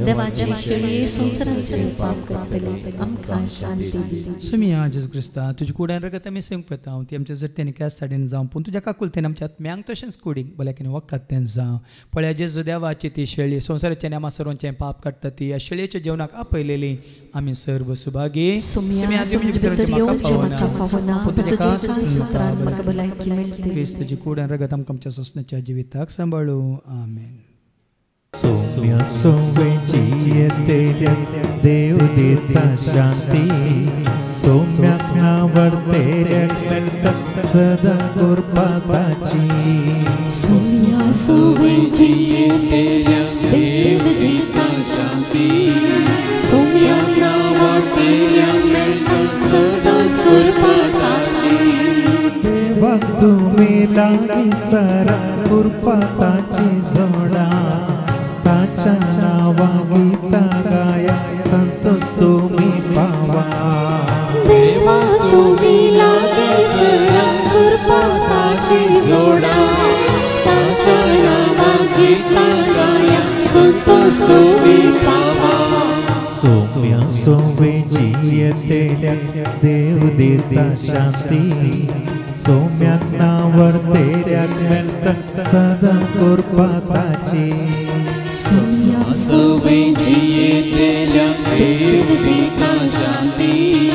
देवाचे शिळये संवसाराचे पाप काडटले आमकां शांती दी. सुम्या जेजू क्रिस्ता तुजी कुड्यान रगत आमी सेवंक पळयता. ती आमच्या जट्ट्यांनी केस थाडीन जावं पूण तुज्या काकुलतेन आमच्या आत्म्यांक तशेंच कुडीक भल्याकीन वखदांतें जावं. पळया जेजू देवाची ती शेळी संवसाराचें आनी आमा सर्वांचें पाप काडटा ती ह्या शेळयेच्या जेवणाक आपयलेली आमी सर्व सुभागी. क्रिस्ताची कूड आनी रगत आमकां आमच्या ससनाच्या जिविताक सांबाळू. आमेन. सौम्य सोवेची तेऱ्या देव देता शांती सौम्यावर तेऱ्या मिळतात सदा कृपाची सौम्य सोवेची तेऱ्या देव देता शांती सौम्यावर तेऱ्या मिळतात सदा कृपाची देवा तुम्ही लागी सरा कृपाची जोडा ताच्या नावा गीता गाया संतोष तुम्ही पावा देवा तुम्ही लागे सरा कृपाची जोडा ताच्या नावा गीता गाया संतोष तुम्ही पावा सौम्य सोवेची तेऱ्या देव देता शांती सौम्यावर तेऱ्या मिळतात सदा कृपाची सौम्य सोवेची तेऱ्या देव देता शांती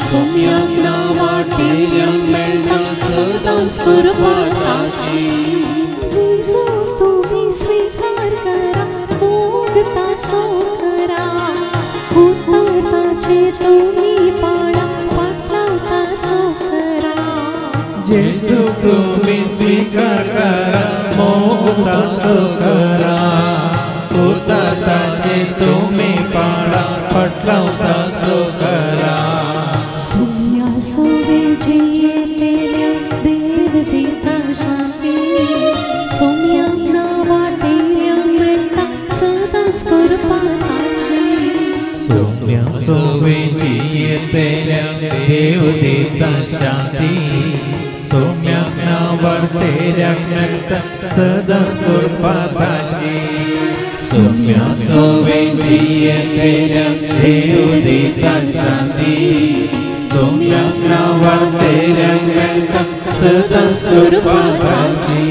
सौम्यावर तेऱ्या मिळतात सदा कृपाची जेसू तुम्ही स्वीकार करा मुक्ता सोकरा उतारताचे तुम्ही पाळा पाठलावता सोकरा जेसू तुम्ही स्वीकार करा मुक्ता सोकरा उतारताचे तुम्ही पाळा पाठलावता सोकरा सौम्य सोवेची तेऱ्या देव देता शांती सौम्यावर तेऱ्या मिळतात सदाच कृपाची सौम्य सोवेची तेऱ्या देव देता शांती सौम्यावर तेऱ्या मिळतात सदा कृपाची सौम्य सोवेची तेऱ्या देव देता शांती सौम्यावर तेऱ्या मिळतात सदा कृपाची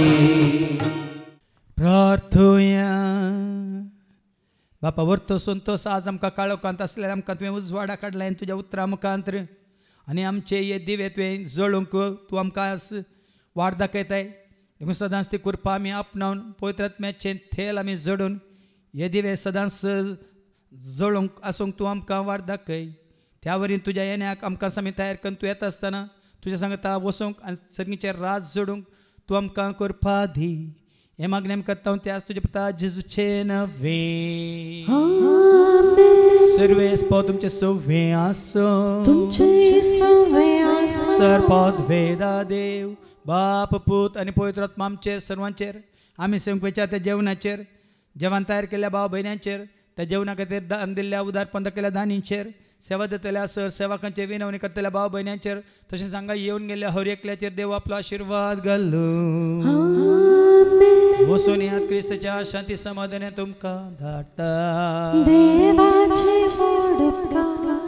प्रार्थोया बापा वर्तो संतोष आज आमकां काळोखांत आसलेल्या आमकां तुवें उजवाडा काडला आनी तुज्या उतरां मुखांतर आनी आमचे हे दिवे तुवें जळोवंक तूं आमकां वाट दाखयताय देखून सदांच ती कृपा आमी आपणावन पवित्र आत्म्याचें थेल आमी जडून हे दिवे सदांच जळोवंक आसूंक तूं आमकां वाट दाखय त्या वरीन तुज्या येण्याक आमकां सामी तयार करून तूं येता आसतना तुज्या सांगता वचूंक आनी सगळींचेर राज जोडूंक तूं आमकां कृपा दी हे मागणी आमी करता त्याच तुजे पुता जेजूचे नवे सर्वेस पाव तुमचे सव्वे आसो तुमचे सव्वे आसो सर्पाद वेदा देव बाप पूत आनी पवित्र आत्मा आमचेर सर्वांचेर आमी संकवेच्या त्या जेवणाचेर जेवण तयार केल्ल्या भाव भयण्यांचेर त्या जेवणा खातीर दान दिल्ल्या उदारपण केल्या दानींचेर सेवा दितल्या सर सेवकांचे विनवणी करतल्या भाव भयण्यांचेर तशेंच हांगा येवन गेल्ल्या हर एकल्याचेर देव आपलो आशीर्वाद घालूं वचून यात क्रिस्ताच्या शांती समाधाने तुमकां धाडटा देवाचे व्हड उपकार